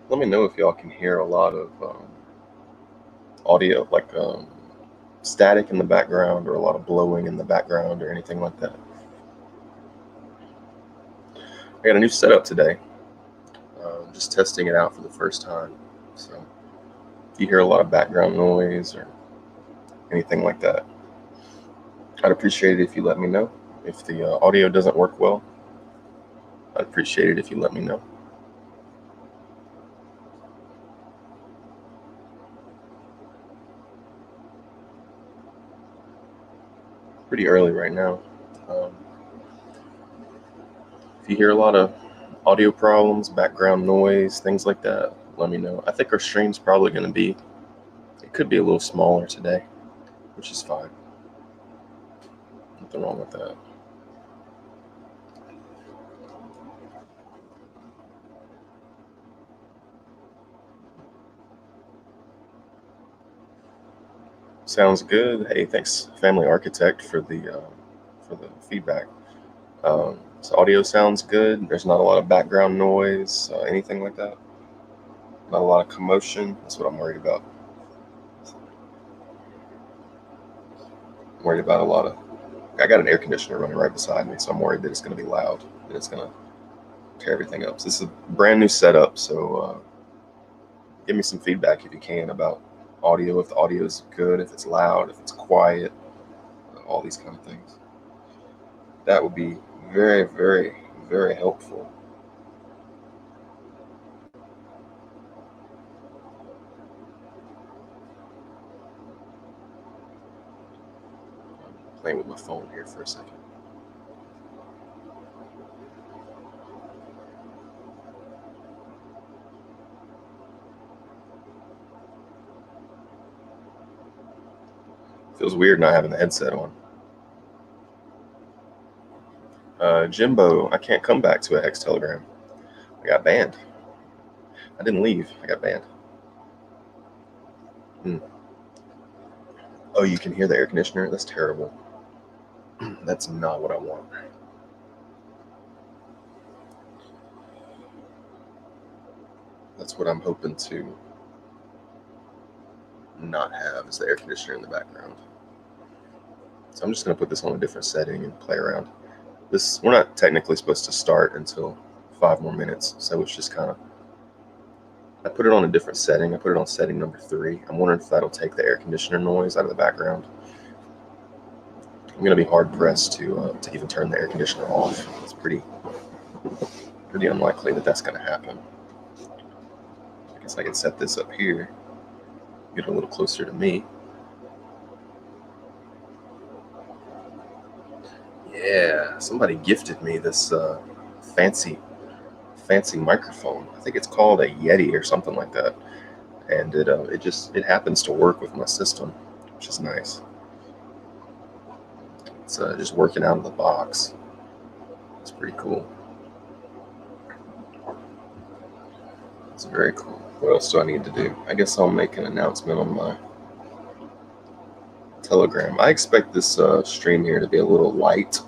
Let me know if y'all can hear a lot of audio, like static in the background or a lot of blowing in the background or anything like that. I got a new setup today. Just testing it out for the first time. So if you hear a lot of background noise or anything like that, I'd appreciate it if you let me know. If the audio doesn't work well, I'd appreciate it if you let me know. Pretty early right now. If you hear a lot of audio problems, background noise, things like that, let me know. I think our stream's probably going to be, it could be a little smaller today, which is fine. Nothing wrong with that. Sounds good. Hey, thanks, Family Architect, for the feedback. So audio sounds good. There's not a lot of background noise, anything like that. Not a lot of commotion. That's what I'm worried about. I'm worried about a lot of. I got an air conditioner running right beside me, so I'm worried that it's going to be loud and it's going to tear everything up. So this is a brand new setup, so give me some feedback if you can about audio. If the audio is good, if it's loud, if it's quiet, all these kind of things. That would be very, very, very helpful. I'm playing with my phone here for a second. Feels weird not having the headset on. Jimbo, I can't come back to a Hex Telegram. I got banned. I didn't leave. I got banned. Oh, you can hear the air conditioner? That's terrible. That's not what I want. That's what I'm hoping to not have, is the air conditioner in the background. So I'm just going to put this on a different setting and play around. We're not technically supposed to start until 5 more minutes, so it's just kind of, I put it on a different setting. I put it on setting number 3. I'm wondering if that'll take the air conditioner noise out of the background. I'm going to be hard pressed to even turn the air conditioner off. It's pretty unlikely that that's going to happen. I guess I can set this up here, get it a little closer to me. Yeah, somebody gifted me this fancy microphone. I think it's called a Yeti or something like that, and it happens to work with my system, which is nice. It's just working out of the box. It's pretty cool. It's very cool. What else do I need to do? I guess I'll make an announcement on my Telegram. I expect this stream here to be a little light.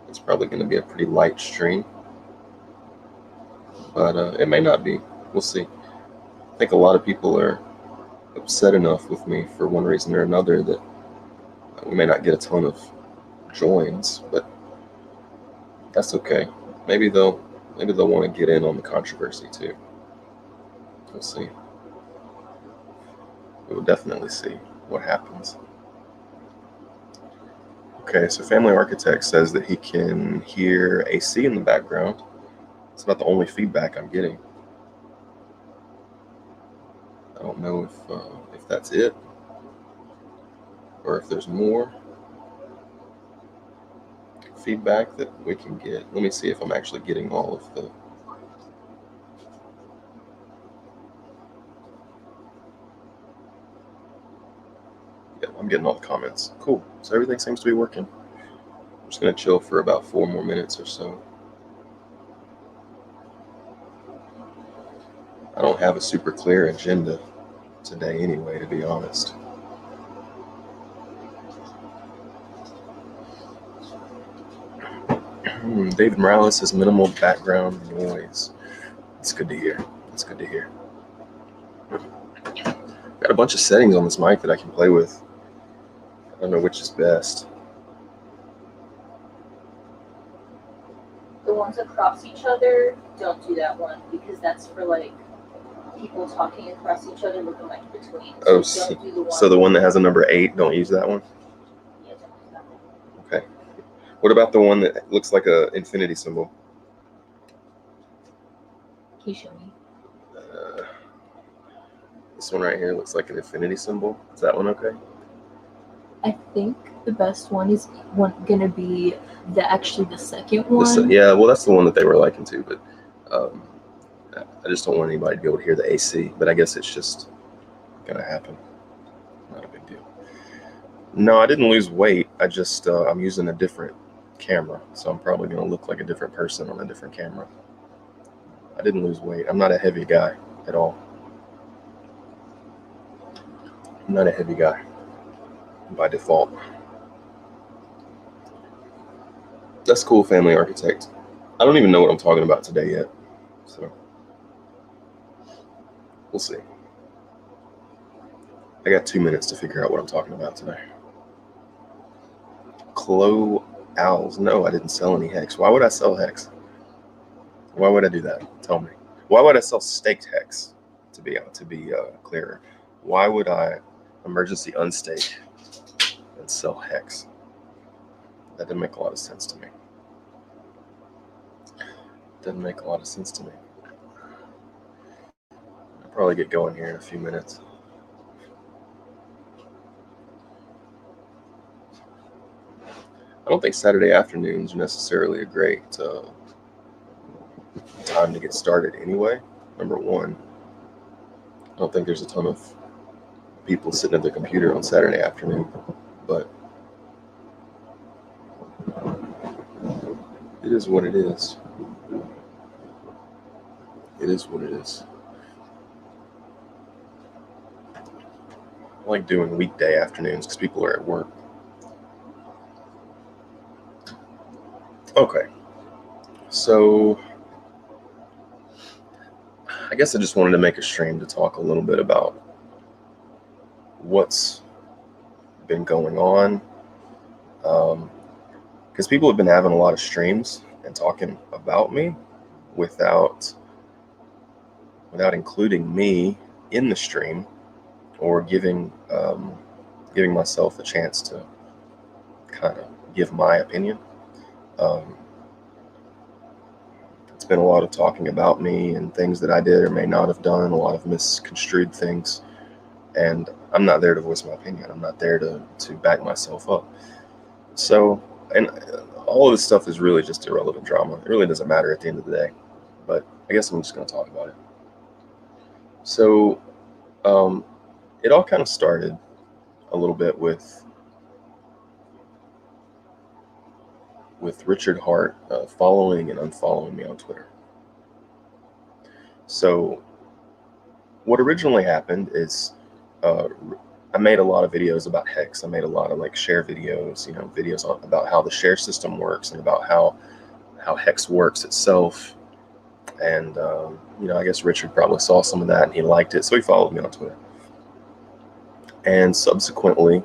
It's probably going to be a pretty light stream, but it may not be. We'll see. I think a lot of people are upset enough with me for one reason or another that we may not get a ton of joins, but that's okay. Maybe they'll want to get in on the controversy too. We'll see. We will definitely see what happens. Okay, so Family Architect says that he can hear AC in the background. It's about the only feedback I'm getting. I don't know if that's it or if there's more feedback that we can get. Let me see if I'm actually getting all of the. Yeah, I'm getting all the comments. Cool. So everything seems to be working. I'm just gonna chill for about 4 more minutes or so. I don't have a super clear agenda today anyway, to be honest. David Morales says minimal background noise. It's good to hear. It's good to hear. Got a bunch of settings on this mic that I can play with. I don't know which is best. The ones across each other, don't do that one because that's for like people talking across each other with the mic between. So don't do the one. So the one that has a number 8, don't use that one? Yeah, don't use that one. Okay. What about the one that looks like an infinity symbol? Can you show me? This one right here looks like an infinity symbol. Is that one okay? I think the best one is gonna be the second one. Yeah, well, that's the one that they were liking to, but I just don't want anybody to be able to hear the AC. But I guess it's just gonna happen. Not a big deal. No, I didn't lose weight. I just I'm using a different camera, so I'm probably gonna look like a different person on a different camera. I didn't lose weight. I'm not a heavy guy at all. I'm not a heavy guy by default. That's cool, Family Architect. I don't even know what I'm talking about today yet, so we'll see. I got 2 minutes to figure out what I'm talking about today. Clo Owls. No, I didn't sell any hex. Why would I sell hex? Why would I do that? Tell me. Why would I sell staked hex? To be clearer, why would I emergency unstake and sell hex? That didn't make a lot of sense to me. Doesn't make a lot of sense to me. I'll probably get going here in a few minutes. I don't think Saturday afternoons are necessarily a great time to get started anyway. Number one, I don't think there's a ton of people sitting at their computer on Saturday afternoon, but it is what it is. It is what it is. I like doing weekday afternoons because people are at work. Okay, so I guess I just wanted to make a stream to talk a little bit about what's been going on, because people have been having a lot of streams and talking about me without including me in the stream or giving myself a chance to kind of give my opinion. It's been a lot of talking about me and things that I did or may not have done, a lot of misconstrued things, and I'm not there to voice my opinion. I'm not there to back myself up. So, and all of this stuff is really just irrelevant drama. It really doesn't matter at the end of the day, but I guess I'm just going to talk about it. So it all kind of started a little bit with Richard Hart following and unfollowing me on Twitter. So what originally happened is I made a lot of videos about hex. I made a lot of like share videos, videos about how the share system works and about how hex works itself. And I guess Richard probably saw some of that and he liked it, so he followed me on Twitter. And subsequently,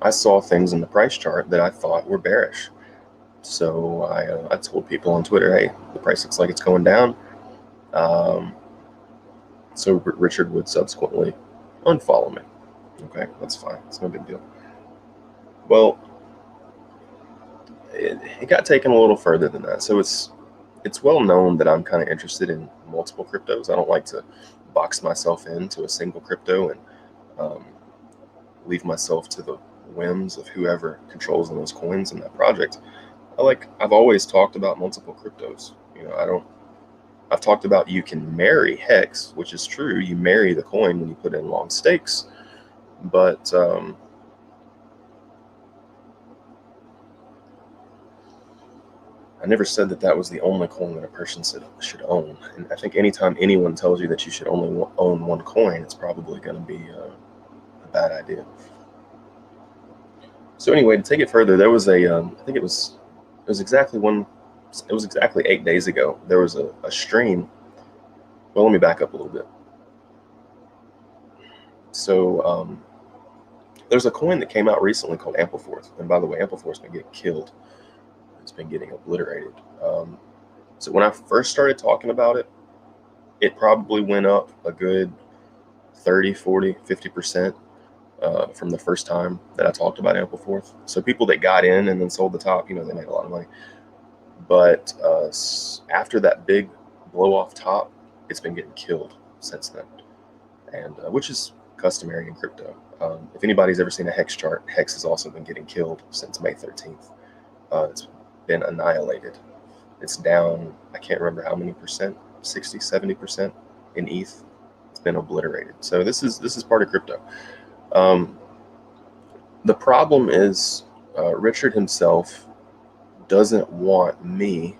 I saw things in the price chart that I thought were bearish. So I told people on Twitter, hey, the price looks like it's going down. So Richard would subsequently unfollow me. Okay, that's fine. It's no big deal. Well, it got taken a little further than that. So it's well known that I'm kind of interested in multiple cryptos. I don't like to box myself into a single crypto and leave myself to the whims of whoever controls those coins in that project. I've always talked about multiple cryptos. I've talked about you can marry hex, which is true. You marry the coin when you put in long stakes, but I never said that was the only coin that a person should own. And I think anytime anyone tells you that you should only own one coin, it's probably going to be a bad idea. So anyway, to take it further, there was I think it was exactly 8 days ago. There was a stream Well, let me back up a little bit. So there's a coin that came out recently called Ampleforth. And by the way, Ampleforth's been getting killed. It's been getting obliterated. So when I first started talking about it, it probably went up a good 30, 40, 50% from the first time that I talked about Ampleforth. So people that got in and then sold the top, they made a lot of money. But after that big blow off top, it's been getting killed since then, and which is customary in crypto. If anybody's ever seen a hex chart, hex has also been getting killed since May 13th. It's been annihilated. It's down, I can't remember how many percent, 60, 70% in ETH. It's been obliterated. So this is part of crypto. The problem is Richard himself doesn't want me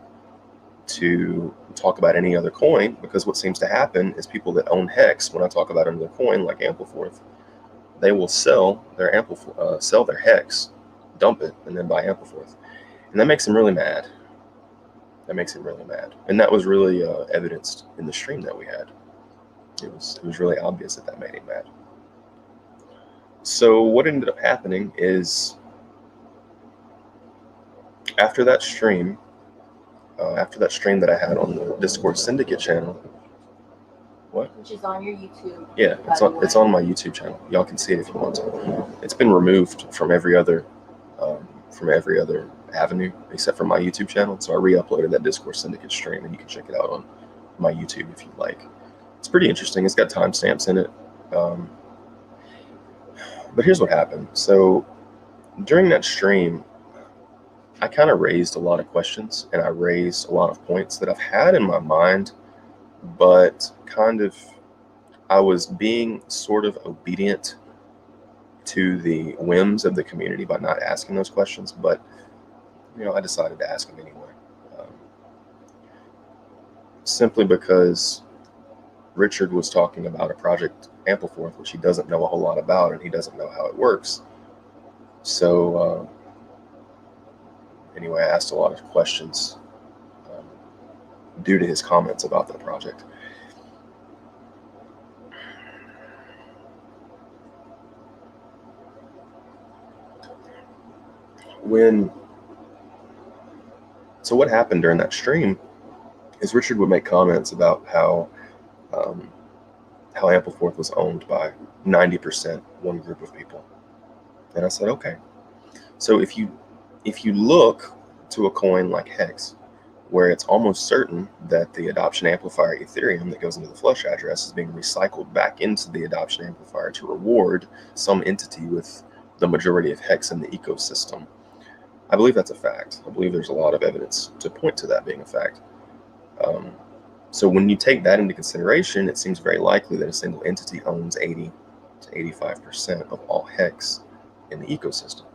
to talk about any other coin, because what seems to happen is people that own Hex, when I talk about another coin like Ampleforth, they will sell their Hex, dump it, and then buy Ampleforth, and that makes him really mad. And that was really evidenced in the stream that we had. It was really obvious that made him mad. So what ended up happening is after that stream that I had on the Discord Syndicate channel. What? Which is on your YouTube. Yeah, it's on my YouTube channel. Y'all can see it if you want to. It's been removed from every other avenue except for my YouTube channel. So I re-uploaded that Discord Syndicate stream, and you can check it out on my YouTube if you'd like. It's pretty interesting. It's got timestamps in it. But here's what happened. So during that stream, I kind of raised a lot of questions, and I raised a lot of points that I've had in my mind, but I was being sort of obedient to the whims of the community by not asking those questions, but I decided to ask them anyway. Simply because Richard was talking about a project, Ampleforth, which he doesn't know a whole lot about, and he doesn't know how it works. So anyway, I asked a lot of questions due to his comments about the project. So what happened during that stream is Richard would make comments about how Ampleforth was owned by 90% one group of people. And I said, okay. So if you look to a coin like Hex, where it's almost certain that the adoption amplifier Ethereum that goes into the flush address is being recycled back into the adoption amplifier to reward some entity with the majority of Hex in the ecosystem, I believe that's a fact. I believe there's a lot of evidence to point to that being a fact. So when you take that into consideration, it seems very likely that a single entity owns 80 to 85% of all Hex in the ecosystem.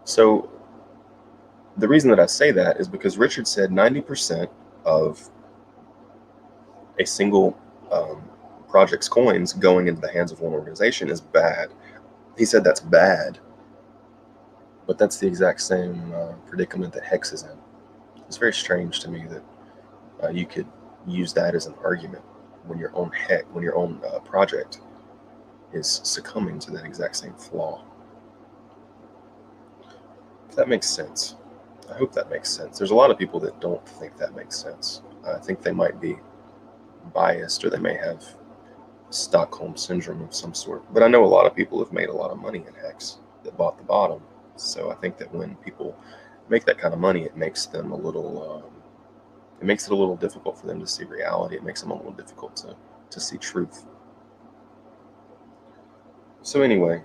So the reason that I say that is because Richard said 90% of a single project's coins going into the hands of one organization is bad. He said that's bad, but that's the exact same predicament that Hex is in. It's very strange to me that you could use that as an argument when your own project is succumbing to that exact same flaw. If that makes sense. I hope that makes sense. There's a lot of people that don't think that makes sense. I think they might be biased, or they may have Stockholm syndrome of some sort. But I know a lot of people have made a lot of money in Hex that bought the bottom. So I think that when people make that kind of money, it makes them a little difficult for them to see reality. It makes them a little difficult to see truth. So anyway,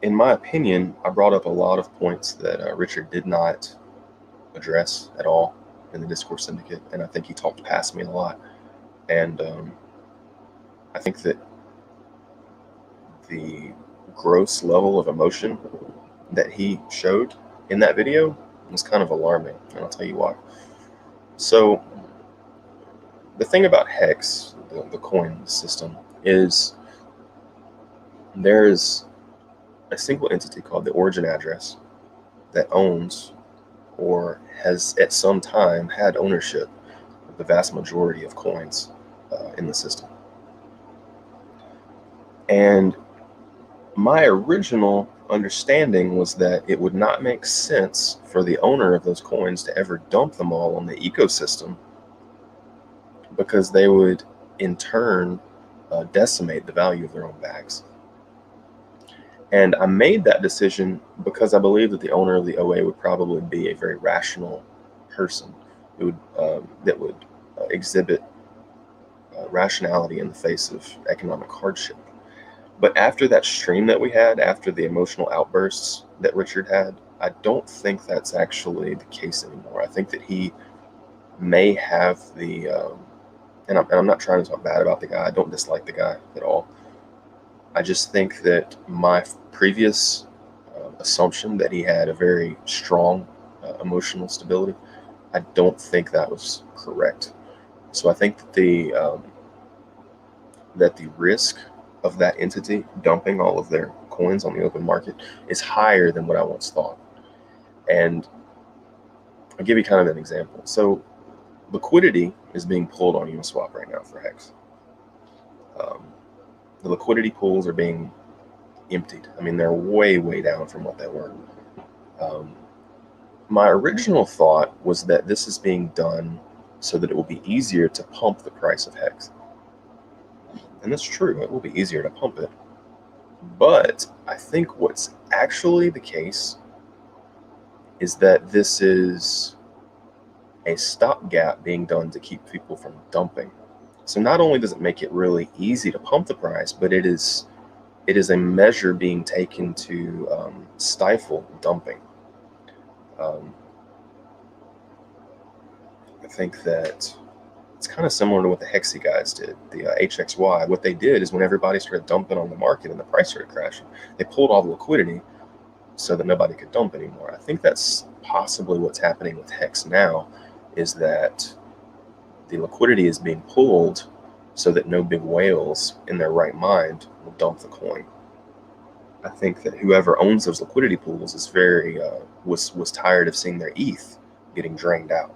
in my opinion, I brought up a lot of points that Richard did not address at all in the Discord Syndicate, and I think he talked past me a lot. And I think that the gross level of emotion that he showed in that video was kind of alarming, and I'll tell you why. So the thing about Hex, the coin system, is there's a single entity called the origin address that owns, or has at some time had ownership of the vast majority of coins in the system. And my original understanding was that it would not make sense for the owner of those coins to ever dump them all on the ecosystem, because they would in turn decimate the value of their own bags. And I made that decision because I believe that the owner of the OA would probably be a very rational person who would that would exhibit rationality in the face of economic hardship. But after that stream that we had, after the emotional outbursts that Richard had, I don't think that's actually the case anymore. I think that he may have the, and I'm not trying to talk bad about the guy. I don't dislike the guy at all. I just think that my previous assumption that he had a very strong emotional stability, I don't think that was correct. So I think that the risk of that entity dumping all of their coins on the open market is higher than what I once thought. And I'll give you kind of an example. So liquidity is being pulled on Uniswap right now for Hex. The liquidity pools are being emptied. I mean, they're way, way down from what they were. My original thought was that this is being done so that it will be easier to pump the price of Hex. And that's true, it will be easier to pump it. But I think what's actually the case is that this is a stopgap being done to keep people from dumping. So not only does it make it really easy to pump the price, but it is a measure being taken to stifle dumping. I think that it's kind of similar to what the Hexy guys did, the HXY. What they did is when everybody started dumping on the market and the price started crashing, they pulled all the liquidity so that nobody could dump anymore. I think that's possibly what's happening with Hex now, is that the liquidity is being pulled so that no big whales in their right mind will dump the coin. I think that whoever owns those liquidity pools is was tired of seeing their ETH getting drained out.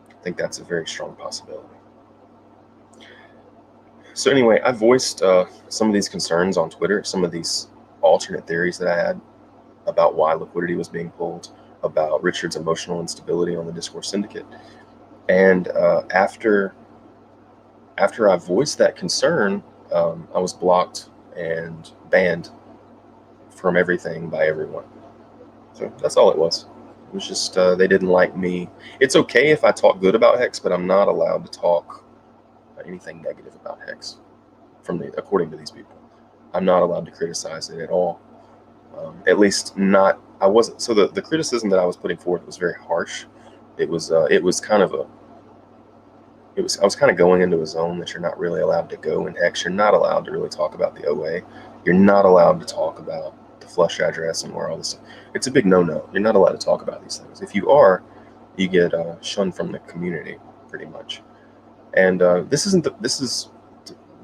I think that's a very strong possibility. So anyway, I voiced some of these concerns on Twitter, some of these alternate theories that I had about why liquidity was being pulled, about Richard's emotional instability on the Discourse Syndicate. And after I voiced that concern, I was blocked and banned from everything by everyone. So that's all it was. It was just they didn't like me. It's okay if I talk good about Hex, but I'm not allowed to talk anything negative about Hex according to these people. I'm not allowed to criticize it at all. At least not. I wasn't. So the criticism that I was putting forth was very harsh. It was kind of I was kind of going into a zone that you're not really allowed to go in Hex. You're not allowed to really talk about the OA. You're not allowed to talk about the flush address and where all this. It's a big no-no. You're not allowed to talk about these things. If you are, you get shunned from the community pretty much. And this is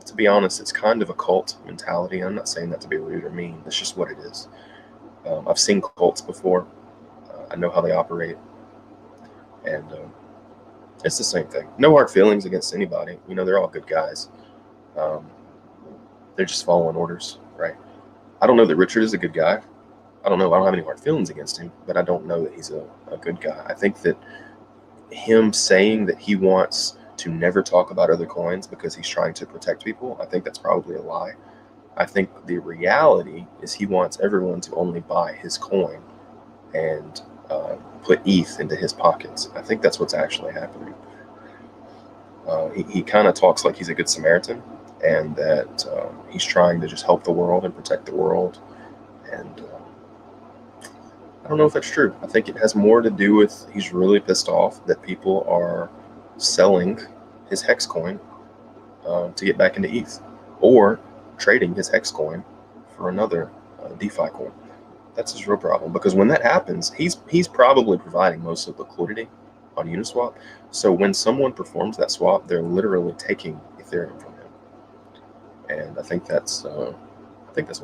to be honest, it's kind of a cult mentality. I'm not saying that to be rude or mean. That's just what it is. I've seen cults before. I know how they operate, and it's the same thing. No hard feelings against anybody. They're all good guys. They're just following orders, right? I don't know that Richard is a good guy. I don't know. I don't have any hard feelings against him, but I don't know that he's a good guy. I think that him saying that he wants to never talk about other coins because he's trying to protect people, I think that's probably a lie. I think the reality is he wants everyone to only buy his coin and put ETH into his pockets. I think that's what's actually happening. He kind of talks like he's a good Samaritan, and that he's trying to just help the world and protect the world. And I don't know if that's true. I think it has more to do with he's really pissed off that people are selling his Hex coin to get back into ETH, or trading his Hex coin for another DeFi coin. That's his real problem, because when that happens, he's probably providing most of the liquidity on Uniswap. So when someone performs that swap, they're literally taking Ethereum from him. And I think that's what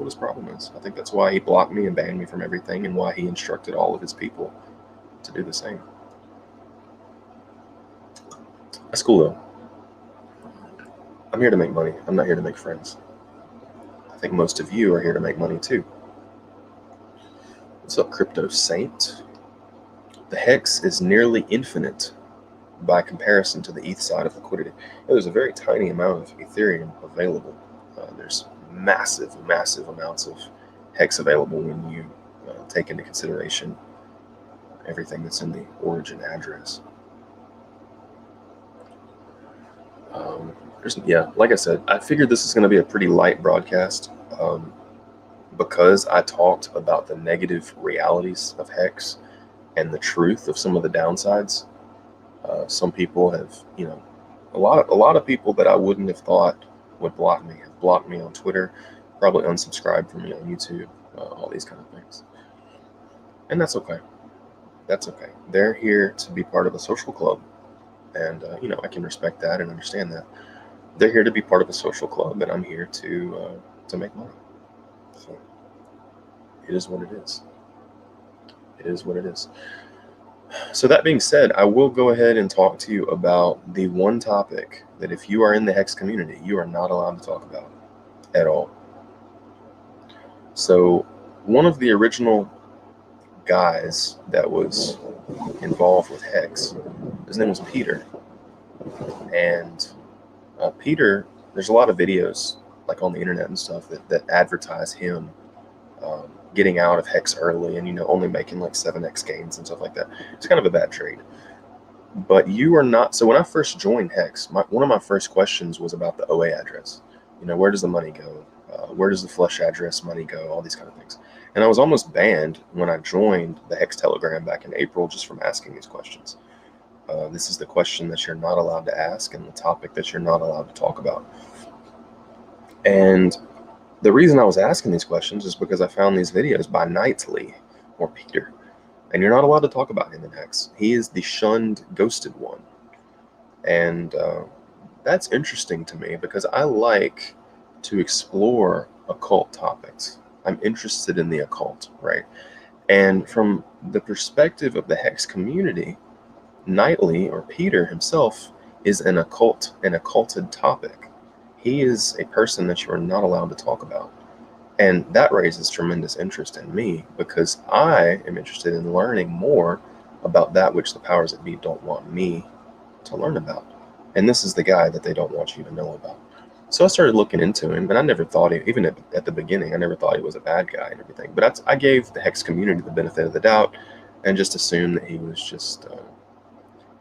his problem is. I think that's why he blocked me and banned me from everything, and why he instructed all of his people to do the same. That's cool though. I'm here to make money. I'm not here to make friends. I think most of you are here to make money too. What's up, Crypto Saint? The hex is nearly infinite by comparison to the ETH side of liquidity. There's a very tiny amount of Ethereum available. There's massive amounts of hex available when you take into consideration everything that's in the origin address. Like I said, I figured this is going to be a pretty light broadcast because I talked about the negative realities of hex and the truth of some of the downsides. Some people have, a lot of people that I wouldn't have thought would block me have blocked me on Twitter, probably unsubscribed from me on YouTube, all these kind of things. And that's okay. That's okay. They're here to be part of a social club. And, I can respect that and understand that. They're here to be part of a social club, and I'm here to make money. So it is what it is. It is what it is. So that being said, I will go ahead and talk to you about the one topic that if you are in the Hex community, you are not allowed to talk about at all. So one of the original guys that was involved with Hex, his name was Peter. And Peter, there's a lot of videos like on the internet and stuff that advertise him getting out of Hex early and, only making like 7x gains and stuff like that. It's kind of a bad trade. But you are not. So when I first joined Hex, one of my first questions was about the OA address. Where does the money go? Where does the flush address money go? All these kind of things. And I was almost banned when I joined the Hex Telegram back in April just from asking these questions. This is the question that you're not allowed to ask and the topic that you're not allowed to talk about. And the reason I was asking these questions is because I found these videos by Knightley or Peter. And you're not allowed to talk about him in Hex. He is the shunned, ghosted one. And that's interesting to me because I like to explore occult topics. I'm interested in the occult, right? And from the perspective of the Hex community, Knightley, or Peter himself, is an occulted topic. He is a person that you are not allowed to talk about. And that raises tremendous interest in me because I am interested in learning more about that which the powers that be don't want me to learn about. And this is the guy that they don't want you to know about. So I started looking into him, and I never thought, even at the beginning, I never thought he was a bad guy and everything. But I gave the Hex community the benefit of the doubt and just assumed that he was just...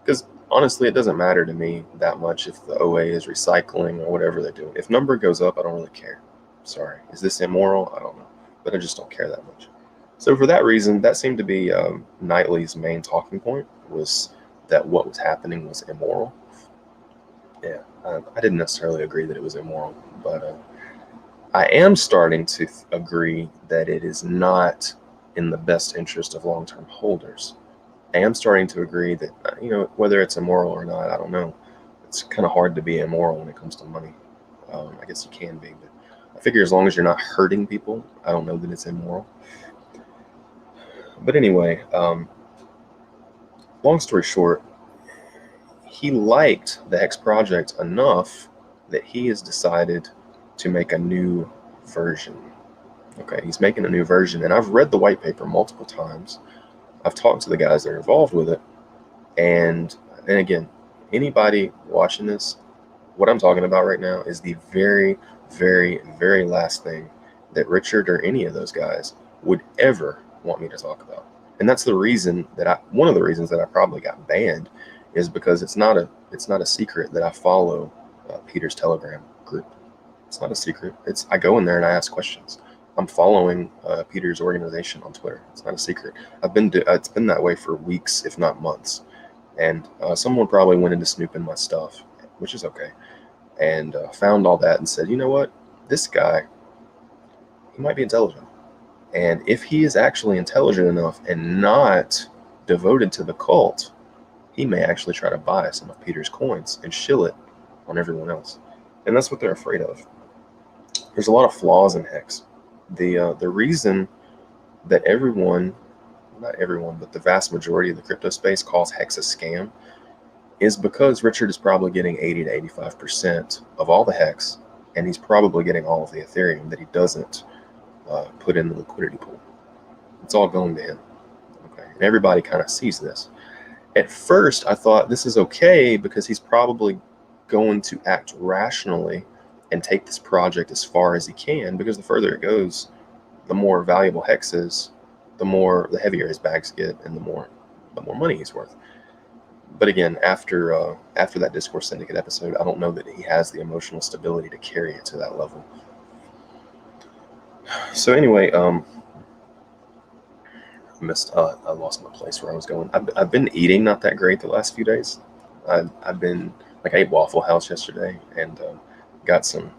because honestly, it doesn't matter to me that much if the OA is recycling or whatever they're doing. If number goes up, I don't really care. Sorry. Is this immoral? I don't know. But I just don't care that much. So for that reason, that seemed to be Knightley's main talking point, was that what was happening was immoral. Yeah, I didn't necessarily agree that it was immoral, but I am starting to agree that it is not in the best interest of long-term holders. I am starting to agree that, whether it's immoral or not, I don't know. It's kind of hard to be immoral when it comes to money. I guess you can be, but I figure as long as you're not hurting people, I don't know that it's immoral. But anyway, long story short, he liked the Hex project enough that he has decided to make a new version. Okay, he's making a new version, and I've read the white paper multiple times. I've talked to the guys that are involved with it, and again, anybody watching this, what I'm talking about right now is the very, very, very last thing that Richard or any of those guys would ever want me to talk about. And that's the reason that one of the reasons that I probably got banned is because it's not a secret that I follow Peter's Telegram group. It's not a secret. I go in there and I ask questions. I'm following Peter's organization on Twitter. It's not a secret. It's been that way for weeks, if not months. And someone probably went into snooping my stuff, which is okay, and found all that and said, you know what, this guy, he might be intelligent. And if he is actually intelligent enough and not devoted to the cult, he may actually try to buy some of Peter's coins and shill it on everyone else. And that's what they're afraid of. There's a lot of flaws in Hex. The reason that not everyone, but the vast majority of the crypto space calls Hex a scam is because Richard is probably getting 80 to 85% of all the hex, and he's probably getting all of the Ethereum that he doesn't put in the liquidity pool. It's all going to him. Okay, and everybody kind of sees this. At first, I thought this is okay because he's probably going to act rationally and take this project as far as he can, because the further it goes, the more valuable hex is, the heavier his bags get, and the more money he's worth. But again, after that Discourse Syndicate episode, I don't know that he has the emotional stability to carry it to that level. So anyway, I lost my place where I was going. I've been eating not that great the last few days. I've been I ate Waffle House yesterday and got some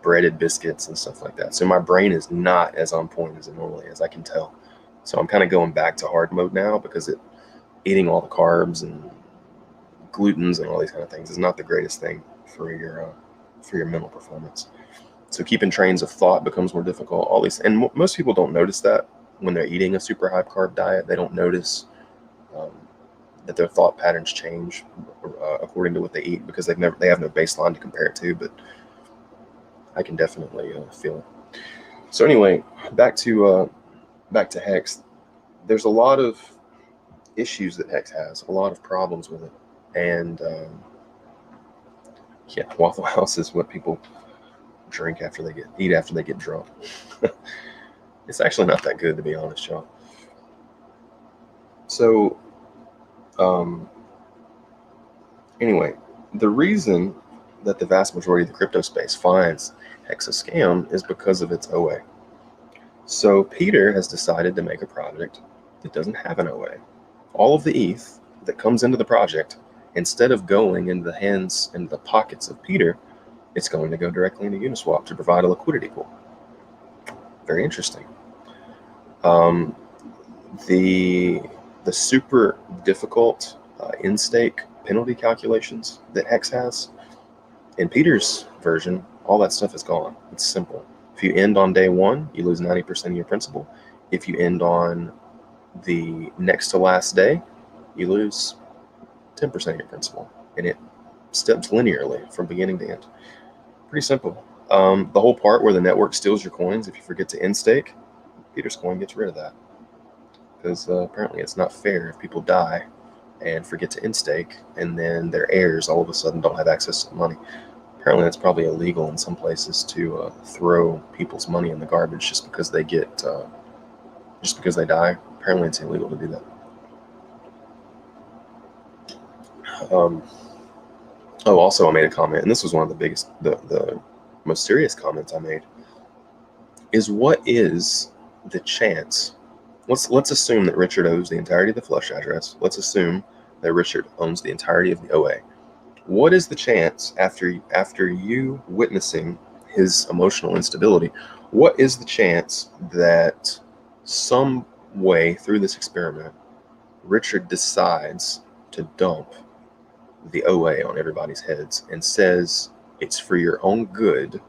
breaded biscuits and stuff like that. So my brain is not as on point as it normally is, I can tell. So I'm kind of going back to hard mode now, because eating all the carbs and glutens and all these kind of things is not the greatest thing for your mental performance. So keeping trains of thought becomes more difficult. All these, and most people don't notice that when they're eating a super high carb diet. They don't notice that their thought patterns change according to what they eat, because they have no baseline to compare it to. But I can definitely feel it. So anyway, back to Hex. There's a lot of issues that Hex has, a lot of problems with it, and Waffle House is what people drink after they get drunk. It's actually not that good, to be honest, y'all. So anyway, the reason that the vast majority of the crypto space finds Hex a scam is because of its OA. So Peter has decided to make a project that doesn't have an OA. All of the ETH that comes into the project, instead of going into the pockets of Peter, it's going to go directly into Uniswap to provide a liquidity pool. Very interesting. The super difficult in-stake penalty calculations that Hex has, in Peter's version, all that stuff is gone. It's simple. If you end on day one, you lose 90% of your principal. If you end on the next to last day, you lose 10% of your principal. And it steps linearly from beginning to end. Pretty simple. The whole part where the network steals your coins, if you forget to end stake, Peter's coin gets rid of that. Because apparently it's not fair if people die and forget to end stake, and then their heirs all of a sudden don't have access to the money. Apparently it's probably illegal in some places to throw people's money in the garbage just because they die. Apparently it's illegal to do that. Also, I made a comment, and this was one of the most serious comments I made, is what is the chance? Let's assume that Richard owns the entirety of the flush address. Let's assume that Richard owns the entirety of the OA. What is the chance, after you witnessing his emotional instability, what is the chance that some way through this experiment, Richard decides to dump the OA on everybody's heads and says it's for your own good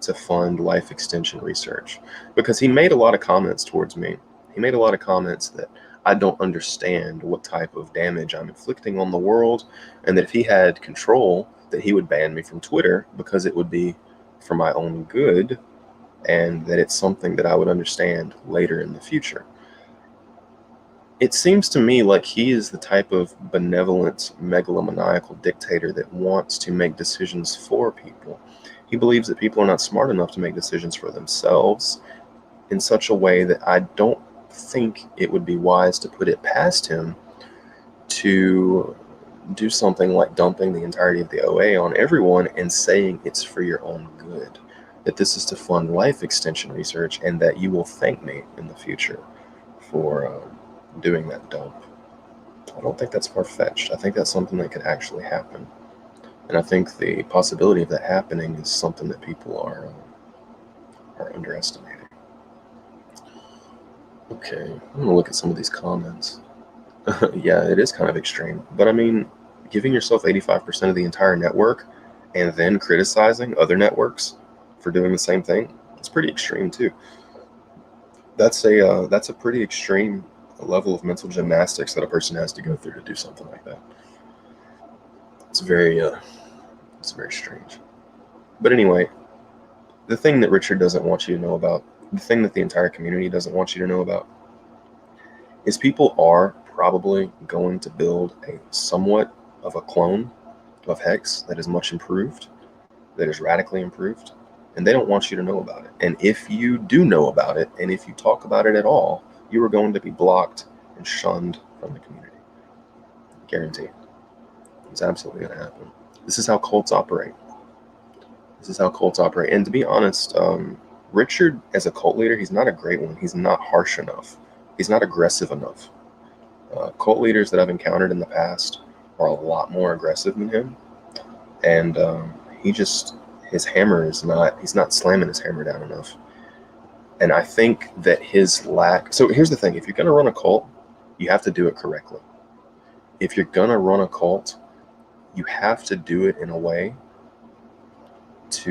to fund life extension research? Because he made a lot of comments towards me. He made a lot of comments that I don't understand what type of damage I'm inflicting on the world, and that if he had control, that he would ban me from Twitter because it would be for my own good, and that it's something that I would understand later in the future. It seems to me like he is the type of benevolent, megalomaniacal dictator that wants to make decisions for people. He believes that people are not smart enough to make decisions for themselves in such a way that I don't think it would be wise to put it past him to do something like dumping the entirety of the OA on everyone and saying it's for your own good, that this is to fund life extension research, and that you will thank me in the future for doing that dump. I don't think that's far-fetched. I think that's something that could actually happen. And I think the possibility of that happening is something that people are underestimating. Okay, I'm going to look at some of these comments. Yeah, it is kind of extreme. But I mean, giving yourself 85% of the entire network and then criticizing other networks for doing the same thing, it's pretty extreme too. That's a pretty extreme level of mental gymnastics that a person has to go through to do something like that. It's very strange. But anyway, the thing that Richard doesn't want you to know about, the thing that the entire community doesn't want you to know about, is people are probably going to build a somewhat of a clone of Hex that is much improved, that is radically improved, and they don't want you to know about it. And if you do know about it, and if you talk about it at all, you are going to be blocked and shunned from the community. Guaranteed. It's absolutely going to happen. This is how cults operate. This is how cults operate. And to be honest, Richard, as a cult leader, he's not a great one. He's not harsh enough. He's not aggressive enough. Cult leaders that I've encountered in the past are a lot more aggressive than him. And his hammer is not, he's not slamming his hammer down enough. And I think that his lack, so here's the thing, if you're going to run a cult, you have to do it correctly. If you're going to run a cult, you have to do it in a way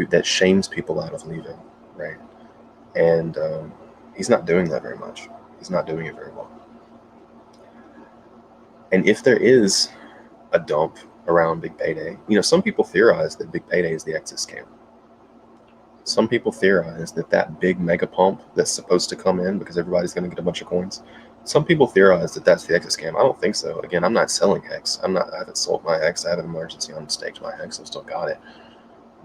that shames people out of leaving, right? And he's not doing that very much. He's not doing it very well. And if there is a dump around Big Payday, some people theorize that Big Payday is the exit scam. Some people theorize that big mega pump that's supposed to come in because everybody's going to get a bunch of coins. Some people theorize that that's the exit scam. I don't think so. Again, I'm not selling Hex. I haven't sold my Hex. I haven't emergency unstaked my Hex. I've still got it.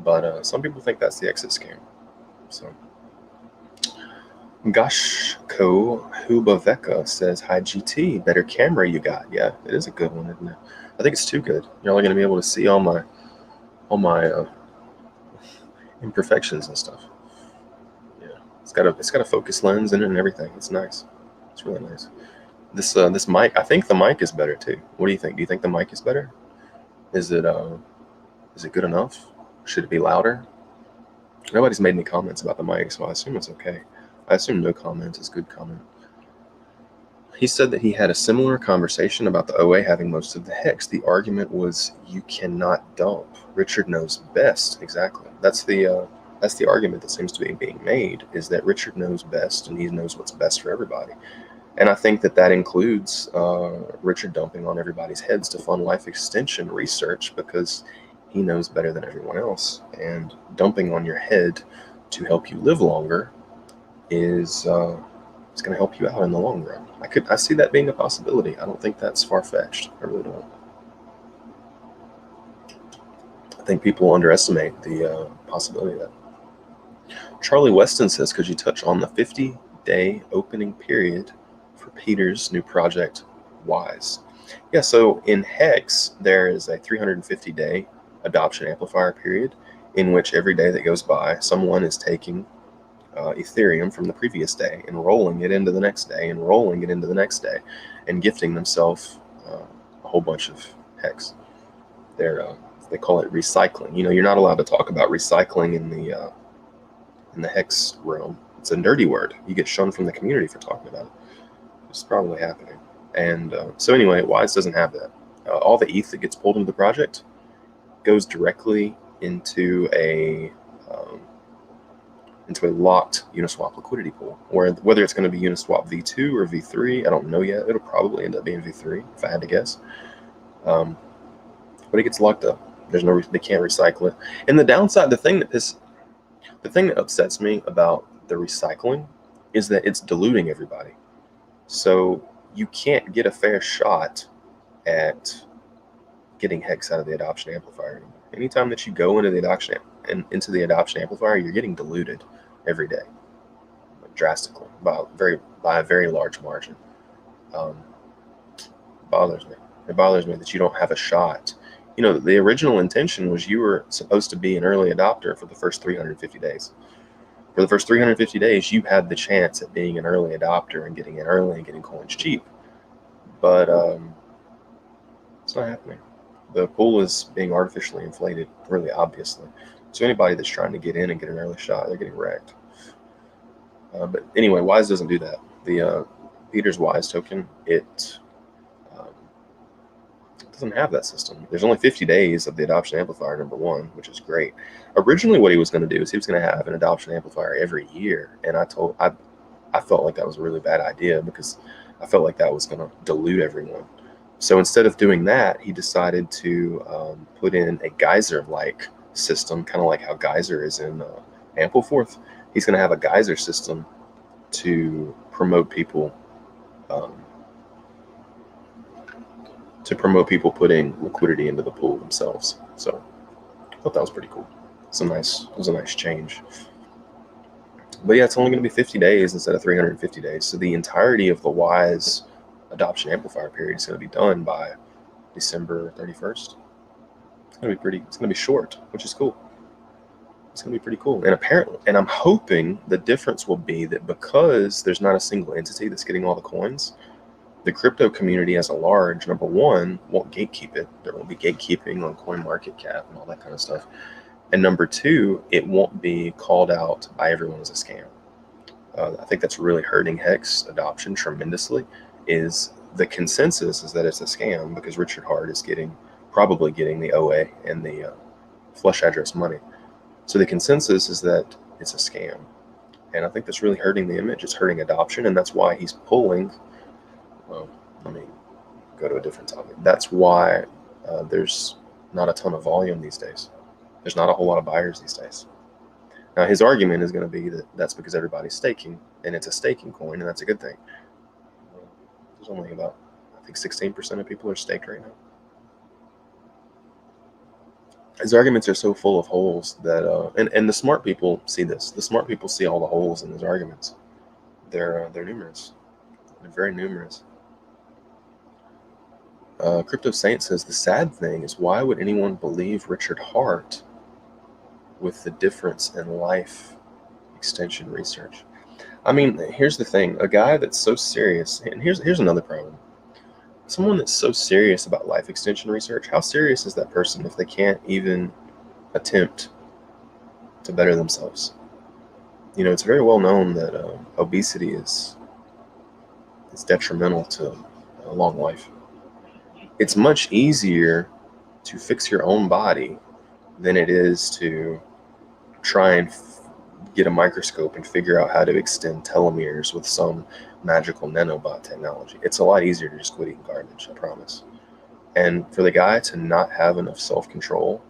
But some people think that's the exit scam. So, Gashko Hubaveka says, "Hi GT, better camera you got." Yeah, it is a good one, isn't it? I think it's too good. Y'all are going to be able to see all my imperfections and stuff. Yeah, it's got a focus lens in it and everything. It's nice. It's really nice. This mic, I think the mic is better too. What do you think? Do you think the mic is better? Is it good enough? Should it be louder? Nobody's made any comments about the mic, so I assume it's okay. I assume no comment is good comment. He said that he had a similar conversation about the OA having most of the Hex. The argument was, you cannot dump. Richard knows best. Exactly. That's the argument that seems to be being made, is that Richard knows best and he knows what's best for everybody. And I think that includes Richard dumping on everybody's heads to fund life extension research, because he knows better than everyone else. And dumping on your head to help you live longer is it's going to help you out in the long run. I see that being a possibility. I don't think that's far-fetched. I really don't. I think people underestimate the possibility of that. Charlie Weston says, could you touch on the 50-day opening period for Peter's new project, Wise? Yeah, so in Hex, there is a 350-day adoption amplifier period in which every day that goes by, someone is taking Ethereum from the previous day and rolling it into the next day and rolling it into the next day and gifting themselves a whole bunch of Hex. They call it recycling. You're not allowed to talk about recycling in the Hex realm. It's a dirty word. You get shunned from the community for talking about it. It's probably happening. And so anyway, Wise doesn't have that. All the ETH that gets pulled into the project goes directly into a locked Uniswap liquidity pool, whether it's going to be Uniswap V2 or V3, I don't know yet. It'll probably end up being V3 if I had to guess. But it gets locked up. There's no reason they can't recycle it. And the downside, the thing that upsets me about the recycling is that it's diluting everybody. So you can't get a fair shot at getting Hex out of the adoption amplifier. Anytime that you go into the adoption amplifier, you're getting diluted every day, drastically, by a very large margin. Bothers me. It bothers me that you don't have a shot. The original intention was you were supposed to be an early adopter for the first 350 days. For the first 350 days, you had the chance at being an early adopter and getting in early and getting coins cheap. But it's not happening. The pool is being artificially inflated, really obviously. So anybody that's trying to get in and get an early shot, they're getting wrecked. But anyway, Wise doesn't do that. The Peter's Wise token, it doesn't have that system. There's only 50 days of the adoption amplifier, number one, which is great. Originally, what he was going to do is he was going to have an adoption amplifier every year, and I felt like that was a really bad idea, because I felt like that was going to dilute everyone. So instead of doing that, he decided to put in a geyser-like system, kind of like how geyser is in Ampleforth. He's going to have a geyser system to promote people putting liquidity into the pool themselves. So I thought that was pretty cool. It was a nice change. But yeah, it's only going to be 50 days instead of 350 days. So the entirety of the WISE adoption amplifier period is going to be done by December 31st. It's going to be short, which is cool. It's going to be pretty cool. And I'm hoping the difference will be that because there's not a single entity that's getting all the coins, the crypto community as a large, number one, won't gatekeep it. There won't be gatekeeping on CoinMarketCap and all that kind of stuff. And number two, it won't be called out by everyone as a scam. I think that's really hurting Hex adoption tremendously. Is the consensus is that it's a scam because Richard Hart is probably getting the OA and the flush address money. So the consensus is that it's a scam. And I think that's really hurting the image. It's hurting adoption. And that's why he's pulling. Well, let me go to a different topic. That's why there's not a ton of volume these days. There's not a whole lot of buyers these days. Now, his argument is going to be that that's because everybody's staking, and it's a staking coin, and that's a good thing. There's only about, I think, 16% of people are staked right now. His arguments are so full of holes that, and the smart people see this. The smart people see all the holes in his arguments. They're numerous. They're very numerous. Crypto Saint says the sad thing is why would anyone believe Richard Hart with the difference in life extension research? I mean, here's the thing: a guy that's so serious, and here's another problem. Someone that's so serious about life extension research, how serious is that person if they can't even attempt to better themselves? You know, it's very well known that obesity is detrimental to a long life. It's much easier to fix your own body than it is to try and get a microscope and figure out how to extend telomeres with some magical nanobot technology. It's a lot easier to just quit eating garbage, I promise. And for the guy to not have enough self-control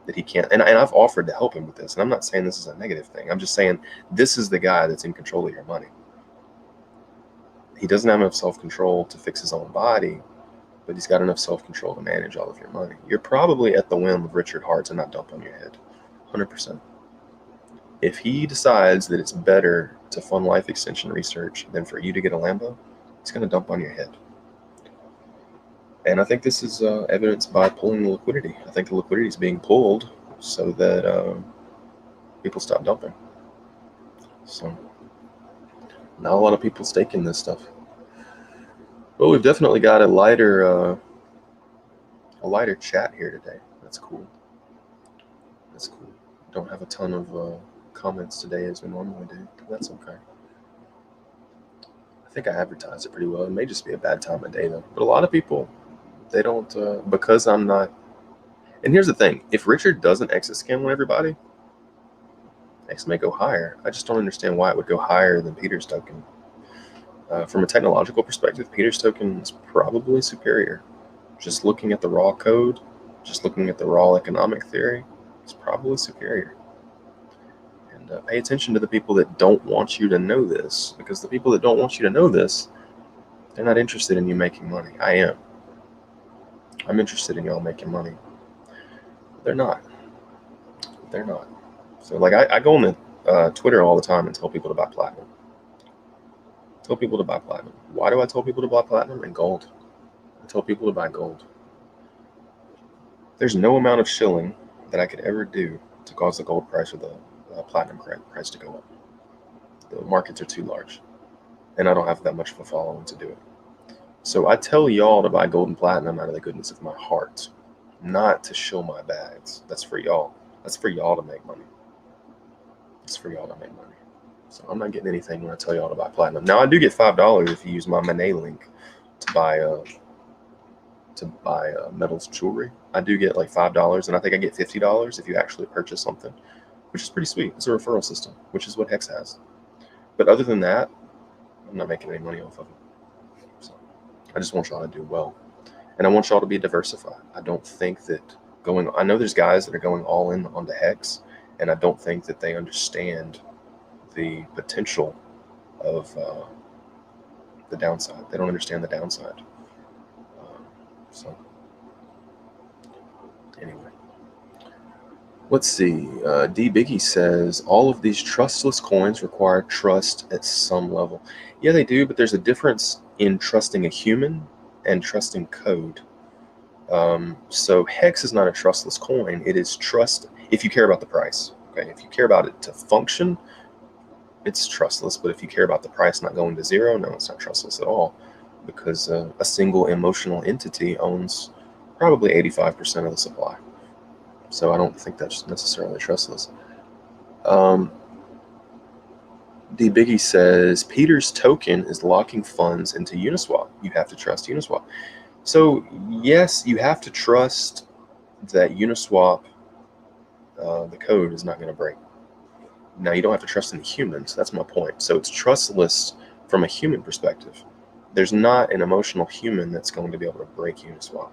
that he can't, and I've offered to help him with this, and I'm not saying this is a negative thing. I'm just saying this is the guy that's in control of your money. He doesn't have enough self-control to fix his own body, but he's got enough self-control to manage all of your money. You're probably at the whim of Richard Hart to not dump on your head, 100%. If he decides that it's better to fund life extension research than for you to get a Lambo, he's going to dump on your head. And I think this is evidenced by pulling the liquidity. I think the liquidity is being pulled so that people stop dumping. So not a lot of people staking this stuff. Well, we've definitely got a lighter chat here today. That's cool. That's cool. Don't have a ton of comments today as we normally do. That's okay. I think I advertised it pretty well. It may just be a bad time of day though. But a lot of people, they don't, because I'm not. And here's the thing: if Richard doesn't exit scam on everybody, X may go higher. I just don't understand why it would go higher than Peter's token. From a technological perspective, Peter's token is probably superior. Just looking at the raw code, just looking at the raw economic theory, it's probably superior. And pay attention to the people that don't want you to know this, because the people that don't want you to know this, they're not interested in you making money. I am. I'm interested in y'all making money. They're not. They're not. So like I go on the Twitter all the time and tell people to buy platinum. Tell people to buy platinum. Why do I tell people to buy platinum and gold? I tell people to buy gold. There's no amount of shilling that I could ever do to cause the gold price or the platinum price to go up. The markets are too large, and I don't have that much of a following to do it. So I tell y'all to buy gold and platinum out of the goodness of my heart, not to shill my bags. That's for y'all. That's for y'all to make money. It's for y'all to make money. So I'm not getting anything when I tell y'all to buy platinum. Now I do get $5 if you use my Monet link to buy metals jewelry. I do get like $5, and I think I get $50 if you actually purchase something, which is pretty sweet. It's a referral system, which is what Hex has. But other than that, I'm not making any money off of it. So I just want y'all to do well. And I want y'all to be diversified. I don't think that I know there's guys that are going all in onto Hex, and I don't think that they understand the potential of the downside. They don't understand the downside. So anyway, let's see. D Biggie says all of these trustless coins require trust at some level. Yeah, they do, but there's a difference in trusting a human and trusting code. So Hex is not a trustless coin. It is trust if you care about the price. Okay, if you care about it to function, it's trustless. But if you care about the price not going to zero, no, it's not trustless at all, because a single emotional entity owns probably 85% of the supply. So I don't think that's necessarily trustless. D Biggie says Peter's token is locking funds into Uniswap. You have to trust Uniswap. So yes, you have to trust that Uniswap, the code is not going to break. Now you don't have to trust in the humans. That's my point. So it's trustless from a human perspective. There's not an emotional human that's going to be able to break Uniswap.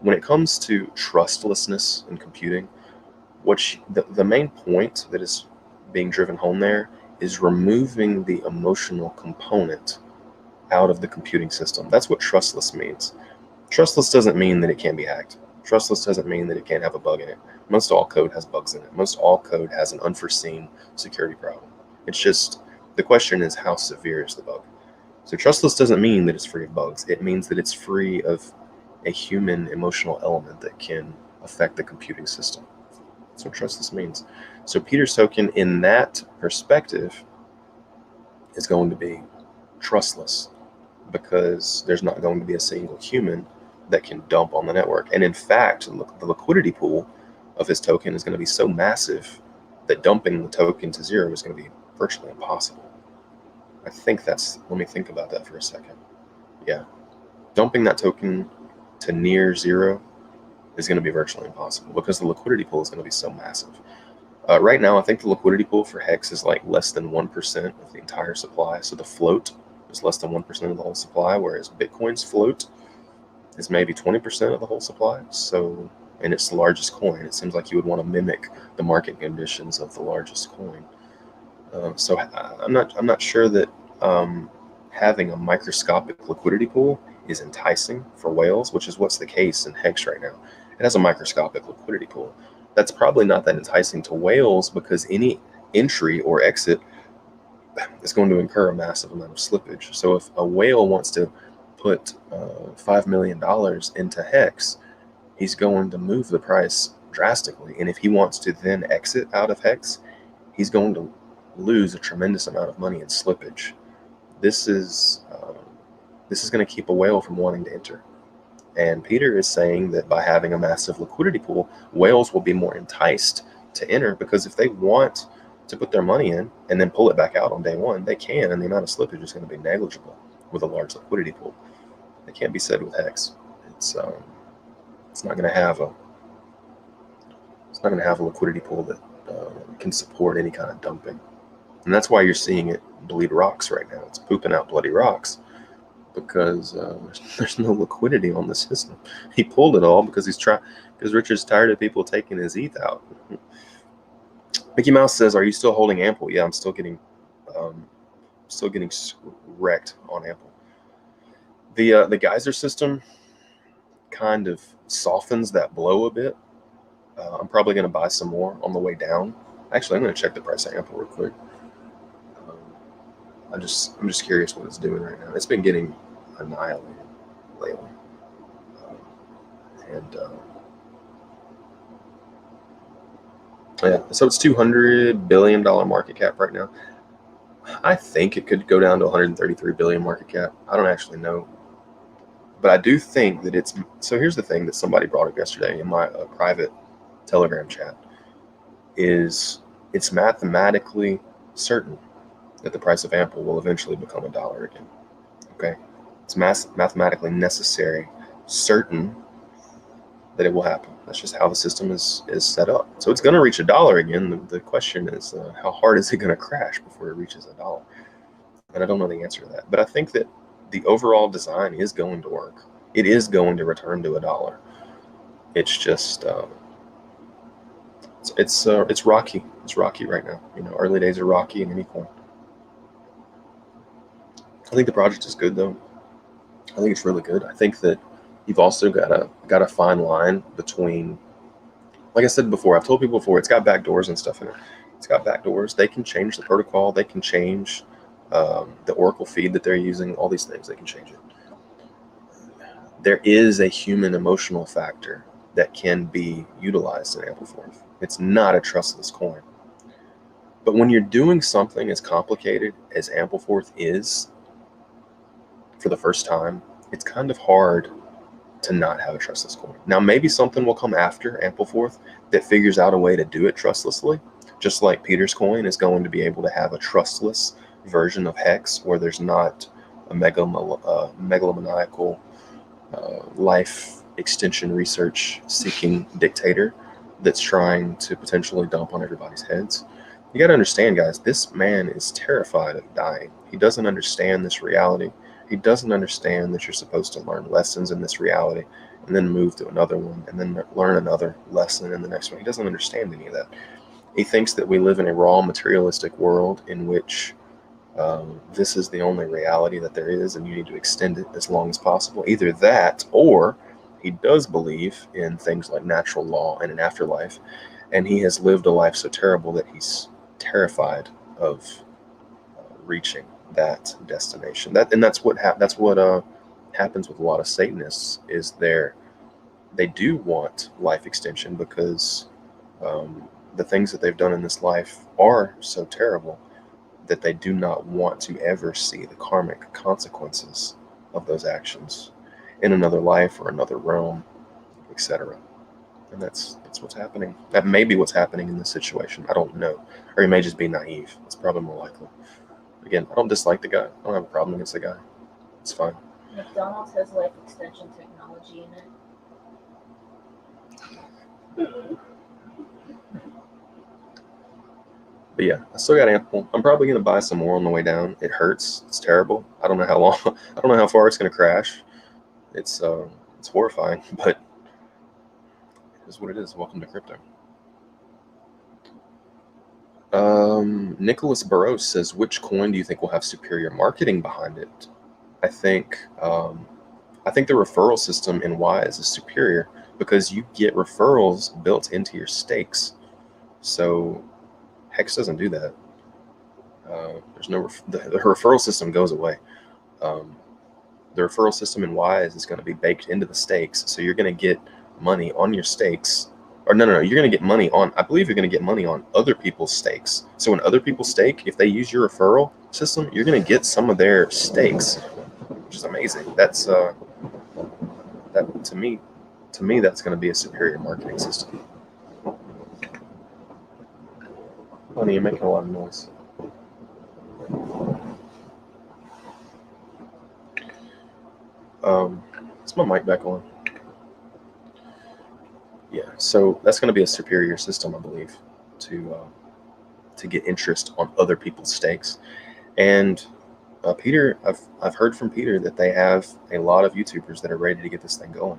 When it comes to trustlessness in computing, the main point that is being driven home there is removing the emotional component out of the computing system. That's what trustless means. Trustless doesn't mean that it can't be hacked. Trustless doesn't mean that it can't have a bug in it. Most all code has bugs in it. Most all code has an unforeseen security problem. It's just, the question is, how severe is the bug? So trustless doesn't mean that it's free of bugs. It means that it's free of a human emotional element that can affect the computing system. That's what trustless means. So Peter's token, in that perspective, is going to be trustless, because there's not going to be a single human that can dump on the network. And in fact, the liquidity pool of his token is going to be so massive that dumping the token to zero is going to be virtually impossible. I think let me think about that for a second. Yeah, dumping that token to near zero is going to be virtually impossible because the liquidity pool is going to be so massive. Right now, I think the liquidity pool for Hex is like less than 1% of the entire supply. So the float is less than 1% of the whole supply, whereas Bitcoin's float is maybe 20% of the whole supply. So, and it's the largest coin. It seems like you would want to mimic the market conditions of the largest coin. So I'm not sure that having a microscopic liquidity pool is enticing for whales, which is what's the case in Hex right now. It has a microscopic liquidity pool. That's probably not that enticing to whales, because any entry or exit is going to incur a massive amount of slippage. So if a whale wants to put $5 million into Hex, he's going to move the price drastically. And if he wants to then exit out of Hex, he's going to lose a tremendous amount of money in slippage. This is going to keep a whale from wanting to enter. And Peter is saying that by having a massive liquidity pool, whales will be more enticed to enter, because if they want to put their money in and then pull it back out on day one, they can, and the amount of slippage is going to be negligible with a large liquidity pool. It can't be said with Hex. It's not going to have a liquidity pool that can support any kind of dumping, and that's why you're seeing it bleed rocks right now. It's pooping out bloody rocks because there's no liquidity on the system. He pulled it all because Richard's tired of people taking his ETH out. Mickey Mouse says, "Are you still holding Ample?" Yeah, I'm still getting wrecked on Ample. The geyser system kind of softens that blow a bit. I'm probably going to buy some more on the way down. Actually, I'm going to check the price of Ample real quick. I'm just curious what it's doing right now. It's been getting annihilated lately, and yeah. So it's $200 billion market cap right now. I think it could go down to 133 billion market cap. I don't actually know, but I do think that it's. So here's the thing that somebody brought up yesterday in my private Telegram chat: is it's mathematically certain that the price of Ample will eventually become $1 again. Okay, it's mathematically necessary, certain that it will happen. That's just how the system is set up. So it's going to reach $1 again. The question is, how hard is it going to crash before it reaches $1? And I don't know the answer to that. But I think that the overall design is going to work. it is going to return to $1. It's just it's rocky. It's rocky right now. Early days are rocky in any coin. I think the project is good though. I think it's really good. I think that you've also got a fine line between, like I said before, I've told people before, it's got backdoors and stuff in it. It's got backdoors. They can change the protocol. They can change the Oracle feed that they're using. All these things, they can change it. There is a human emotional factor that can be utilized in Ampleforth. It's not a trustless coin. But when you're doing something as complicated as Ampleforth is for the first time, it's kind of hard to not have a trustless coin. Now, maybe something will come after Ampleforth that figures out a way to do it trustlessly, just like Peter's coin is going to be able to have a trustless version of Hex where there's not a megalomaniacal life extension research seeking dictator that's trying to potentially dump on everybody's heads. You got to understand, guys, this man is terrified of dying. He doesn't understand this reality. He doesn't understand that you're supposed to learn lessons in this reality and then move to another one and then learn another lesson in the next one. He doesn't understand any of that. He thinks that we live in a raw materialistic world in which this is the only reality that there is, and you need to extend it as long as possible. Either that, or he does believe in things like natural law and an afterlife, and he has lived a life so terrible that he's terrified of reaching that destination. That's what happens with a lot of Satanists. Is they do want life extension because the things that they've done in this life are so terrible that they do not want to ever see the karmic consequences of those actions in another life or another realm, etc. And that's what's happening. That may be what's happening in this situation. I don't know. Or he may just be naive. It's probably more likely. Again, I don't dislike the guy. I don't have a problem against the guy. It's fine. McDonald's has life extension technology in it. But yeah, I still got ample. I'm probably going to buy some more on the way down. It hurts. It's terrible. I don't know how long. I don't know how far it's going to crash. It's horrifying, but it is what it is. Welcome to crypto. Nicholas Burrows says, which coin do you think will have superior marketing behind it? I think the referral system in Wise is superior because you get referrals built into your stakes. So Hex doesn't do that. There's no the referral system goes away. The referral system in Wise is going to be baked into the stakes, so you're going to get money on your stakes. Or no, you're going to get money on. I believe you're going to get money on other people's stakes. So when other people stake, if they use your referral system, you're going to get some of their stakes, which is amazing. That's that to me, that's going to be a superior marketing system. Honey, you're making a lot of noise. Is my mic back on? Yeah, so that's going to be a superior system, I believe, to get interest on other people's stakes. And Peter, I've heard from Peter that they have a lot of YouTubers that are ready to get this thing going.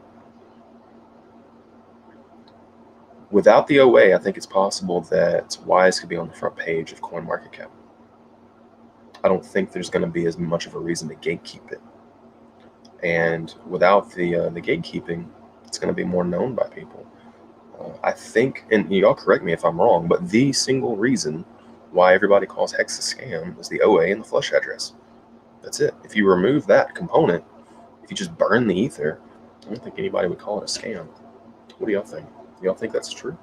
Without the OA, I think it's possible that Wise could be on the front page of CoinMarketCap. I don't think there's going to be as much of a reason to gatekeep it. And without the gatekeeping, it's going to be more known by people. I think, and y'all correct me if I'm wrong, but the single reason why everybody calls Hex a scam is the OA and the flush address. That's it. If you remove that component, if you just burn the ether, I don't think anybody would call it a scam. What do y'all think? Do y'all think that's true?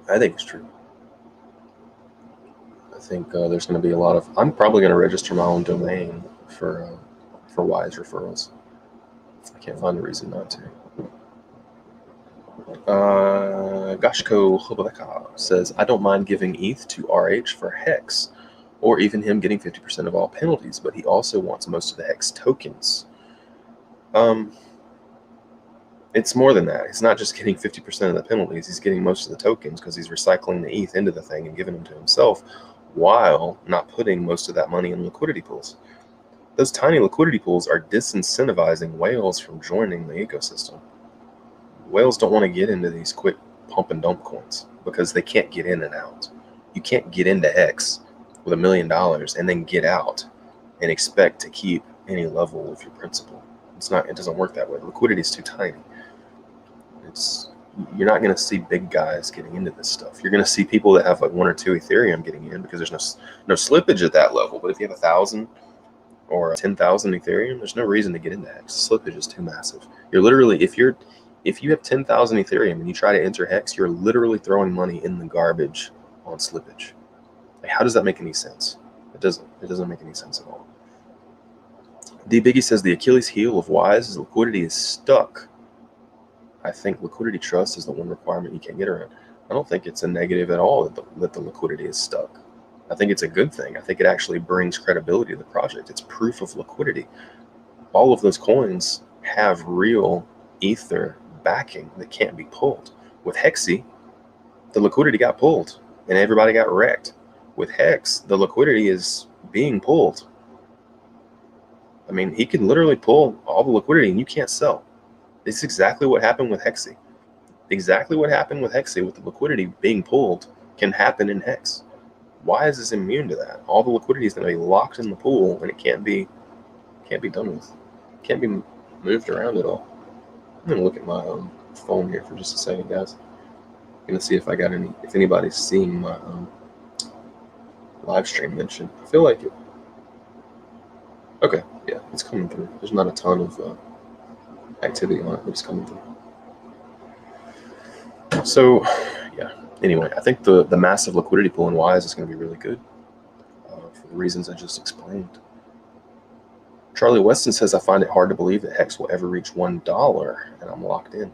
I think it's true. I think there's going to be a lot of. I'm probably going to register my own domain for Wise referrals. I can't find a reason not to. Gashko Hobeleka says, I don't mind giving ETH to RH for Hex, or even him getting 50% of all penalties, but he also wants most of the Hex tokens. It's more than that. He's not just getting 50% of the penalties, he's getting most of the tokens because he's recycling the ETH into the thing and giving them to himself while not putting most of that money in liquidity pools. Those tiny liquidity pools are disincentivizing whales from joining the ecosystem. Whales don't want to get into these quick pump and dump coins because they can't get in and out. You can't get into X with $1 million and then get out and expect to keep any level of your principal. It doesn't work that way. Liquidity is too tiny. You're not going to see big guys getting into this stuff. You're going to see people that have like 1 or 2 Ethereum getting in because there's no slippage at that level. But if you have 1,000 or 10,000 Ethereum, there's no reason to get into Hex. The slippage is too massive. You're literally, if you have 10,000 Ethereum and you try to enter Hex, you're literally throwing money in the garbage on slippage. Like, how does that make any sense? It doesn't. It doesn't make any sense at all. D Biggie says the Achilles heel of Wise is liquidity is stuck. I think liquidity trust is the one requirement you can't get around. I don't think it's a negative at all that the liquidity is stuck. I think it's a good thing. I think it actually brings credibility to the project. It's proof of liquidity. All of those coins have real Ether backing that can't be pulled. With Hexy, the liquidity got pulled and everybody got wrecked. With Hex, the liquidity is being pulled. I mean, he can literally pull all the liquidity and you can't sell. This is exactly what happened with Hexy. Exactly what happened with Hexy, with the liquidity being pulled, can happen in Hex. Wise is immune to that. All the liquidity is going to be locked in the pool and it can't be done with. Can't be moved around at all. I'm going to look at my phone here for just a second, guys. I'm going to see if anybody's seeing my live stream mention. I feel like it. Okay, yeah, it's coming through. There's not a ton of activity on it, but it's coming through. So, yeah. Anyway, I think the massive liquidity pool in Wise is going to be really good for the reasons I just explained. Charlie Weston says, I find it hard to believe that Hex will ever reach $1 and I'm locked in.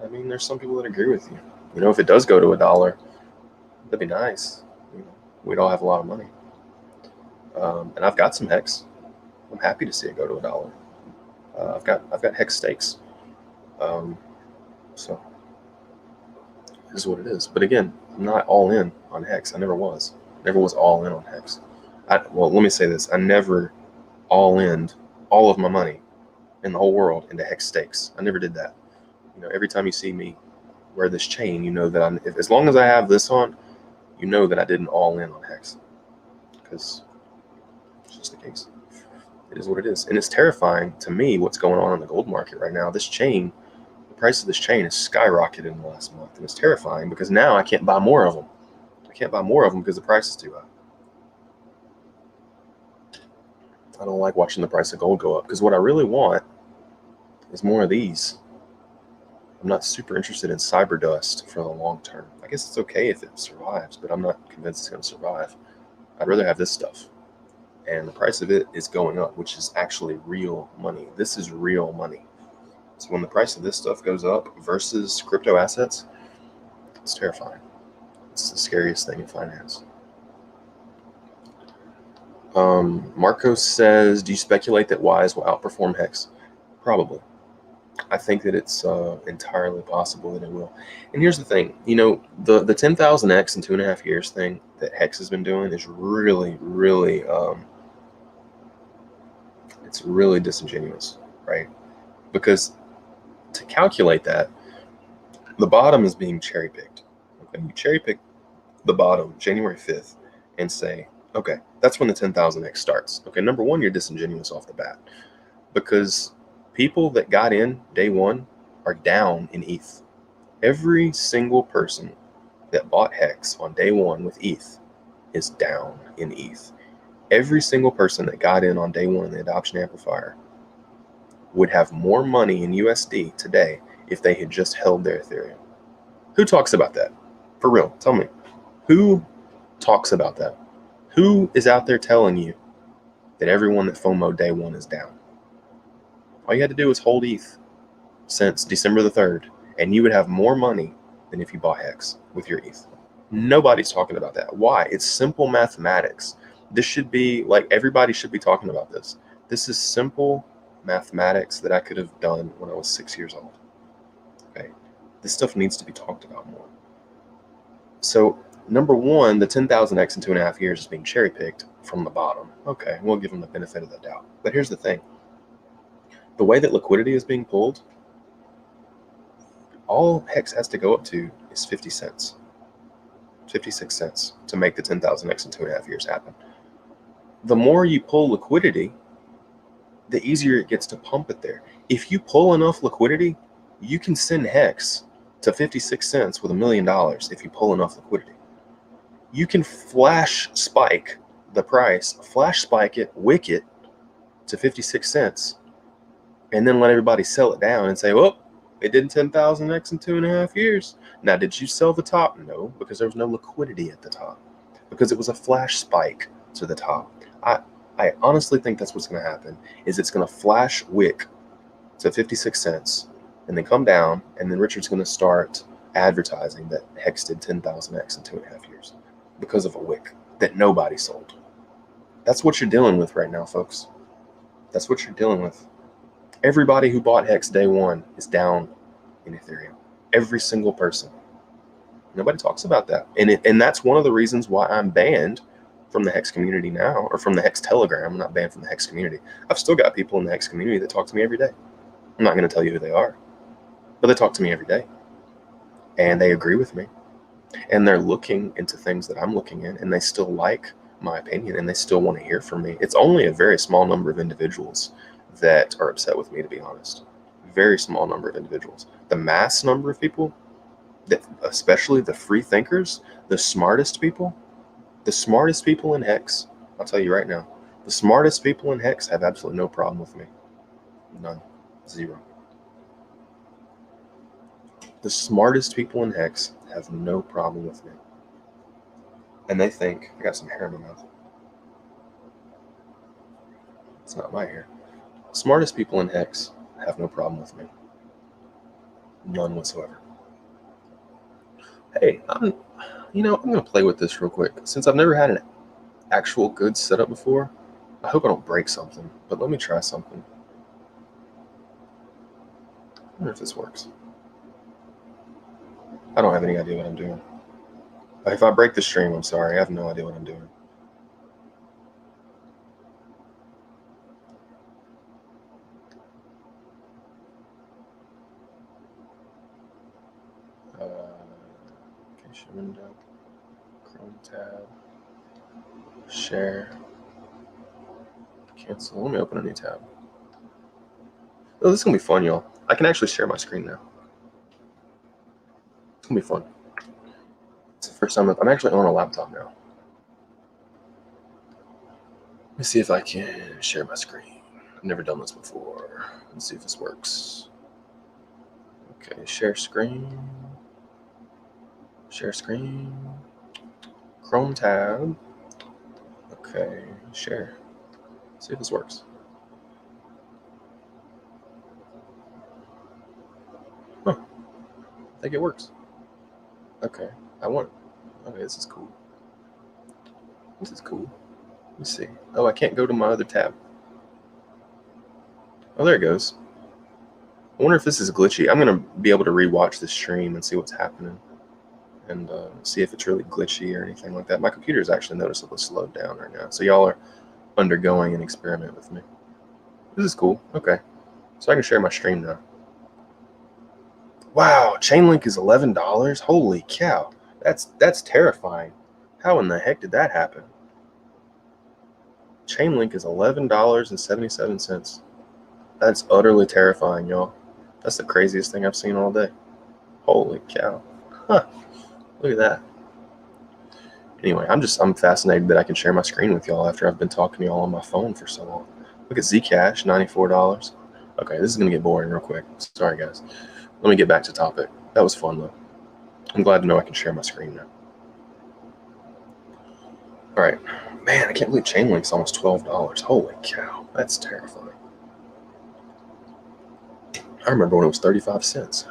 I mean, there's some people that agree with you. You know, if it does go to $1, that'd be nice. You know, we'd all have a lot of money. And I've got some Hex. I'm happy to see it go to $1. I've got Hex stakes. So it is what it is. But again, I'm not all in on Hex. I never was. Never was all in on Hex. Well, let me say this. I never all in all of my money in the whole world into Hex stakes. I never did that. You know, every time you see me wear this chain, you know that as long as I have this on, you know that I didn't all in on Hex. Because it's just the case. It is what it is. And it's terrifying to me what's going on in the gold market right now. This chain, the price of this chain has skyrocketed in the last month. And it's terrifying because now I can't buy more of them. I can't buy more of them because the price is too high. I don't like watching the price of gold go up because what I really want is more of these. I'm not super interested in cyber dust for the long term. I guess it's okay if it survives, but I'm not convinced it's going to survive. I'd rather have this stuff. And the price of it is going up, which is actually real money. This is real money. So when the price of this stuff goes up versus crypto assets, it's terrifying. It's the scariest thing in finance. Marcos says, do you speculate that Wise will outperform Hex? Probably. I think that it's entirely possible that it will. And here's the thing, you know, the 10,000x in 2.5 years thing that Hex has been doing is really, really, it's really disingenuous, right? Because to calculate that, the bottom is being cherry picked. Okay, you cherry pick the bottom January 5th and say, okay, that's when the 10,000x starts. Okay, number one, you're disingenuous off the bat because people that got in day one are down in ETH. Every single person that bought Hex on day one with ETH is down in ETH. Every single person that got in on day one in the adoption amplifier would have more money in USD today if they had just held their Ethereum. Who talks about that? For real, tell me. Who talks about that? Who is out there telling you that everyone that FOMO day one is down? All you had to do was hold ETH since December the 3rd, and you would have more money than if you bought Hex with your ETH. Nobody's talking about that. Why? It's simple mathematics. This should be like everybody should be talking about this. This is simple mathematics that I could have done when I was 6 years old. Okay, this stuff needs to be talked about more. So number one, the 10,000x in 2.5 years is being cherry picked from the bottom. Okay, we'll give them the benefit of the doubt. But here's the thing. The way that liquidity is being pulled, all Hex has to go up to is 50 cents. 56 cents to make the 10,000x in 2.5 years happen. The more you pull liquidity, the easier it gets to pump it there. If you pull enough liquidity, you can send Hex to 56 cents with $1 million if you pull enough liquidity. You can flash spike the price, flash spike it, wick it to 56 cents, and then let everybody sell it down and say, well, it did 10,000x in 2.5 years. Now, did you sell the top? No, because there was no liquidity at the top, because it was a flash spike to the top. I honestly think that's what's going to happen, is it's going to flash wick to 56 cents and then come down, and then Richard's going to start advertising that Hex did 10,000x in 2.5 years because of a wick that nobody sold. That's what you're dealing with right now, folks. That's what you're dealing with. Everybody who bought Hex day one is down in Ethereum. Every single person. Nobody talks about that. And that's one of the reasons why I'm banned from the Hex community now, or from the Hex Telegram. I'm not banned from the Hex community. I've still got people in the Hex community that talk to me every day. I'm not going to tell you who they are, but they talk to me every day. And they agree with me. And they're looking into things that I'm looking in, and they still like my opinion, and they still want to hear from me. It's only a very small number of individuals that are upset with me, to be honest. Very small number of individuals. The mass number of people, that, especially the free thinkers, the smartest people in Hex, I'll tell you right now, the smartest people in Hex have absolutely no problem with me. None. Zero. The smartest people in Hex have no problem with me. And they think, I got some hair in my mouth. It's not my hair. Smartest people in Hex have no problem with me. None whatsoever. Hey, I'm going to play with this real quick. Since I've never had an actual good setup before, I hope I don't break something, but let me try something. I wonder if this works. I don't have any idea what I'm doing. If I break the stream, I'm sorry. I have no idea what I'm doing. Window, Chrome tab, share, cancel. Let me open a new tab. Oh, this is gonna be fun, y'all. I can actually share my screen now. It's gonna be fun. It's the first time I'm actually on a laptop now. Let me see if I can share my screen. I've never done this before. Let's see if this works. Okay, share screen. Share screen. Chrome tab. Okay, share. Let's see if this works. Huh. I think it works. Okay, okay, this is cool. This is cool. Let me see. Oh, I can't go to my other tab. Oh, there it goes. I wonder if this is glitchy. I'm gonna be able to rewatch the stream and see what's happening, and see if it's really glitchy or anything like that. My computer is actually noticeably slowed down right now, so y'all are undergoing an experiment with me. This is cool. Okay, so I can share my stream now. Wow, Chainlink is $11. Holy cow, that's terrifying. How in the heck did that happen? Chainlink is $11.77. That's utterly terrifying, y'all. That's the craziest thing I've seen all day. Holy cow. Huh. Look at that. Anyway, I'm fascinated that I can share my screen with y'all after I've been talking to y'all on my phone for so long. Look at Zcash, $94. Okay, this is going to get boring real quick. Sorry, guys. Let me get back to topic. That was fun, though. I'm glad to know I can share my screen now. All right. Man, I can't believe Chainlink's almost $12. Holy cow. That's terrifying. I remember when it was 35 cents.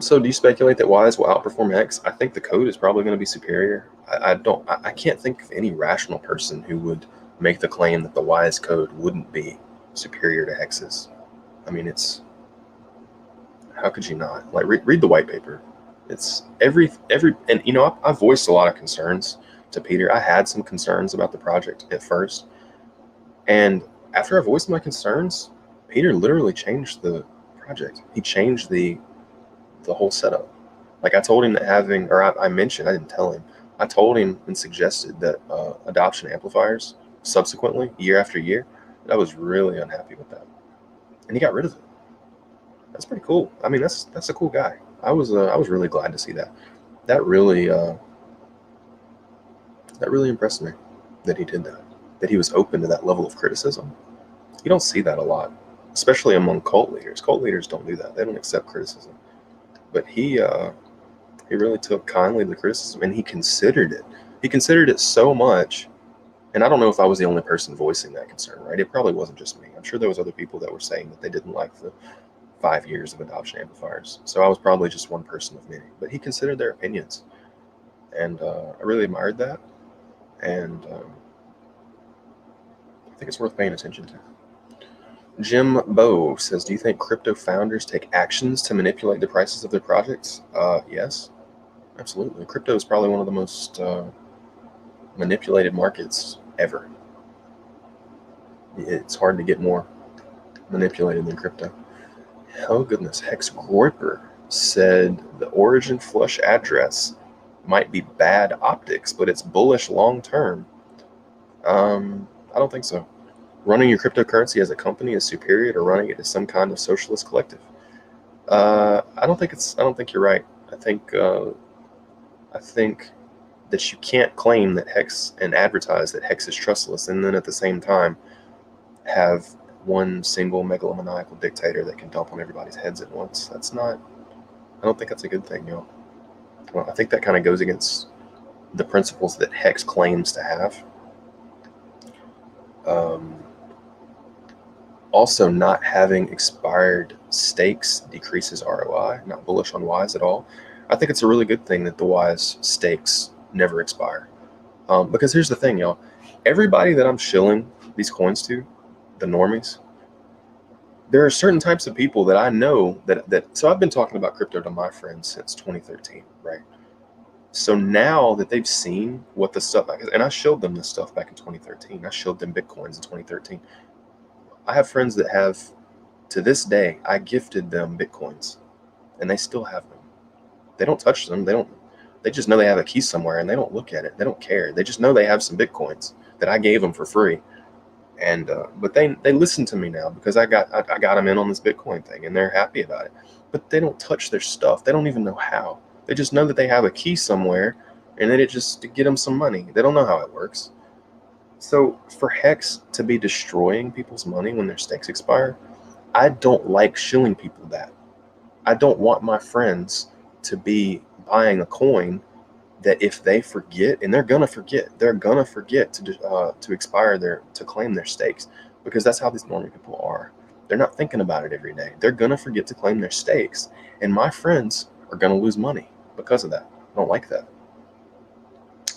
So do you speculate that Wise will outperform Hex? I think the code is probably going to be superior. I can't think of any rational person who would make the claim that the Wise code wouldn't be superior to Hex's. I mean, how could you not? Like, read the white paper. It's and you know, I voiced a lot of concerns to Peter. I had some concerns about the project at first, and after I voiced my concerns, Peter literally changed the project. He changed the whole setup. Like I told him that I mentioned, I didn't tell him. I told him and suggested that adoption amplifiers subsequently, year after year, that I was really unhappy with that, and he got rid of it. That's pretty cool. I mean, that's a cool guy. I was really glad to see that. That really impressed me that he did that. That he was open to that level of criticism. You don't see that a lot, especially among cult leaders. Cult leaders don't do that. They don't accept criticism. But he really took kindly to the criticism, and he considered it. He considered it so much, and I don't know if I was the only person voicing that concern, right? It probably wasn't just me. I'm sure there was other people that were saying that they didn't like the 5 years of adoption amplifiers. So I was probably just one person of many. But he considered their opinions, and I really admired that, and I think it's worth paying attention to. Jim Bow says, do you think crypto founders take actions to manipulate the prices of their projects? Yes, absolutely. Crypto is probably one of the most manipulated markets ever. It's hard to get more manipulated than crypto. Oh goodness, Hex Groiper said the origin flush address might be bad optics, but it's bullish long term. I don't think so. Running your cryptocurrency as a company is superior to running it as some kind of socialist collective. I don't think you're right. I think that you can't claim that Hex and advertise that Hex is trustless, and then at the same time have one single megalomaniacal dictator that can dump on everybody's heads at once. That's not. I don't think that's a good thing, y'all. Well, I think that kind of goes against the principles that Hex claims to have. Also, not having expired stakes decreases ROI. Not bullish on Ys at all. I think it's a really good thing that the Ys stakes never expire. Because here's the thing, y'all. Everybody that I'm shilling these coins to, the normies, there are certain types of people that I know that so I've been talking about crypto to my friends since 2013, right? So now that they've seen what the stuff, and I showed them this stuff back in 2013. I showed them Bitcoins in 2013. I have friends that have, to this day, I gifted them Bitcoins, and they still have them. They don't touch them. They just know they have a key somewhere, and they don't look at it. They don't care. They just know they have some Bitcoins that I gave them for free. And but they listen to me now because I got them in on this Bitcoin thing, and they're happy about it. But they don't touch their stuff. They don't even know how. They just know that they have a key somewhere, and then it just to get them some money. They don't know how it works. So for Hex to be destroying people's money when their stakes expire, I don't like shilling people that. I don't want my friends to be buying a coin that if they forget, and they're gonna forget to expire to claim their stakes, because that's how these normie people are. They're not thinking about it every day. They're gonna forget to claim their stakes, and my friends are gonna lose money because of that. I don't like that.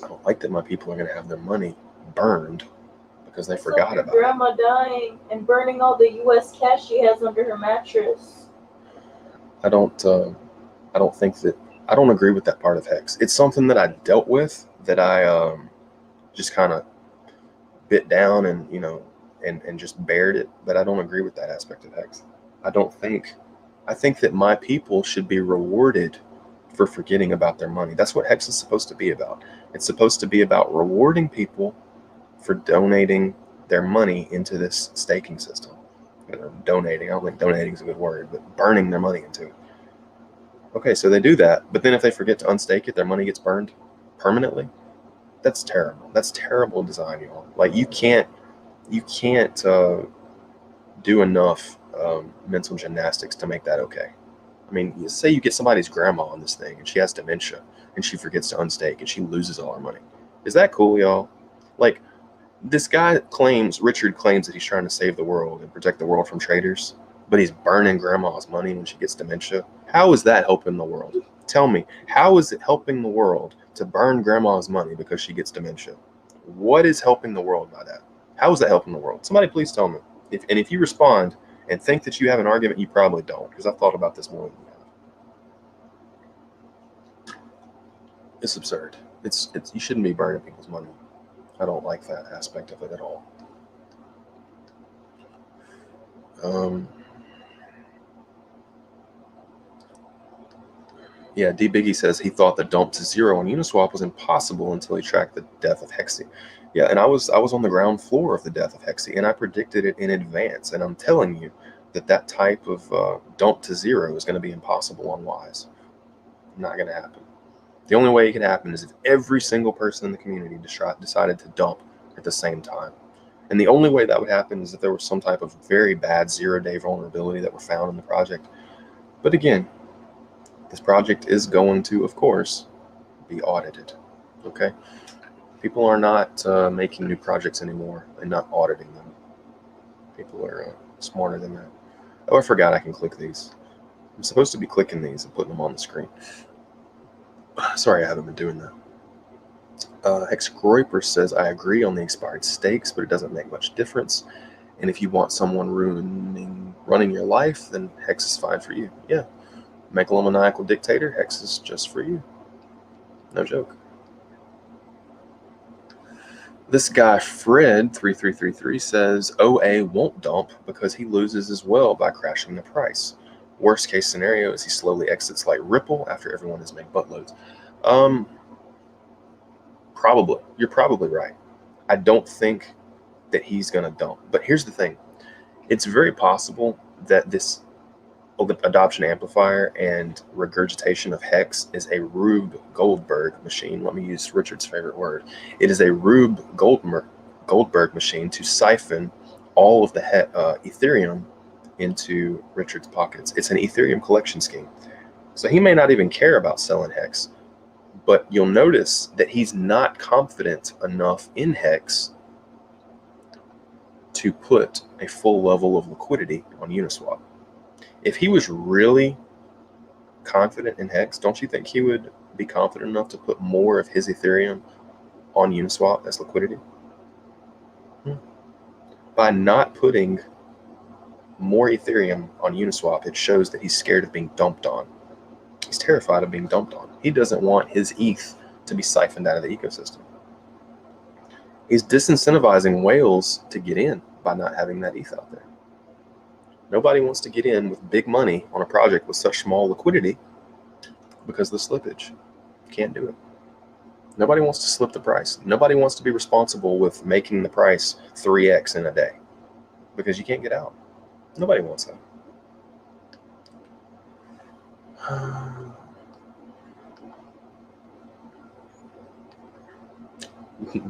I don't like that my people are gonna have their money burned because they forgot about it. Grandma dying and burning all the U.S. cash she has under her mattress. I don't agree with that part of Hex. It's something that I dealt with, that I just kind of bit down and and just bared it. But I don't agree with that aspect of Hex. I think that my people should be rewarded for forgetting about their money. That's what Hex is supposed to be about. It's supposed to be about rewarding people for donating their money into this staking system. Donating, I don't think donating is a good word, but burning their money into it. Okay, so they do that, but then if they forget to unstake it, their money gets burned permanently. That's terrible. That's terrible design, y'all. Like you can't do enough mental gymnastics to make that okay. I mean, you say you get somebody's grandma on this thing and she has dementia and she forgets to unstake and she loses all her money. Is that cool, y'all? Like this guy Richard claims that he's trying to save the world and protect the world from traders, but he's burning grandma's money when she gets dementia. How is that helping the world? Tell me, how is it helping the world to burn grandma's money because she gets dementia? What is helping the world by that? How is that helping the world? Somebody please tell me. If you respond and think that you have an argument, you probably don't, because I've thought about this more than you It's absurd. It's you shouldn't be burning people's money. I don't like that aspect of it at all. Yeah, D Biggie says he thought the dump to zero on Uniswap was impossible until he tracked the death of Hexy. Yeah, and I was on the ground floor of the death of Hexy, and I predicted it in advance. And I'm telling you that type of dump to zero is going to be impossible on Wise. Not going to happen. The only way it could happen is if every single person in the community decided to dump at the same time. And the only way that would happen is if there was some type of very bad 0-day vulnerability that were found in the project. But again, this project is going to, of course, be audited. Okay? People are not making new projects anymore and not auditing them. People are smarter than that. Oh, I forgot I can click these. I'm supposed to be clicking these and putting them on the screen. Sorry, I haven't been doing that. Hex Groiper says, I agree on the expired stakes, but it doesn't make much difference. And if you want someone running your life, then Hex is fine for you. Yeah. Megalomaniacal dictator, Hex is just for you. No joke. This guy, Fred3333, says OA won't dump because he loses as well by crashing the price. Worst case scenario is he slowly exits like Ripple after everyone has made buttloads. Probably. You're probably right. I don't think that he's going to dump. But here's the thing. It's very possible that this adoption amplifier and regurgitation of Hex is a Rube Goldberg machine. Let me use Richard's favorite word. It is a Rube Goldberg machine to siphon all of the Ethereum into Richard's pockets. It's an Ethereum collection scheme. So he may not even care about selling Hex, but you'll notice that he's not confident enough in Hex to put a full level of liquidity on Uniswap. If he was really confident in Hex, don't you think he would be confident enough to put more of his Ethereum on Uniswap as liquidity? By not putting more Ethereum on Uniswap, it shows that he's scared of being dumped on. He's terrified of being dumped on. He doesn't want his ETH to be siphoned out of the ecosystem. He's disincentivizing whales to get in by not having that ETH out there. Nobody wants to get in with big money on a project with such small liquidity because of the slippage. Can't do it. Nobody wants to slip the price. Nobody wants to be responsible with making the price 3x in a day because you can't get out. Nobody wants that.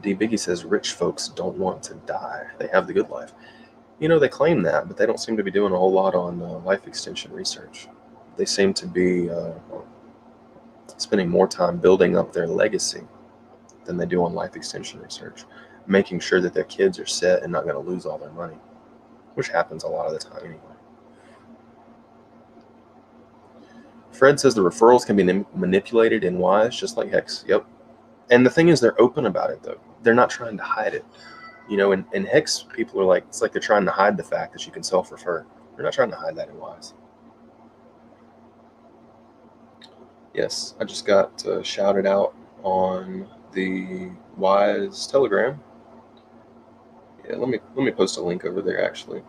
D Biggie says rich folks don't want to die. They have the good life. You know, they claim that, but they don't seem to be doing a whole lot on life extension research. They seem to be spending more time building up their legacy than they do on life extension research, making sure that their kids are set and not going to lose all their money, which happens a lot of the time anyway. Fred says the referrals can be manipulated in Wise, just like Hex. Yep. And the thing is, they're open about it, though. They're not trying to hide it. You know, in Hex, people are like, it's like they're trying to hide the fact that you can self-refer. They're not trying to hide that in Wise. Yes, I just got shouted out on the Wise Telegram. Yeah, let me post a link over there, actually.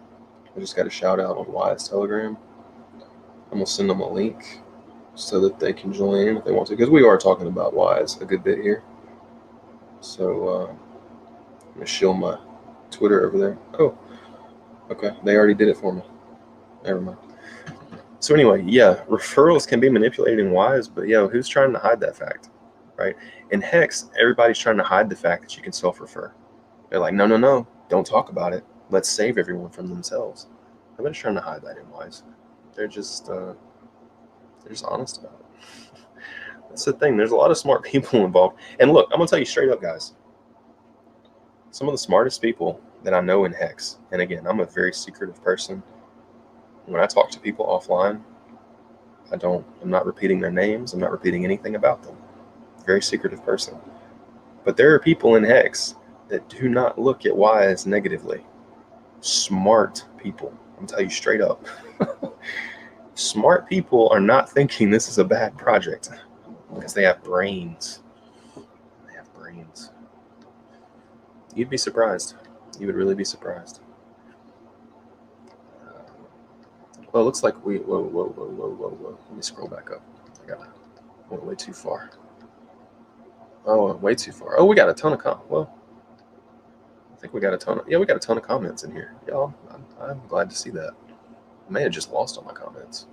I just got a shout out on Wise Telegram. I'm going to send them a link so that they can join in if they want to, because we are talking about Wise a good bit here. So I'm going to show my Twitter over there. Oh, okay. They already did it for me. Never mind. So anyway, yeah, referrals can be manipulated in Wise, but yeah, who's trying to hide that fact, right? In Hex, everybody's trying to hide the fact that you can self-refer. They're like, no, don't talk about it. Let's save everyone from themselves. Nobody's trying to hide that in Wise. They're just honest about it. That's the thing. There's a lot of smart people involved. And look, I'm going to tell you straight up, guys. Some of the smartest people that I know in Hex, and again, I'm a very secretive person. When I talk to people offline, I'm not repeating their names. I'm not repeating anything about them. Very secretive person. But there are people in Hex that do not look at Wise negatively. Smart people. I'm going to tell you straight up. Smart people are not thinking this is a bad project because they have brains. You'd be surprised. You would really be surprised. Well, it looks like we. Whoa. Let me scroll back up. Went way too far. Oh, way too far. Oh, we got a ton of Well, I think we got a ton of. Yeah, we got a ton of comments in here. Y'all, I'm glad to see that. I may have just lost all my comments.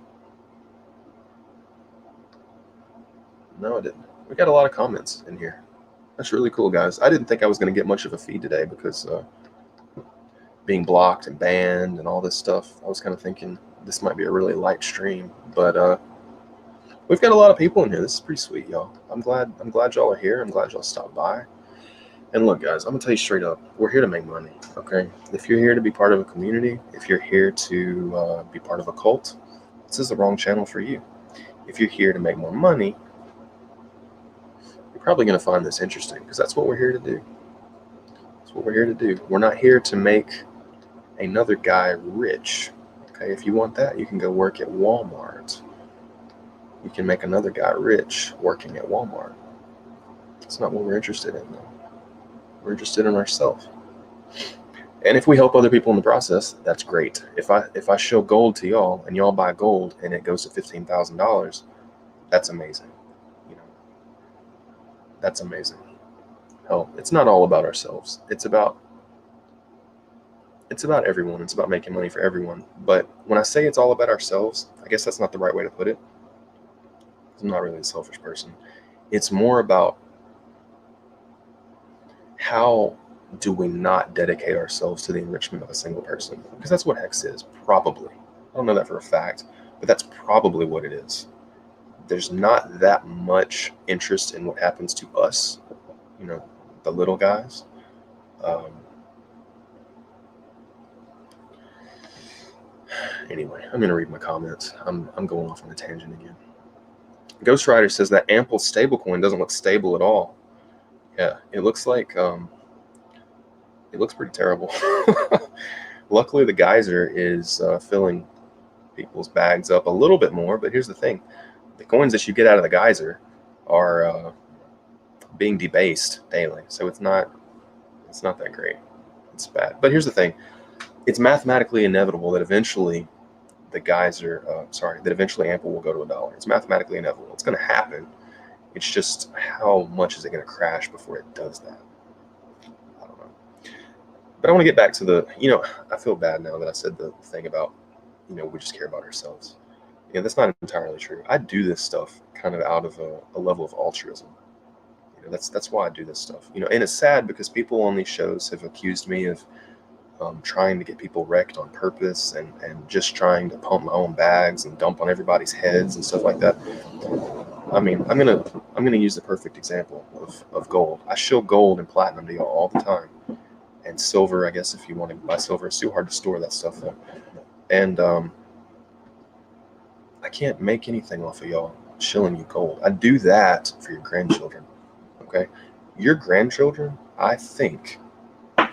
No, I didn't. We got a lot of comments in here. That's really cool, guys. I didn't think I was going to get much of a feed today because being blocked and banned and all this stuff. I was kind of thinking this might be a really light stream, but we've got a lot of people in here. This is pretty sweet, y'all. I'm glad y'all are here. I'm glad y'all stopped by. And look, guys, I'm gonna tell you straight up, we're here to make money. Okay, if you're here to be part of a community, if you're here to be part of a cult, this is the wrong channel for you. If you're here to make more money, you're probably gonna find this interesting because that's what we're here to do. That's what we're here to do. We're not here to make another guy rich. Okay, if you want that, you can go work at Walmart. You can make another guy rich working at Walmart. That's not what we're interested in, though. We're interested in ourselves. And if we help other people in the process, that's great. If I show gold to y'all and y'all buy gold and it goes to $15,000, that's amazing. You know, that's amazing. Hell, it's not all about ourselves. It's about everyone. It's about making money for everyone. But when I say it's all about ourselves, I guess that's not the right way to put it. I'm not really a selfish person. It's more about how do we not dedicate ourselves to the enrichment of a single person? Because that's what Hex is, probably. I don't know that for a fact, but that's probably what it is. There's not that much interest in what happens to us, you know, the little guys. Anyway, I'm going to read my comments. I'm going off on a tangent again. Ghost Rider says that Ample stablecoin doesn't look stable at all. Yeah, it looks like it looks pretty terrible. Luckily, the geyser is filling people's bags up a little bit more. But here's the thing: the coins that you get out of the geyser are being debased daily, so it's not that great. It's bad. But here's the thing: it's mathematically inevitable that eventually the geyser, that eventually Ample will go to $1. It's mathematically inevitable. It's going to happen. It's just how much is it going to crash before it does that? I don't know. But I want to get back to the, I feel bad now that I said the thing about, we just care about ourselves. That's not entirely true. I do this stuff kind of out of a level of altruism. That's why I do this stuff. And it's sad because people on these shows have accused me of trying to get people wrecked on purpose and just trying to pump my own bags and dump on everybody's heads and stuff like that. I mean, I'm gonna use the perfect example of gold. I show gold and platinum to y'all all the time, and silver. I guess if you want to buy silver, it's too hard to store that stuff though. And I can't make anything off of y'all shilling you gold. I do that for your grandchildren. Okay, your grandchildren, I think,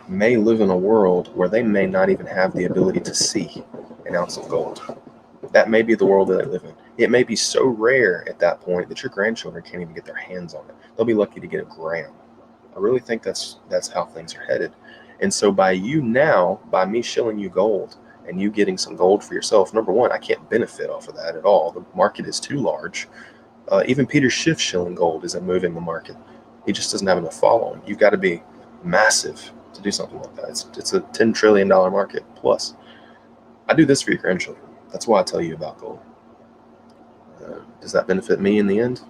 may live in a world where they may not even have the ability to see an ounce of gold. That may be the world that they live in. It may be so rare at that point that your grandchildren can't even get their hands on it. They'll be lucky to get a gram. I really think that's how things are headed. And so by me shilling you gold and you getting some gold for yourself, number one, I can't benefit off of that at all. The market is too large. Even Peter Schiff shilling gold isn't moving the market. He just doesn't have enough following. You've got to be massive to do something like that. It's a $10 trillion market plus. I do this for your grandchildren. That's why I tell you about gold. Does that benefit me in the end?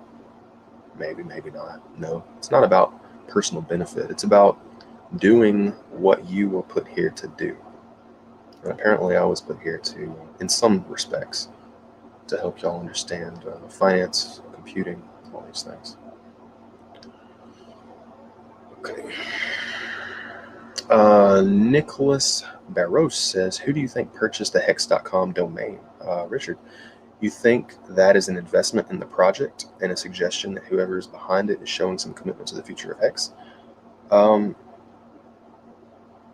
Maybe, maybe not. No, it's not about personal benefit. It's about doing what you were put here to do. And apparently I was put here to, in some respects, to help y'all understand finance, computing, all these things. Okay. Nicholas Barros says, who do you think purchased the hex.com domain? Richard, you think that is an investment in the project and a suggestion that whoever is behind it is showing some commitment to the future of Hex?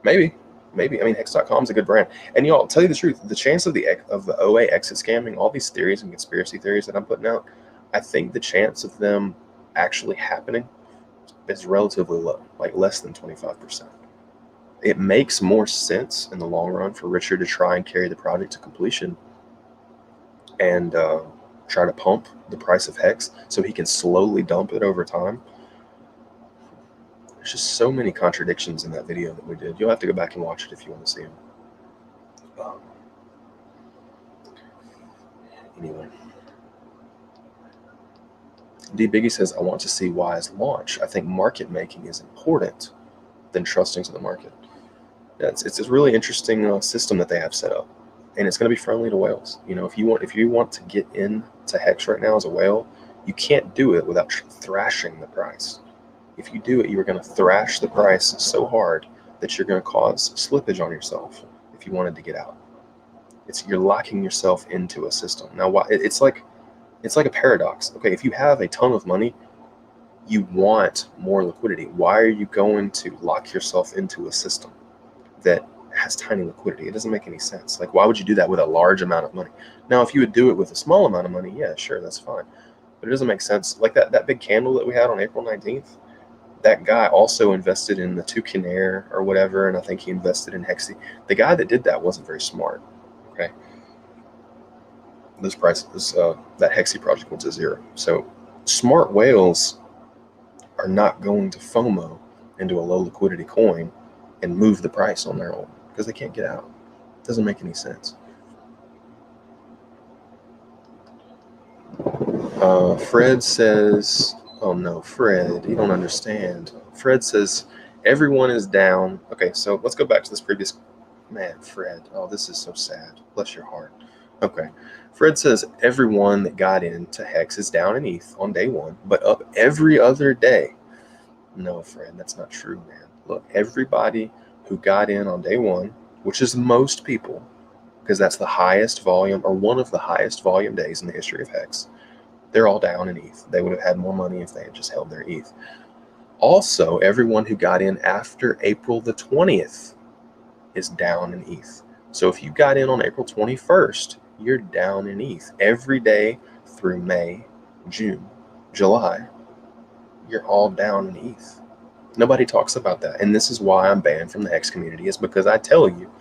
Maybe. I mean, Hex.com is a good brand. And y'all, tell you the truth, the chance of the OA exit scamming, all these theories and conspiracy theories that I'm putting out, I think the chance of them actually happening is relatively low, like less than 25%. it makes more sense in the long run for Richard to try and carry the project to completion and try to pump the price of Hex so he can slowly dump it over time. There's just so many contradictions in that video that we did. You'll have to go back and watch it if you want to see them. Anyway. D Biggie says, I want to see Wise launch. I think market making is important than trusting to the market. Yeah, it's a really interesting system that they have set up, and it's going to be friendly to whales. You know, if you want to get into Hex right now as a whale, you can't do it without thrashing the price. If you do it, you are going to thrash the price so hard that you're going to cause slippage on yourself if you wanted to get out. You're locking yourself into a system. Now, it's like a paradox. Okay, if you have a ton of money, you want more liquidity. Why are you going to lock yourself into a system that has tiny liquidity? It doesn't make any sense. Like, why would you do that with a large amount of money? Now, if you would do it with a small amount of money, yeah, sure, that's fine. But it doesn't make sense. Like that big candle that we had on April 19th, that guy also invested in the Toucan Air or whatever, and I think he invested in Hexy. The guy that did that wasn't very smart, okay? Those prices, that Hexy project went to zero. So smart whales are not going to FOMO into a low liquidity coin and move the price on their own because they can't get out. It doesn't make any sense. Fred says, oh no, Fred, you don't understand. Fred says, everyone is down. Okay, so let's go back to this previous, man, Fred. Oh, this is so sad. Bless your heart. Okay. Fred says everyone that got into Hex is down in ETH on day one, but up every other day. No, Fred, that's not true, man. Look, everybody who got in on day one, which is most people, because that's the highest volume or one of the highest volume days in the history of Hex, they're all down in ETH. They would have had more money if they had just held their ETH. Also, everyone who got in after April the 20th is down in ETH. So if you got in on April 21st, you're down in ETH. Every day through May, June, July, you're all down in ETH. Nobody talks about that. And this is why I'm banned from the Hex community, is because I tell you,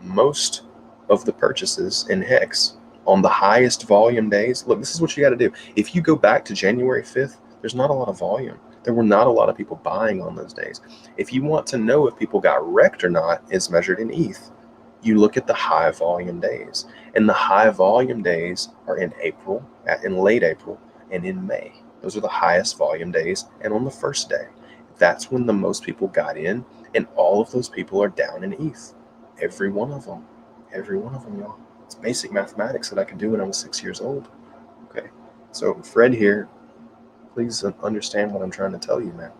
most of the purchases in Hex on the highest volume days, look, this is what you got to do. If you go back to January 5th, there's not a lot of volume. There were not a lot of people buying on those days. If you want to know if people got wrecked or not, it's measured in ETH. You look at the high volume days, and the high volume days are in April, in late April, and in May. Those are the highest volume days, and on the first day. That's when the most people got in, and all of those people are down in ETH. Every one of them. Every one of them, y'all. It's basic mathematics that I could do when I was 6 years old. Okay, so Fred here, please understand what I'm trying to tell you, man.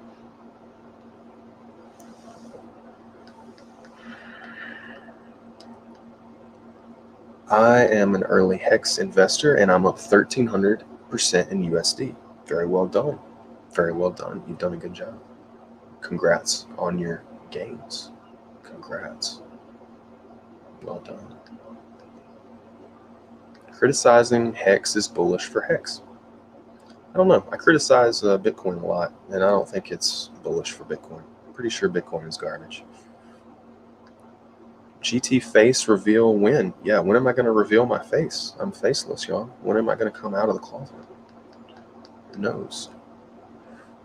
I am an early Hex investor, and I'm up 1,300% in USD. Very well done. Very well done. You've done a good job. Congrats on your gains. Congrats. Well done. Criticizing Hex is bullish for Hex. I don't know. I criticize Bitcoin a lot, and I don't think it's bullish for Bitcoin. I'm pretty sure Bitcoin is garbage. GT face reveal when? Yeah, when am I going to reveal my face? I'm faceless, y'all. When am I going to come out of the closet? Who knows?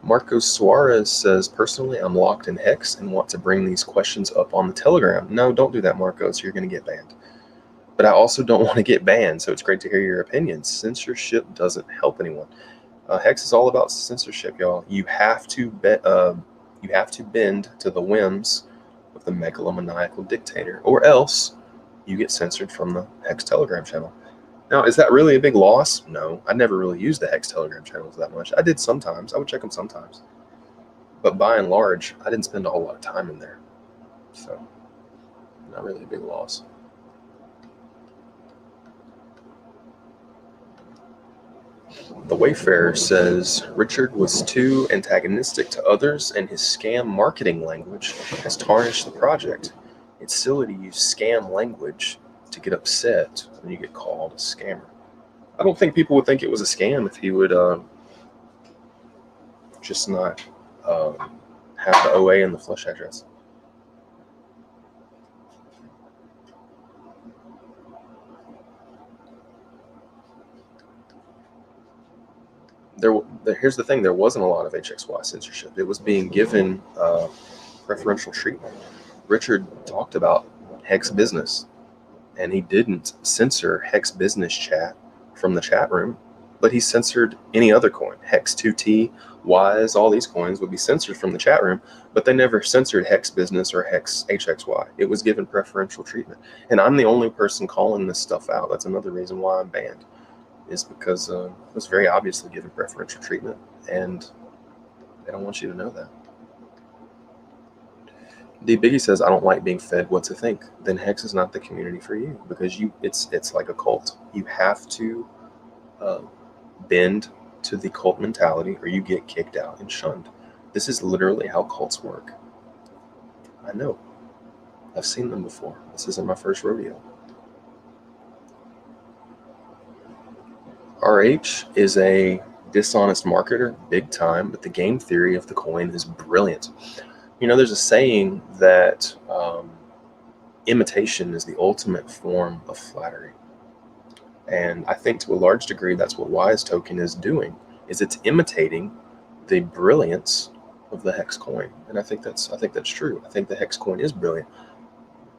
Marcos Suarez says, personally, I'm locked in Hex and want to bring these questions up on the Telegram. No, don't do that, Marcos. You're going to get banned. But I also don't want to get banned, so it's great to hear your opinions. Censorship doesn't help anyone. Hex is all about censorship, y'all. You have to bend to the whims of the megalomaniacal dictator, or else you get censored from the Hex Telegram channel. Now, is that really a big loss? No, I never really used the Hex Telegram channels that much. I did sometimes. I would check them sometimes. But by and large, I didn't spend a whole lot of time in there. So, not really a big loss. The Wayfarer says, Richard was too antagonistic to others, and his scam marketing language has tarnished the project. It's silly to use scam language to get upset when you get called a scammer. I don't think people would think it was a scam if he would just not have the OA and the flush address. here's the thing: there wasn't a lot of HXY censorship. It was being given preferential treatment. Richard talked about Hex Business, and he didn't censor Hex Business chat from the chat room, but he censored any other coin. Hex 2T, Wise, all these coins would be censored from the chat room, but they never censored Hex Business or Hex HXY. It was given preferential treatment. And I'm the only person calling this stuff out. That's another reason why I'm banned, is because it was very obviously given preferential treatment, and they don't want you to know that. D Biggie says, I don't like being fed what to think. Then Hex is not the community for you, because it's like a cult. You have to bend to the cult mentality or you get kicked out and shunned. This is literally how cults work. I know. I've seen them before. This isn't my first rodeo. RH is a dishonest marketer, big time, but the game theory of the coin is brilliant. You know, there's a saying that imitation is the ultimate form of flattery. And I think to a large degree, that's what Wise Token is doing, is it's imitating the brilliance of the Hex coin. And I think that's true. I think the Hex coin is brilliant,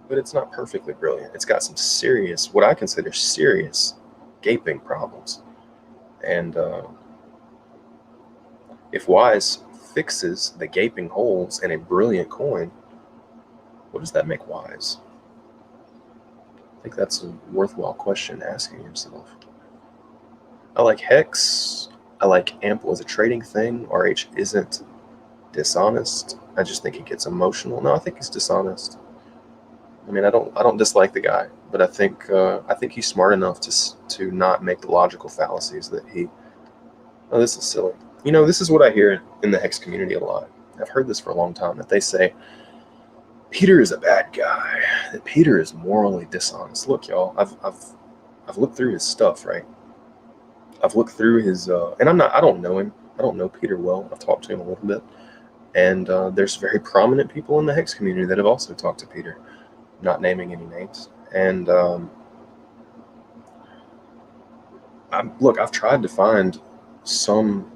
but it's not perfectly brilliant. It's got some serious, what I consider serious, gaping problems. And if Wise fixes the gaping holes in a brilliant coin, what does that make Wise? I think that's a worthwhile question asking yourself. I like Hex. I like Ample as a trading thing. RH isn't dishonest. I just think he gets emotional. No, I think he's dishonest. I mean, I don't dislike the guy, but I think he's smart enough to not make the logical fallacies that he. Oh, this is silly. You know, this is what I hear in the Hex community a lot. I've heard this for a long time, that they say Peter is a bad guy, that Peter is morally dishonest. Look, y'all, I've looked through his stuff, right? I've looked through his, and I don't know him. I don't know Peter well. I've talked to him a little bit, and there's very prominent people in the Hex community that have also talked to Peter, not naming any names. And look, I've tried to find some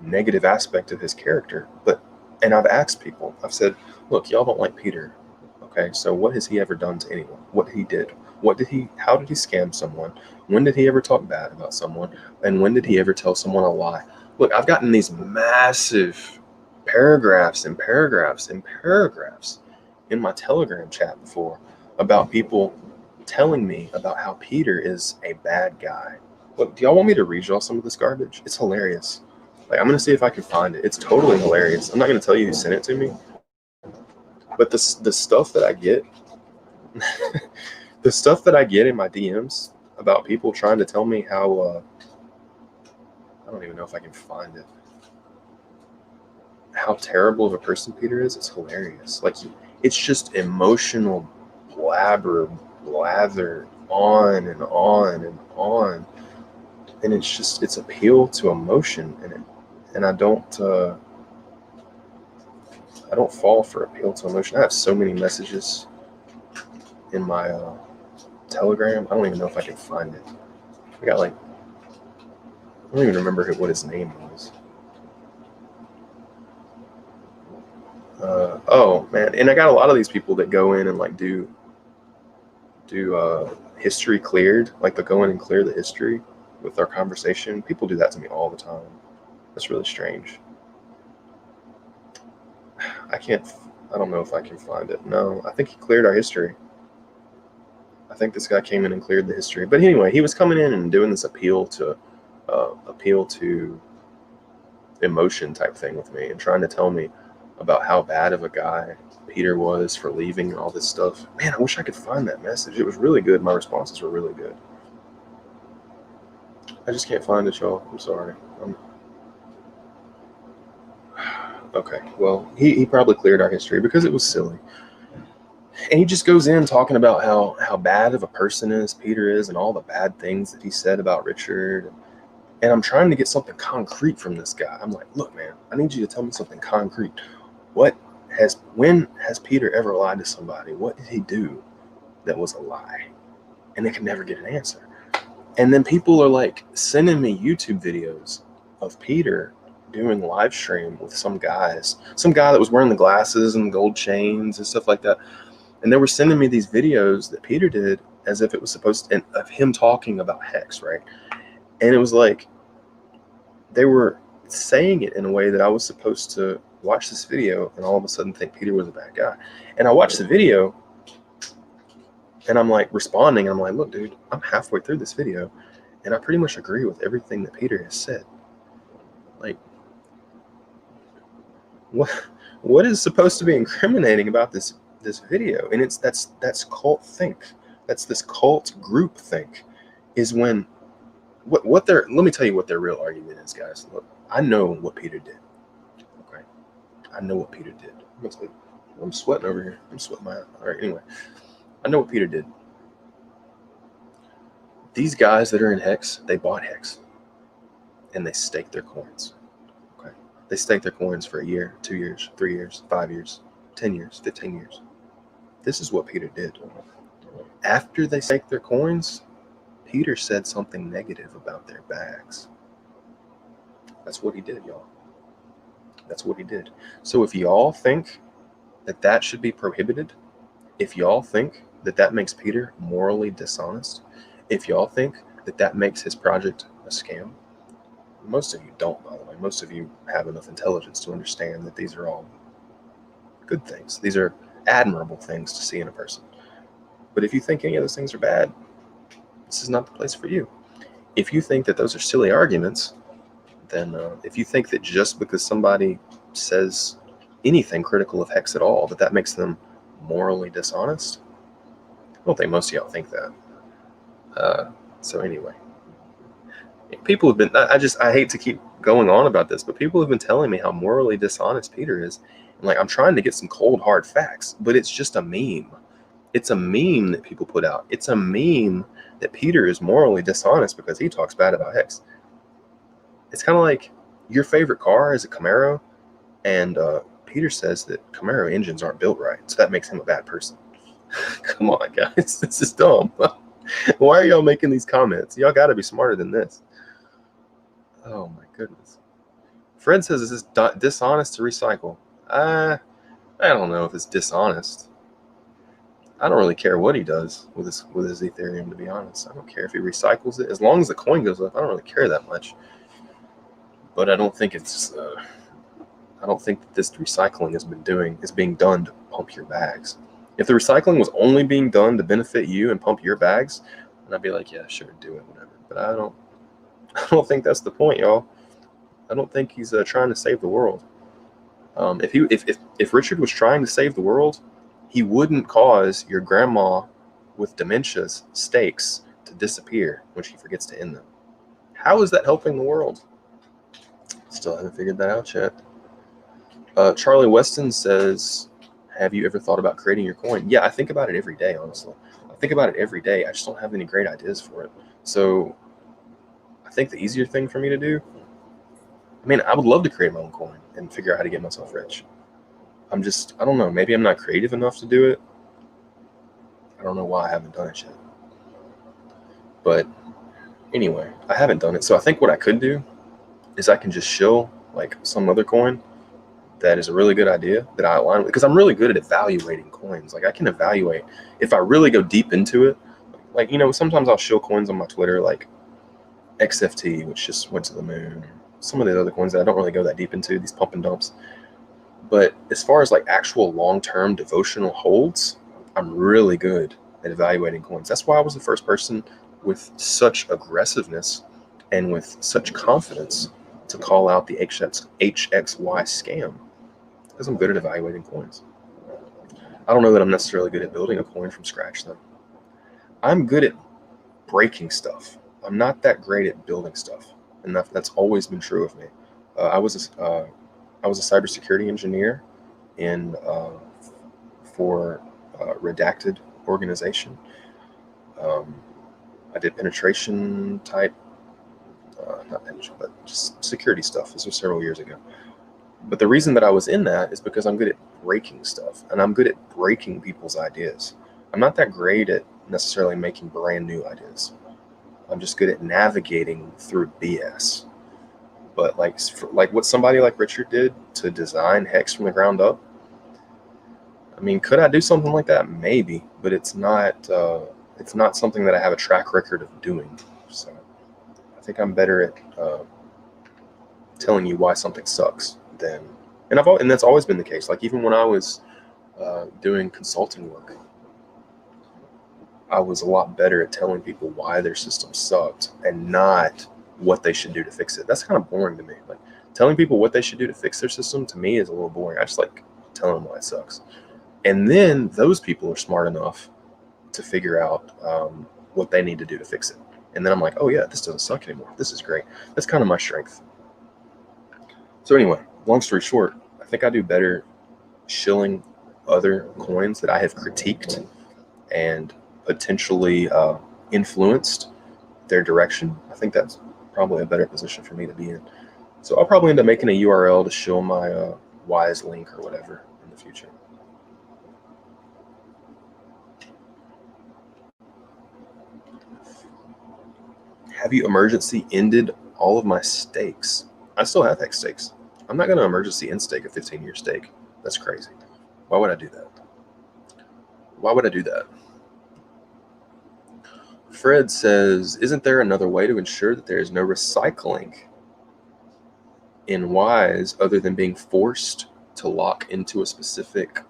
negative aspect of his character, and I've asked people. I've said, look, y'all don't like Peter. Okay, so what has he ever done to anyone? What he did? How did he scam someone? When did he ever talk bad about someone? And when did he ever tell someone a lie? Look, I've gotten these massive paragraphs and paragraphs and paragraphs in my Telegram chat before about people telling me about how Peter is a bad guy. Look, do y'all want me to read y'all some of this garbage? It's hilarious. Like, I'm going to see if I can find it. It's totally hilarious. I'm not going to tell you who sent it to me, but the stuff that I get, the stuff that I get in my DMs about people trying to tell me how, I don't even know if I can find it, how terrible of a person Peter is. It's hilarious. Like, it's just emotional blather on and on and on. And it's appeal to emotion in it. And I don't fall for appeal to emotion. I have so many messages in my Telegram. I don't even know if I can find it. I got I don't even remember what his name was. Oh man, and I got a lot of these people that go in and do history cleared. Like, they'll go in and clear the history with our conversation. People do that to me all the time. That's really strange. I don't know if I can find it. No, I think he cleared our history. I think this guy came in and cleared the history. But anyway, he was coming in and doing this appeal to emotion type thing with me, and trying to tell me about how bad of a guy Peter was for leaving and all this stuff. Man, I wish I could find that message. It was really good. My responses were really good. I just can't find it, y'all. I'm sorry. Okay, well, he probably cleared our history because it was silly. And he just goes in talking about how bad of a person Peter is, and all the bad things that he said about Richard. And I'm trying to get something concrete from this guy. I'm like, look, man, I need you to tell me something concrete. When has Peter ever lied to somebody? What did he do that was a lie? And they can never get an answer. And then people are sending me YouTube videos of Peter doing live stream with some guy that was wearing the glasses and gold chains and stuff like that. And they were sending me these videos that Peter did as if it was supposed to, and of him talking about hex, right? And it was like they were saying it in a way that I was supposed to watch this video and all of a sudden think Peter was a bad guy. And I watched the video and I'm like responding. I'm like, look, dude, I'm halfway through this video and I pretty much agree with everything that Peter has said. Like, what is supposed to be incriminating about this video? And that's cult think. That's this cult group think, is when what their, let me tell you what their real argument is, guys. Look, I know what Peter did. Okay, I know what Peter did. I'm sweating over here. I'm sweating my. All right, anyway, I know what Peter did. These guys that are in hex, they bought hex, and they staked their coins. Okay, they staked their coins for a year, 2 years, 3 years, 5 years, 10 years, 15 years. This is what Peter did. After they staked their coins, Peter said something negative about their bags. That's what he did, y'all. That's what he did. So if y'all think that that should be prohibited, if y'all think that that makes Peter morally dishonest, if y'all think that that makes his project a scam, most of you don't, by the way. Most of you have enough intelligence to understand that these are all good things. These are admirable things to see in a person. But if you think any of those things are bad, this is not the place for you. If you think that those are silly arguments, then if you think that just because somebody says anything critical of hex at all, that makes them morally dishonest, I don't think most of y'all think that. So anyway, people have been, I hate to keep going on about this, but people have been telling me how morally dishonest Peter is. And like, I'm trying to get some cold, hard facts, but it's just a meme. It's a meme that people put out. It's a meme that Peter is morally dishonest because he talks bad about hex. It's kind of like your favorite car is a Camaro, and Peter says that Camaro engines aren't built right, so that makes him a bad person. Come on, guys. This is dumb. Why are y'all making these comments? Y'all got to be smarter than this. Oh, my goodness. Fred says, is this dishonest to recycle? I don't know if it's dishonest. I don't really care what he does with his Ethereum, to be honest. I don't care if he recycles it. As long as the coin goes up, I don't really care that much. But I don't think it's I don't think that this recycling is being done to pump your bags. If the recycling was only being done to benefit you and pump your bags, then I'd be like, yeah, sure, do it, whatever. But I don't think that's the point, y'all. I don't think he's trying to save the world. If Richard was trying to save the world, he wouldn't cause your grandma with dementia's stakes to disappear when she forgets to end them. How is that helping the world? Still haven't figured that out yet. Charlie Weston says, have you ever thought about creating your coin? Yeah, I think about it every day, honestly. I think about it every day. I just don't have any great ideas for it. So I think the easier thing for me to do, I mean, I would love to create my own coin and figure out how to get myself rich. I don't know, maybe I'm not creative enough to do it. I don't know why I haven't done it yet. But anyway, I haven't done it. So I think what I could do is I can just show like some other coin that is a really good idea that I align with, because I'm really good at evaluating coins. Like I can evaluate if I really go deep into it. Like, you know, sometimes I'll show coins on my Twitter, like XFT, which just went to the moon, or some of the other coins that I don't really go that deep into, these pump and dumps. But as far as like actual long-term devotional holds, I'm really good at evaluating coins. That's why I was the first person with such aggressiveness and with such confidence to call out the HXY scam, because I'm good at evaluating coins. I don't know that I'm necessarily good at building a coin from scratch, though. I'm good at breaking stuff. I'm not that great at building stuff, and that's always been true of me. I was a cybersecurity engineer for redacted organization. I did penetration type, not penetration, but just security stuff. This was several years ago. But the reason that I was in that is because I'm good at breaking stuff, and I'm good at breaking people's ideas. I'm not that great at necessarily making brand new ideas. I'm just good at navigating through BS. But like what somebody like Richard did to design Hex from the ground up, I mean, could I do something like that? Maybe, but it's not something that I have a track record of doing. So I think I'm better at telling you why something sucks than, and that's always been the case. Like even when I was doing consulting work, I was a lot better at telling people why their system sucked and not what they should do to fix it. That's kind of boring to me. Like telling people what they should do to fix their system to me is a little boring. I just like telling them why it sucks. And then those people are smart enough to figure out what they need to do to fix it. And then I'm like, oh yeah, this doesn't suck anymore. This is great. That's kind of my strength. So anyway, long story short, I think I do better shilling other coins that I have critiqued and potentially influenced their direction. I think that's probably a better position for me to be in. So I'll probably end up making a URL to show my Wise link or whatever in the future. Have you emergency ended all of my stakes? I still have Hex stakes. I'm not going to emergency end stake a 15-year stake. That's crazy. Why would I do that? Why would I do that? Fred says, isn't there another way to ensure that there is no recycling in Wise other than being forced to lock into a specific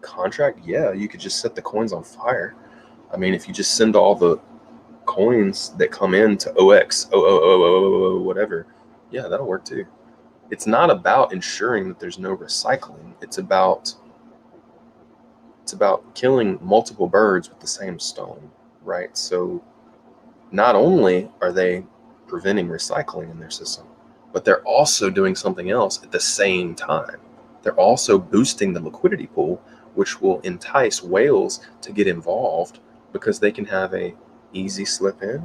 contract? Yeah, you could just set the coins on fire. I mean, if you just send all the coins that come in to OX, whatever, yeah, that'll work too. It's not about ensuring that there's no recycling. It's about killing multiple birds with the same stone, right? So not only are they preventing recycling in their system, but they're also doing something else at the same time. They're also boosting the liquidity pool, which will entice whales to get involved because they can have a easy slip in,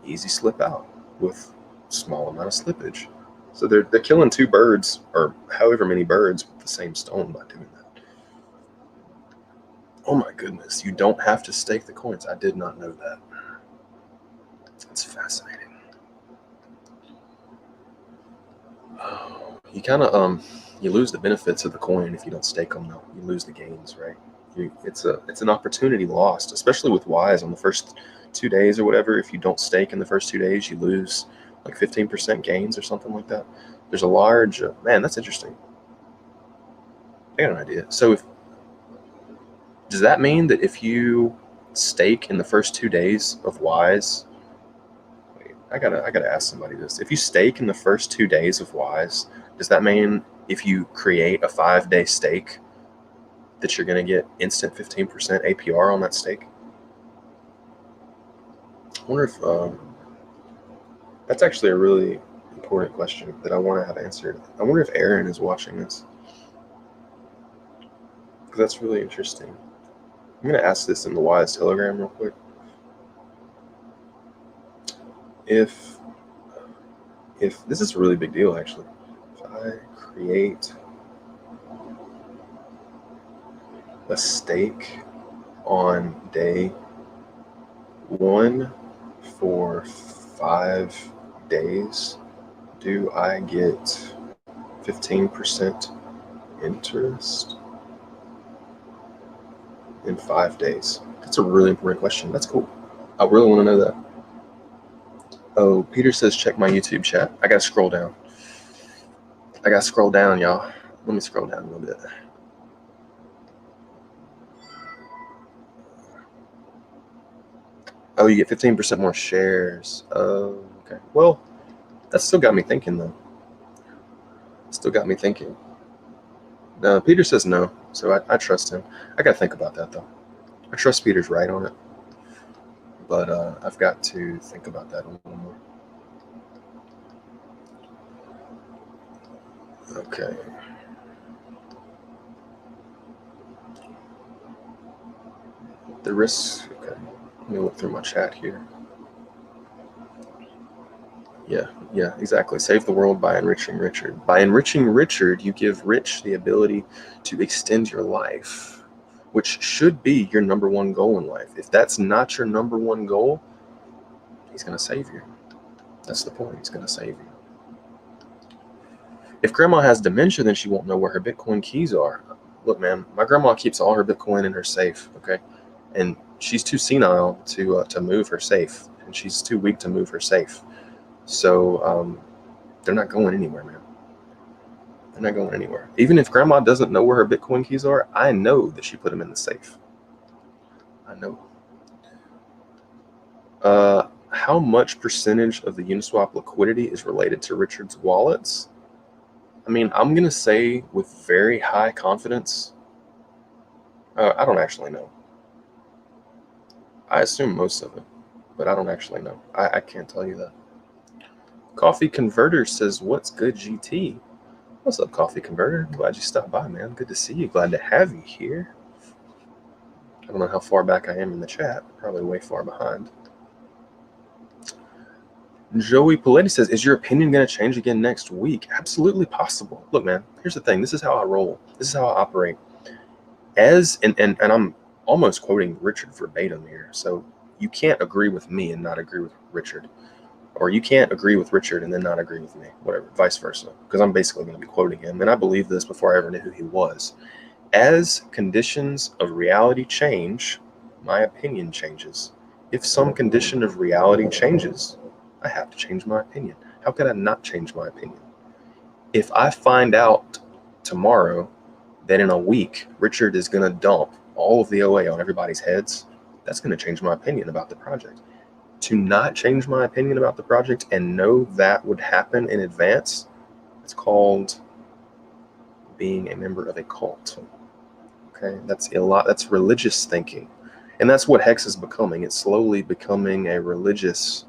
easy slip out with small amount of slippage. So they're killing two birds or however many birds with the same stone by doing that. Oh my goodness, you don't have to stake the coins. I did not know that. It's fascinating. You kind of you lose the benefits of the coin if you don't stake them though. You lose the gains, right? It's an opportunity lost, especially with Wise on the first 2 days or whatever. If you don't stake in the first 2 days, you lose like 15% gains or something like that. There's a large man. That's interesting. I got an idea. So does that mean that if you stake in the first 2 days of Wise, I gotta ask somebody this. If you stake in the first 2 days of Wise, does that mean if you create a 5-day stake that you're gonna get instant 15% APR on that stake? I wonder if that's actually a really important question that I want to have answered. I wonder if Aaron is watching this, because that's really interesting. I'm gonna ask this in the Wise Telegram real quick. If this is a really big deal, actually. If I create a stake on day 1 for 5 days, do I get 15% interest in 5 days? That's a really important question. That's cool. I really want to know that. Oh, Peter says, check my YouTube chat. I gotta scroll down. Y'all. Let me scroll down a little bit. Oh, you get 15% more shares. Oh, okay. Well, that still got me thinking, though. No, Peter says no, so I trust him. I gotta think about that, though. I trust Peter's right on it, but I've got to think about that a little more. Okay. The risks. Okay. Let me look through my chat here. Yeah, exactly. Save the world by enriching Richard. By enriching Richard, you give Rich the ability to extend your life, which should be your number one goal in life. If that's not your number one goal, he's going to save you. That's the point. He's going to save you. If grandma has dementia, then she won't know where her Bitcoin keys are. Look, man, my grandma keeps all her Bitcoin in her safe, okay? And she's too senile to move her safe, and she's too weak to move her safe. So they're not going anywhere, man. They're not going anywhere. Even if grandma doesn't know where her Bitcoin keys are, I know that she put them in the safe. I know. How much percentage of the Uniswap liquidity is related to Richard's wallets? I mean, I'm going to say with very high confidence, I don't actually know. I assume most of it, but I don't actually know. I can't tell you that. Coffee Converter says, what's good, GT? What's up, Coffee Converter? Glad you stopped by, man. Good to see you. Glad to have you here. I don't know how far back I am in the chat. Probably way far behind. Joey Paletti says, is your opinion going to change again next week? Absolutely possible. Look, man, here's the thing. This is how I roll. This is how I operate. And I'm almost quoting Richard verbatim here. So you can't agree with me and not agree with Richard. Or you can't agree with Richard and then not agree with me. Whatever, vice versa. Because I'm basically going to be quoting him. And I believe this before I ever knew who he was. As conditions of reality change, my opinion changes. If some condition of reality changes, I have to change my opinion. How could I not change my opinion? If I find out tomorrow that in a week, Richard is going to dump all of the OA on everybody's heads, that's going to change my opinion about the project. To not change my opinion about the project and know that would happen in advance, it's called being a member of a cult. Okay, that's a lot. That's religious thinking, and that's what Hex is becoming. It's slowly becoming a religious.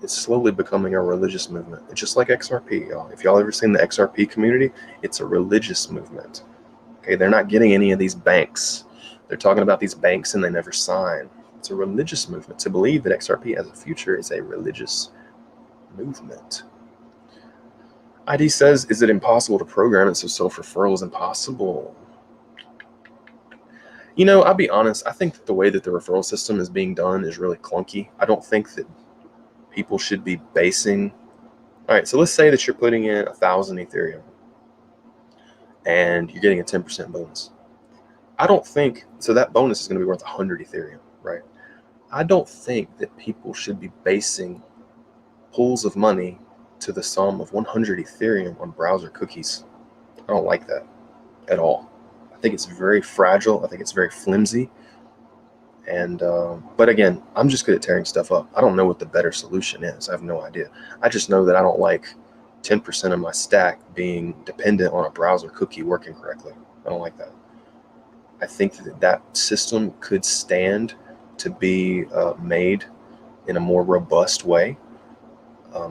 It's slowly becoming a religious movement. It's just like XRP, y'all. If y'all ever seen the XRP community, it's a religious movement. Okay, they're not getting any of these banks. They're talking about these banks and they never sign. It's a religious movement. To believe that XRP has a future is a religious movement. ID says, is it impossible to program it so self-referral is impossible? You know, I'll be honest. I think that the way that the referral system is being done is really clunky. I don't think that people should be basing. All right, so let's say that you're putting in 1,000 Ethereum and you're getting a 10% bonus. I don't think, so that bonus is going to be worth 100 Ethereum, right? I don't think that people should be basing pools of money to the sum of 100 Ethereum on browser cookies. I don't like that at all. I think it's very fragile. I think it's very flimsy. And but again, I'm just good at tearing stuff up. I don't know what the better solution is. I have no idea. I just know that I don't like 10% of my stack being dependent on a browser cookie working correctly. I don't like that. I think that that system could stand to be made in a more robust way.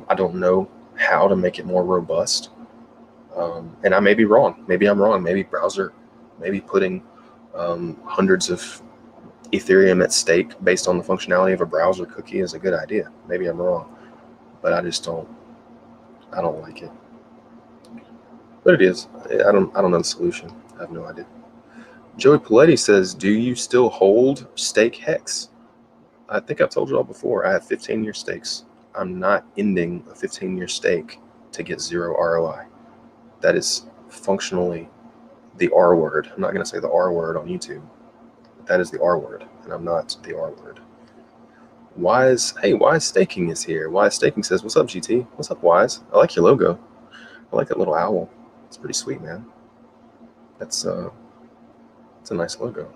I don't know how to make it more robust. And I may be wrong. Maybe I'm wrong. Maybe putting hundreds of Ethereum at stake based on the functionality of a browser cookie is a good idea. Maybe I'm wrong, but I don't like it. But it is. I don't know the solution. I have no idea. Joey Paletti says, do you still hold stake Hex? I think I've told you all before, I have 15-year stakes. I'm not ending a 15-year stake to get 0 ROI. That is functionally the R word. I'm not going to say the R word on YouTube. But that is the R word, and I'm not the R word. Wise Staking is here. Wise Staking says, what's up, GT? What's up, Wise? I like your logo. I like that little owl. It's pretty sweet, man. It's a nice logo.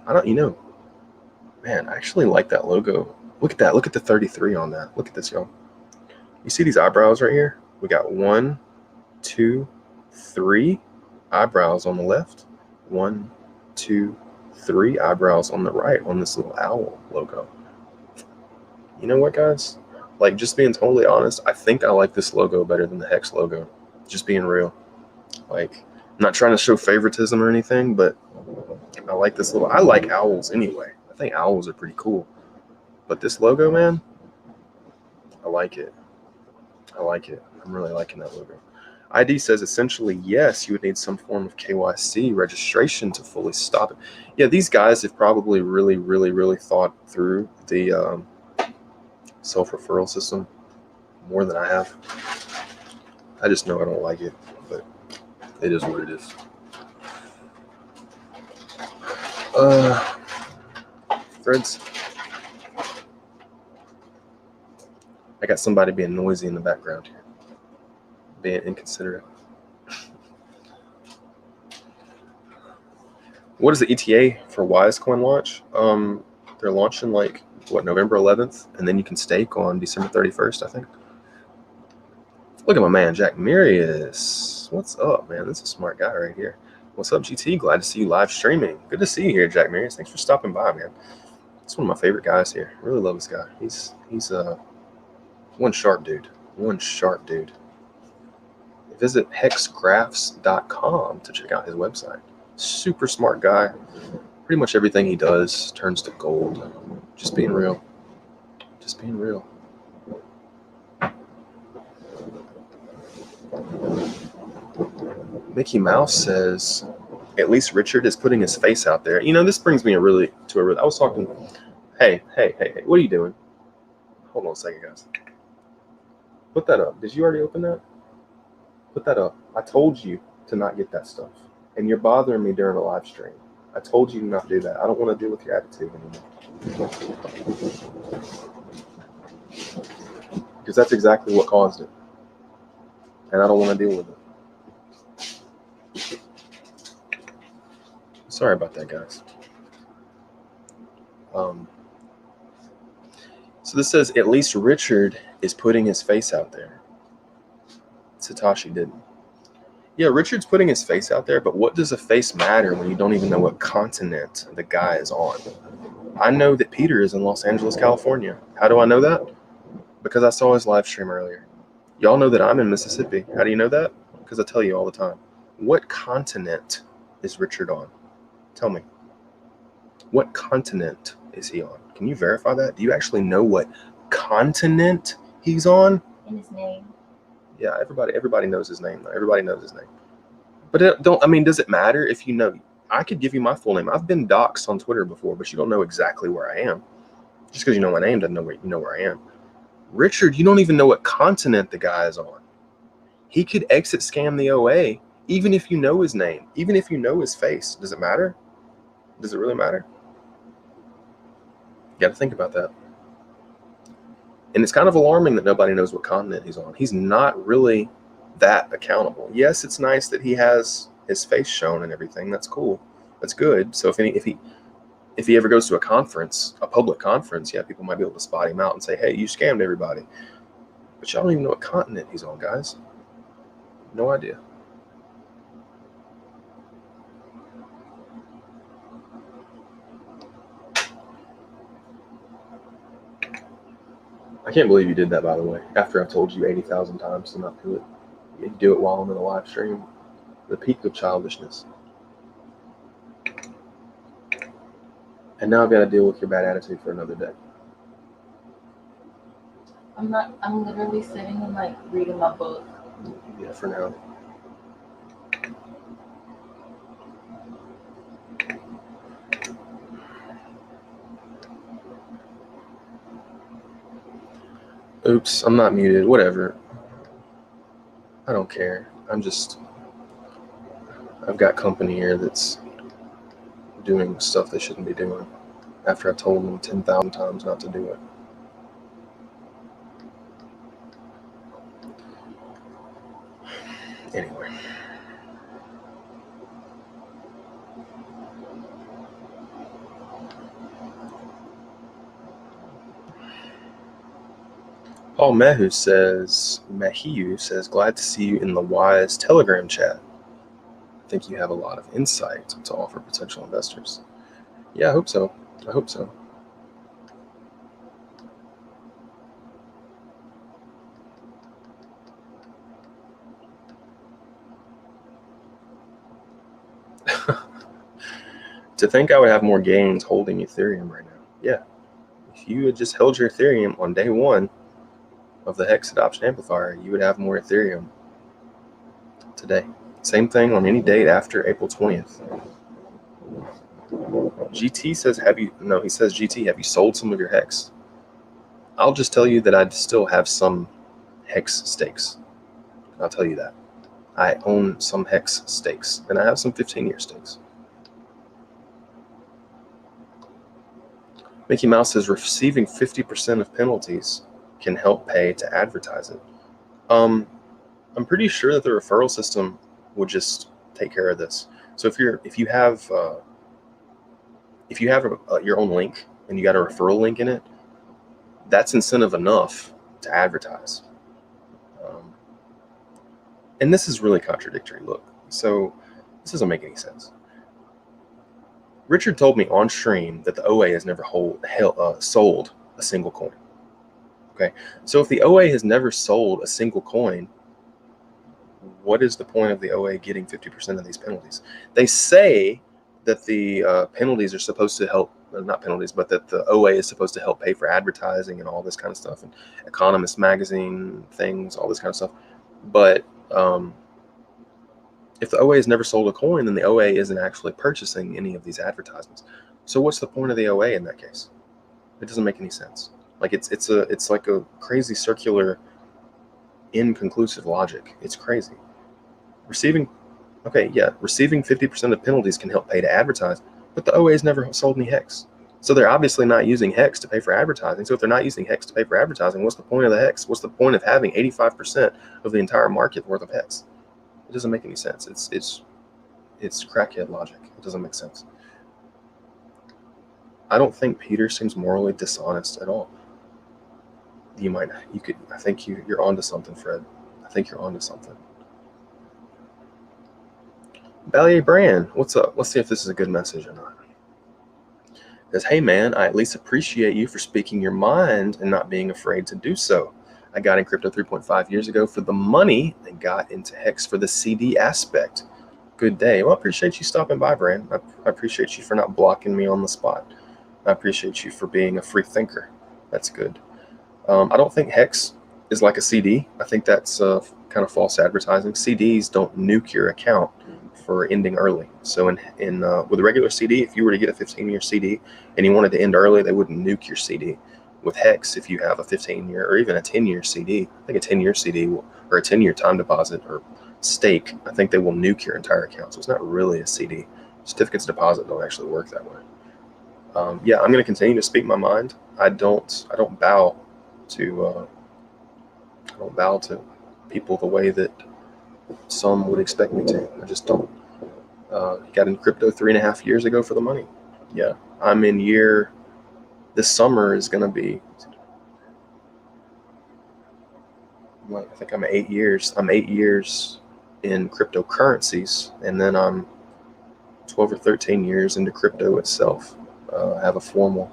Man, I actually like that logo. Look at that. Look at the 33 on that. Look at this, y'all. You see these eyebrows right here? We got 1, 2, 3 eyebrows on the left. 1, 2, 3 eyebrows on the right on this little owl logo. You know what, guys? Like, just being totally honest, I think I like this logo better than the Hex logo. Just being real. Like, I'm not trying to show favoritism or anything, but I like this I like owls anyway. I think owls are pretty cool. But this logo, man, I like it. I'm really liking that logo. ID says, essentially, yes, you would need some form of KYC registration to fully stop it. Yeah, these guys have probably really, really, really thought through the self-referral system more than I have. I just know I don't like it, but it is what it is. Threads. I got somebody being noisy in the background here, being inconsiderate. What is the ETA for Wisecoin launch? They're launching like November 11th, and then you can stake on December 31st, I think. Look at my man Jack Marius. What's up, man? This is a smart guy right here. What's up, GT? Glad to see you live streaming. Good to see you here, Jack Marius. Thanks for stopping by, man. It's one of my favorite guys here. Really love this guy. He's one sharp dude. One sharp dude. Visit hexgraphs.com to check out his website. Super smart guy. Pretty much everything he does turns to gold. Just being real. Just being real. Mickey Mouse says, at least Richard is putting his face out there. You know, this brings me I was talking, hey, what are you doing? Hold on a second, guys. Put that up. Did you already open that? Put that up. I told you to not get that stuff. And you're bothering me during a live stream. I told you to not do that. I don't want to deal with your attitude anymore. Because that's exactly what caused it. And I don't want to deal with it. Sorry about that, guys. So this says, at least Richard is putting his face out there. Satoshi didn't. Yeah, Richard's putting his face out there, but what does a face matter when you don't even know what continent the guy is on? I know that Peter is in Los Angeles, California. How do I know that? Because I saw his live stream earlier. Y'all know that I'm in Mississippi. How do you know that? Because I tell you all the time. What continent is Richard on? Tell me. What continent is he on? Can you verify that? Do you actually know what continent he's on? In his name. Yeah, everybody knows his name. Everybody knows his name. But does it matter if you know? I could give you my full name. I've been doxxed on Twitter before, but you don't know exactly where I am. Just because you know my name doesn't know where I am. Richard, you don't even know what continent the guy is on. He could exit scam the OA, even if you know his name, even if you know his face. Does it matter? Does it really matter? You got to think about that. And it's kind of alarming that nobody knows what continent he's on. He's not really that accountable. Yes, it's nice that he has his face shown and everything. That's cool. That's good. So if he ever goes to a conference, a public conference, yeah, people might be able to spot him out and say, hey, you scammed everybody. But y'all don't even know what continent he's on, guys. No idea. I can't believe you did that, by the way, after I've told you 80,000 times to not do it. You do it while I'm in a live stream. The peak of childishness. And now I've got to deal with your bad attitude for another day. I'm literally sitting and like reading my book. Yeah, for now. Oops, I'm not muted. Whatever. I don't care. I've got company here that's doing stuff they shouldn't be doing after I told them 10,000 times not to do it. Anyway. Paul Mehu says, glad to see you in the Wise Telegram chat. I think you have a lot of insight to offer potential investors. Yeah, I hope so. To think I would have more gains holding Ethereum right now. Yeah. If you had just held your Ethereum on day one of the Hex Adoption Amplifier, you would have more Ethereum today. Same thing on any date after April 20th. GT says, he says, GT, have you sold some of your Hex? I'll just tell you that I still have some Hex stakes. I'll tell you that. I own some Hex stakes, and I have some 15-year stakes. Mickey Mouse says receiving 50% of penalties can help pay to advertise it. I'm pretty sure that the referral system would just take care of this. So if you have your own link and you got a referral link in it, that's incentive enough to advertise. And this is really contradictory. Look, so this doesn't make any sense. Richard told me on stream that the OA has never sold a single coin. Okay, so if the OA has never sold a single coin, what is the point of the OA getting 50% of these penalties? They say that the penalties are supposed to help, not penalties, but that the OA is supposed to help pay for advertising and all this kind of stuff, and Economist magazine things, all this kind of stuff. But if the OA has never sold a coin, then the OA isn't actually purchasing any of these advertisements. So what's the point of the OA in that case? It doesn't make any sense. Like it's like a crazy circular, inconclusive logic. It's crazy. Receiving 50% of penalties can help pay to advertise, but the OA has never sold any Hex. So they're obviously not using Hex to pay for advertising. So if they're not using Hex to pay for advertising, what's the point of the Hex? What's the point of having 85% of the entire market worth of Hex? It doesn't make any sense. It's crackhead logic. It doesn't make sense. I don't think Peter seems morally dishonest at all. I think you're onto something, Fred. I think you're onto something. Ballier Brand, what's up? Let's see if this is a good message or not. It says, hey man, I at least appreciate you for speaking your mind and not being afraid to do so. I got in crypto 3.5 years ago for the money and got into Hex for the CD aspect. Good day. Well, I appreciate you stopping by, Brand. I appreciate you for not blocking me on the spot. I appreciate you for being a free thinker. That's good. I don't think Hex is like a CD. I think that's kind of false advertising. CDs don't nuke your account for ending early. So with a regular CD, if you were to get a 15-year CD and you wanted to end early, they wouldn't nuke your CD. With Hex, if you have a 15-year or even a 10-year CD, I think a 10-year CD or a 10-year time deposit or stake, I think they will nuke your entire account. So it's not really a CD. Certificates of deposit don't actually work that way. I'm going to continue to speak my mind. I don't bow to people the way that some would expect me to. I just don't. Got in crypto 3.5 years ago for the money. Yeah, I'm in year. This summer is going to be. I think I'm 8 years. I'm 8 years in cryptocurrencies, and then I'm 12 or 13 years into crypto itself. I have a formal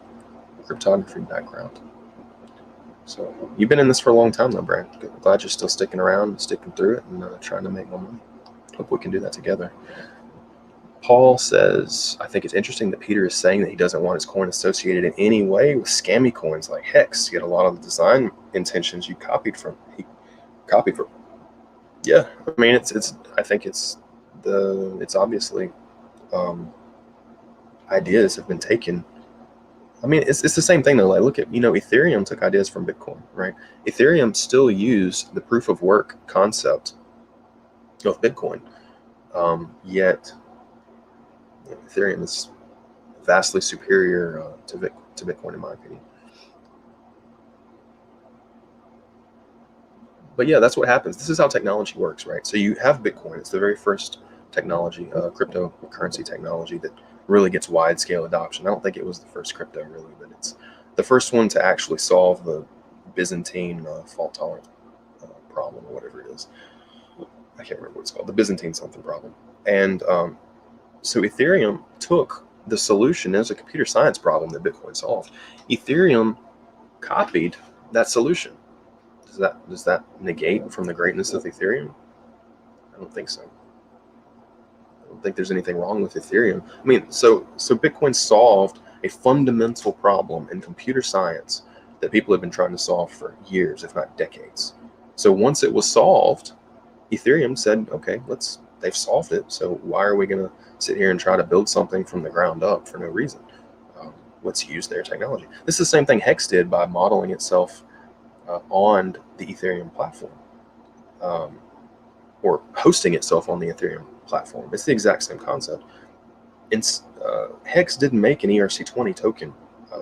cryptography background. So you've been in this for a long time though, Brad. Glad you're still sticking around and sticking through it and trying to make more money. Hope we can do that together. Paul says, I think it's interesting that Peter is saying that he doesn't want his coin associated in any way with scammy coins like Hex. Yet a lot of the design intentions he copied from. Yeah, I mean I think it's obviously ideas have been taken. I mean, it's the same thing though. Like, look at, Ethereum took ideas from Bitcoin, right? Ethereum still used the proof of work concept of Bitcoin, yet Ethereum is vastly superior to Bitcoin, in my opinion. But yeah, that's what happens. This is how technology works, right? So you have Bitcoin. It's the very first technology, cryptocurrency technology that really gets wide-scale adoption. I don't think it was the first crypto, really, but it's the first one to actually solve the Byzantine fault-tolerant problem, or whatever it is. I can't remember what it's called. The Byzantine something problem. And so Ethereum took the solution as a computer science problem that Bitcoin solved. Ethereum copied that solution. Does that negate from the greatness of Ethereum? I don't think so. I don't think there's anything wrong with Ethereum. I mean, so Bitcoin solved a fundamental problem in computer science that people have been trying to solve for years, if not decades. So once it was solved, Ethereum said, okay, they've solved it. So why are we going to sit here and try to build something from the ground up for no reason? Let's use their technology. This is the same thing Hex did by modeling itself on the Ethereum platform. or hosting itself on the Ethereum platform. It's the exact same concept. Hex didn't make an ERC20 token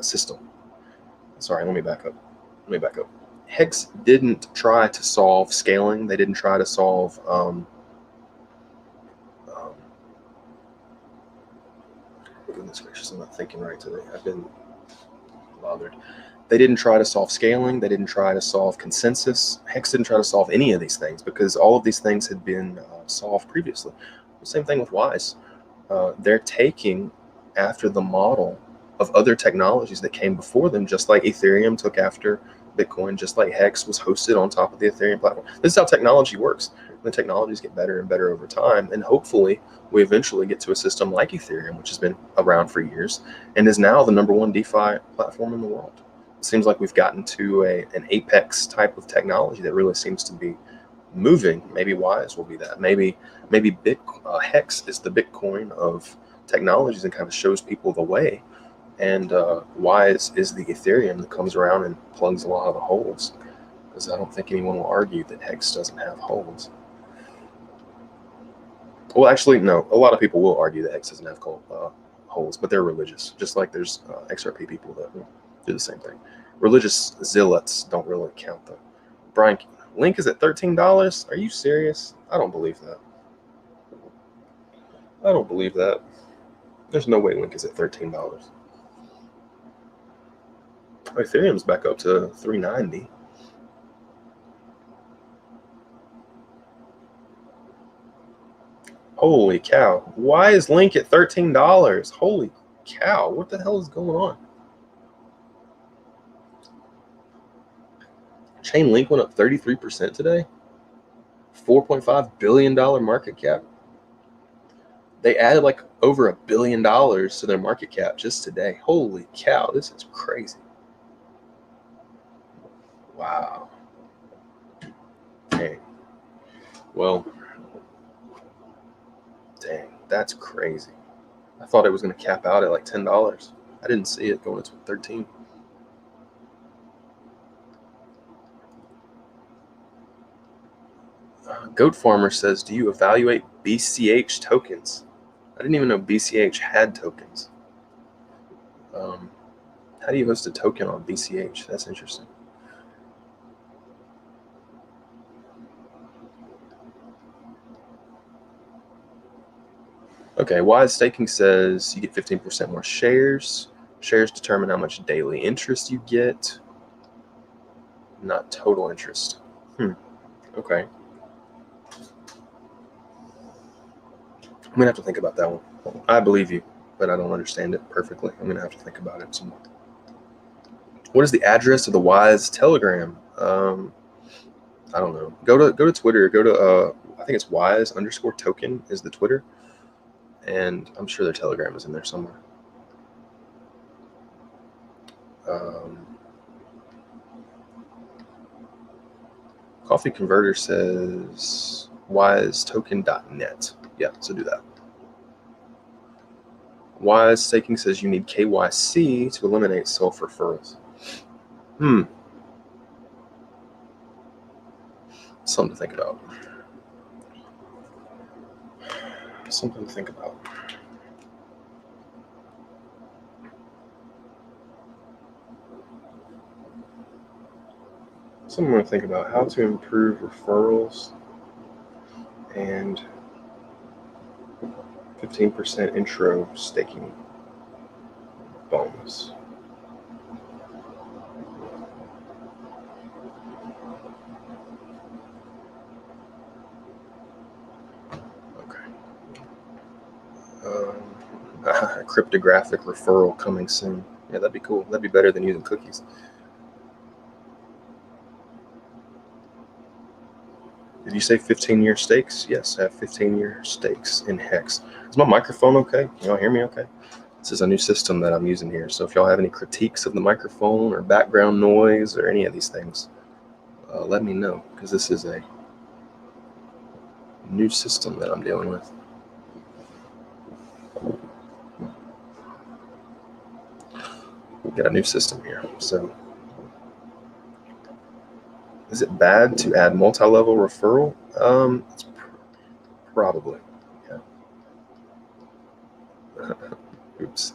system. Sorry, let me back up. Hex didn't try to solve scaling. They didn't try to solve goodness gracious, I'm not thinking right today. I've been bothered. They didn't try to solve scaling. They didn't try to solve consensus. Hex didn't try to solve any of these things because all of these things had been solved previously. The same thing with Wise. They're taking after the model of other technologies that came before them, just like Ethereum took after Bitcoin, just like Hex was hosted on top of the Ethereum platform. This is how technology works. The technologies get better and better over time, and hopefully we eventually get to a system like Ethereum, which has been around for years and is now the #1 DeFi platform in the world. It seems like we've gotten to an apex type of technology that really seems to be moving. Maybe Wise will be that. Maybe Hex is the Bitcoin of technologies and kind of shows people the way. And Wise is the Ethereum that comes around and plugs a lot of the holes. Because I don't think anyone will argue that Hex doesn't have holes. Well, actually, no. A lot of people will argue that Hex doesn't have holes, but they're religious. Just like there's XRP people that will do the same thing. Religious zealots don't really count, though. Brian, Link is at $13? Are you serious? I don't believe that. There's no way Link is at $13. Ethereum's back up to $3.90. Holy cow. Why is Link at $13? Holy cow. What the hell is going on? Chainlink went up 33% today. $4.5 billion market cap. They added like over $1 billion to their market cap just today. Holy cow, this is crazy. Wow. Dang. Well, dang, that's crazy. I thought it was going to cap out at like $10. I didn't see it going to 13. Goat Farmer says, do you evaluate BCH tokens? I didn't even know BCH had tokens. How do you host a token on BCH? That's interesting. Okay, Wise Staking says you get 15% more shares. Shares determine how much daily interest you get, not total interest. Okay. I'm going to have to think about that one. I believe you, but I don't understand it perfectly. I'm going to have to think about it some more. What is the address of the Wise Telegram? I don't know. Go to Twitter. Go to I think it's Wise_token is the Twitter, and I'm sure their Telegram is in there somewhere. Coffee Converter says wisetoken.net. Yeah, so do that. Wise Staking says you need KYC to eliminate self-referrals. Something to think about. Something to think about. Something to think about. How to improve referrals and 15% intro staking bonus. Cryptographic referral coming soon. Yeah, that'd be cool. That'd be better than using cookies. Did you say 15-year stakes? Yes, I have 15-year stakes in Hex. Is my microphone okay? Can y'all hear me okay? This is a new system that I'm using here. So if y'all have any critiques of the microphone or background noise or any of these things, let me know, because this is a new system that I'm dealing with. We've got a new system here. So is it bad to add multi-level referral? Probably. Yeah. Oops.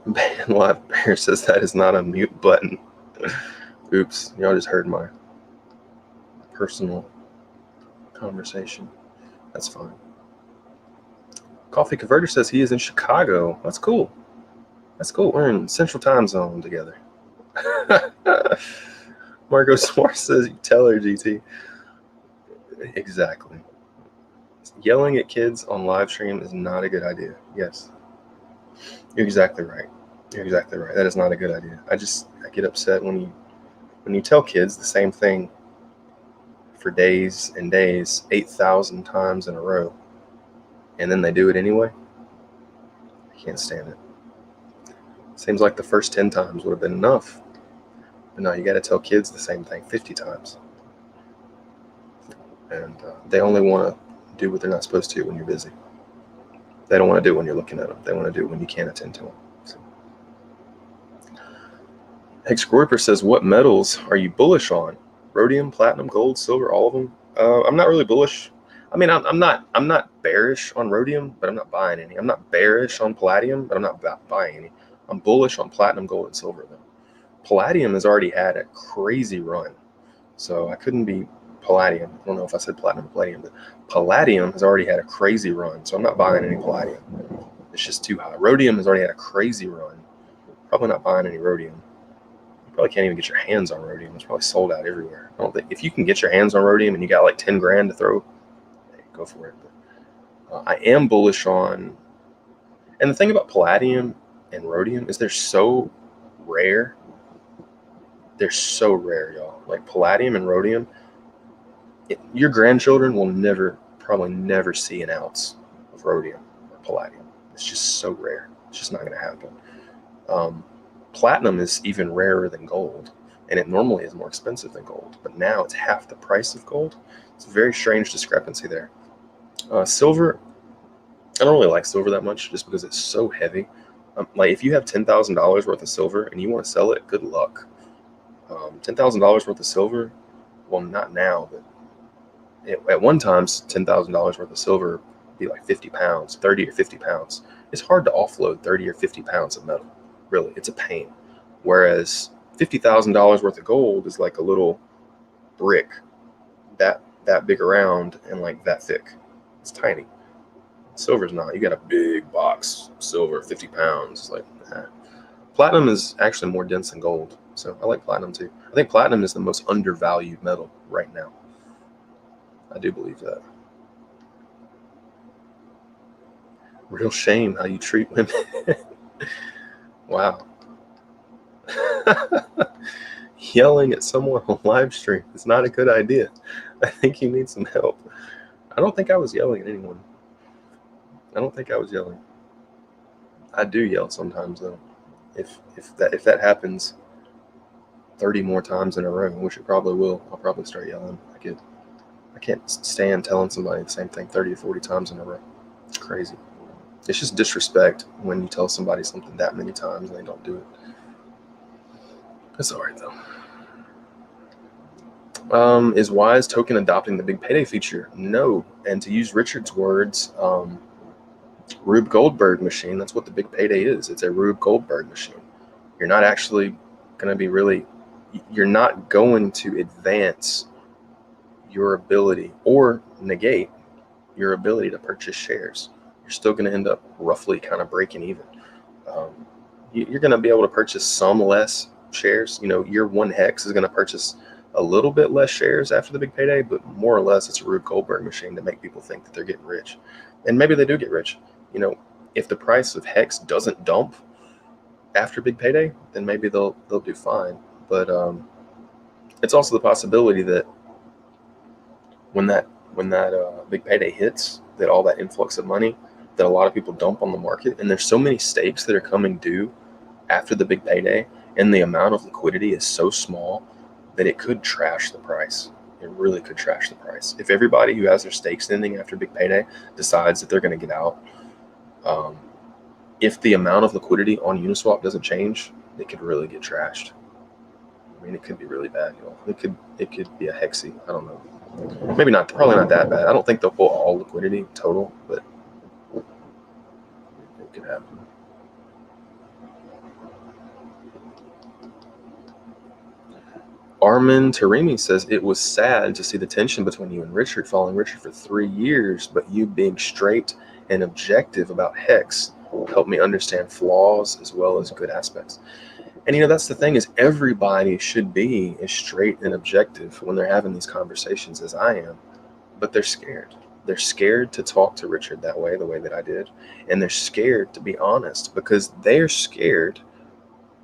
Ban Live Bear says that is not a mute button. Oops. Y'all just heard my personal conversation. That's fine. Coffee Converter says he is in Chicago. That's cool. That's cool. We're in Central Time Zone together. Marco Swartz says, you tell her, GT. Exactly. Yelling at kids on live stream is not a good idea. Yes. You're exactly right. You're exactly right. That is not a good idea. I get upset when you tell kids the same thing for days and days, 8,000 times in a row, and then they do it anyway. I can't stand it. Seems like the first 10 times would have been enough. But no, you got to tell kids the same thing 50 times. And they only want to do what they're not supposed to when you're busy. They don't want to do it when you're looking at them. They want to do it when you can't attend to them. So. Hexgorper says, what metals are you bullish on? Rhodium, platinum, gold, silver, all of them? I'm not really bullish. I mean, I'm not bearish on rhodium, but I'm not buying any. I'm not bearish on palladium, but I'm not buying any. I'm bullish on platinum, gold, and silver, though. Palladium has already had a crazy run, so I couldn't be palladium. I don't know if I said platinum or palladium, but palladium has already had a crazy run, so I'm not buying any palladium. It's just too high. Rhodium has already had a crazy run. Probably not buying any rhodium. You probably can't even get your hands on rhodium. It's probably sold out everywhere. I don't think if you can get your hands on rhodium and you got like 10 grand to throw, hey, go for it. But, I am bullish on, and the thing about palladium and rhodium is they're so rare. They're so rare, y'all. Like palladium and rhodium, your grandchildren will probably never see an ounce of rhodium or palladium. It's just so rare. It's just not going to happen. Platinum is even rarer than gold, and it normally is more expensive than gold. But now it's half the price of gold. It's a very strange discrepancy there. Silver, I don't really like silver that much just because it's so heavy. Like if you have $10,000 worth of silver and you want to sell it, good luck. $10,000 worth of silver, well, not now, but at one time, $10,000 worth of silver would be like 50 pounds, 30 or 50 pounds. It's hard to offload 30 or 50 pounds of metal. Really, it's a pain. Whereas $50,000 worth of gold is like a little brick that big around and like that thick. It's tiny. Silver's not. You got a big box, silver, 50 pounds. It's like, nah. Platinum is actually more dense than gold. So I like platinum too. I think platinum is the most undervalued metal right now. I do believe that. Real shame how you treat women. Wow. Yelling at someone on live stream is not a good idea. I think you need some help. I don't think I was yelling at anyone. I don't think I was yelling. I do yell sometimes though. If that happens 30 more times in a row, which it probably will, I'll probably start yelling. I can't stand telling somebody the same thing 30 or 40 times in a row. It's crazy. It's just disrespect when you tell somebody something that many times and they don't do it. It's all right though. Is Wise Token adopting the big payday feature? No. And to use Richard's words, Rube Goldberg machine, that's what the big payday is. It's a Rube Goldberg machine. You're not actually going to be you're not going to advance your ability or negate your ability to purchase shares. You're still going to end up roughly kind of breaking even. You're going to be able to purchase some less shares. Your one hex is going to purchase a little bit less shares after the big payday, but more or less it's a Rube Goldberg machine to make people think that they're getting rich. And maybe they do get rich. If the price of hex doesn't dump after big payday, then maybe they'll do fine. But it's also the possibility that when that big payday hits, that all that influx of money that a lot of people dump on the market, and there's so many stakes that are coming due after the big payday, and the amount of liquidity is so small that it could trash the price. It really could trash the price. If everybody who has their stakes ending after big payday decides that they're going to get out, if the amount of liquidity on Uniswap doesn't change, it could really get trashed. I mean, it could be really bad, y'all. It could be a hexy. I don't know. Maybe not, probably not that bad. I don't think they'll pull all liquidity total, but it could happen. Armin Tarimi says, it was sad to see the tension between you and Richard, following Richard for 3 years, but you being straight and objective about Hex helped me understand flaws as well as good aspects. And that's the thing, is everybody should be as straight and objective when they're having these conversations as I am, but they're scared. They're scared to talk to Richard that way, the way that I did, and they're scared to be honest because they're scared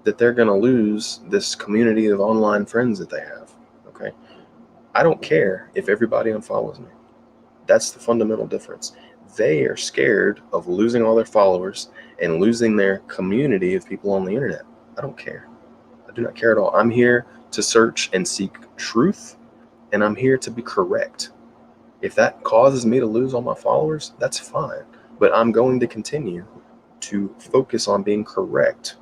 that they're going to lose this community of online friends that they have. Okay. I don't care if everybody unfollows me. That's the fundamental difference. They are scared of losing all their followers and losing their community of people on the internet. I don't care. I do not care at all. I'm here to search and seek truth, and I'm here to be correct. If that causes me to lose all my followers, that's fine. But I'm going to continue to focus on being correct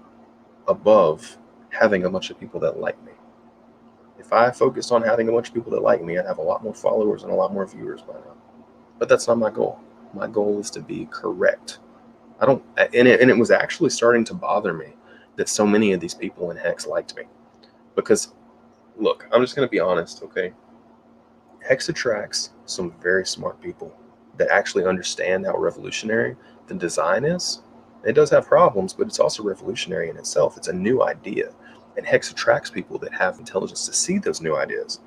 above having a bunch of people that like me. If I focused on having a bunch of people that like me, I'd have a lot more followers and a lot more viewers by now. But that's not my goal. My goal is to be correct. And it was actually starting to bother me that so many of these people in Hex liked me. Because, look, I'm just going to be honest, okay? Hex attracts some very smart people that actually understand how revolutionary the design is. It does have problems, but it's also revolutionary in itself. It's a new idea. And Hex attracts people that have intelligence to see those new ideas.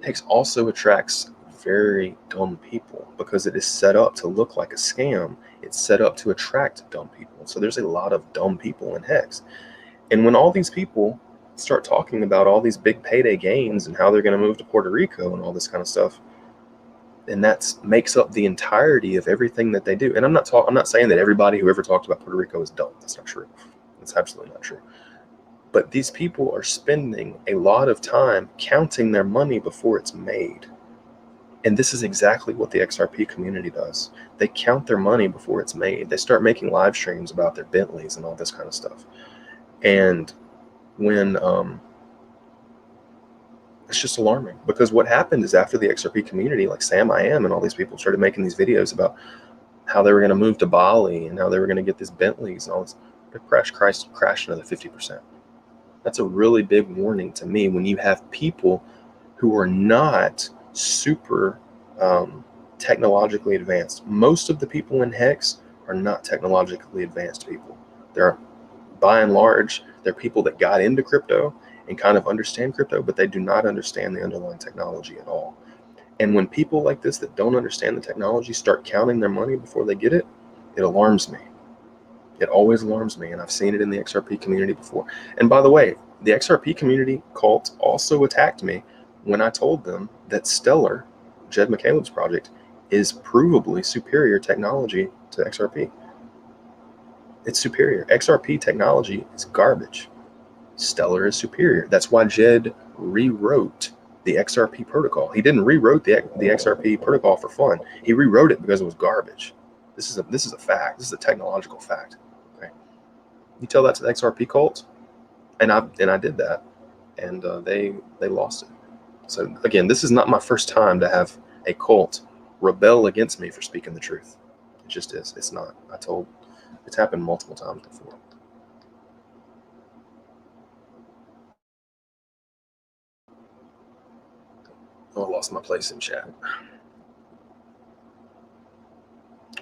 Hex also attracts very dumb people because it is set up to look like a scam. It's set up to attract dumb people. So there's a lot of dumb people in Hex. And when all these people start talking about all these big payday gains and how they're going to move to Puerto Rico and all this kind of stuff, and that makes up the entirety of everything that they do. And I'm not saying that everybody who ever talked about Puerto Rico is dumb. That's not true. That's absolutely not true. But these people are spending a lot of time counting their money before it's made. And this is exactly what the XRP community does. They count their money before it's made. They start making live streams about their Bentleys and all this kind of stuff. And when it's just alarming, because what happened is after the XRP community, like Sam I Am and all these people started making these videos about how they were going to move to Bali and how they were going to get these Bentleys and all this, the price crashed another 50%. That's a really big warning to me when you have people who are not super technologically advanced. Most of the people in Hex are not technologically advanced people. They're, by and large, they're people that got into crypto and kind of understand crypto, but they do not understand the underlying technology at all. And when people like this that don't understand the technology start counting their money before they get it, it alarms me. It always alarms me, and I've seen it in the XRP community before. And by the way, the XRP community cult also attacked me when I told them that Stellar, Jed McCaleb's project, is provably superior technology to XRP. It's superior. XRP technology is garbage. Stellar is superior. That's why Jed rewrote the XRP protocol. He didn't rewrote the XRP protocol for fun. He rewrote it because it was garbage. This is a fact. This is a technological fact. Okay, you tell that to the XRP cult, and I did that, and they lost it. So again, this is not my first time to have a cult rebel against me for speaking the truth. It just is. It's not. It's happened multiple times before. Oh, I lost my place in chat.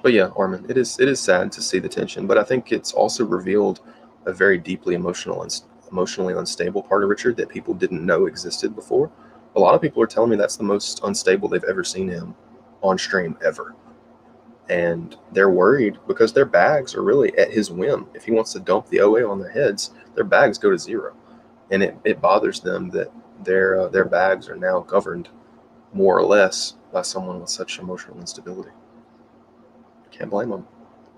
But yeah, Armin, it is sad to see the tension, but I think it's also revealed a very deeply emotionally unstable part of Richard that people didn't know existed before. A lot of people are telling me that's the most unstable they've ever seen him on stream ever. And they're worried because their bags are really at his whim. If he wants to dump the OA on their heads, their bags go to zero. And it bothers them that their bags are now governed more or less by someone with such emotional instability. Can't blame them.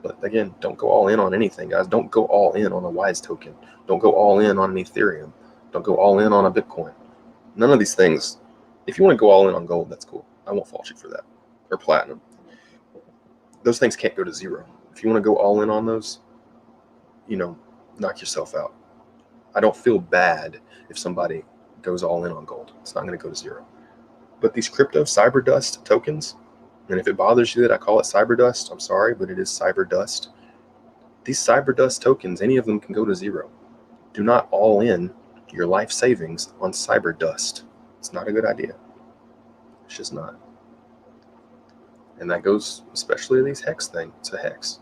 But again, don't go all in on anything, guys. Don't go all in on a Wise token. Don't go all in on an Ethereum. Don't go all in on a Bitcoin. None of these things. If you want to go all in on gold, that's cool. I won't fault you for that. Or platinum. Those things can't go to zero. If you want to go all in on those, knock yourself out. I don't feel bad if somebody goes all in on gold. It's not going to go to zero. But these crypto cyber dust tokens, and if it bothers you that I call it cyber dust, I'm sorry, but it is cyber dust. These cyber dust tokens, any of them can go to zero. Do not all in your life savings on cyber dust. It's not a good idea. It's just not. And that goes especially to these hex thing. It's a hex.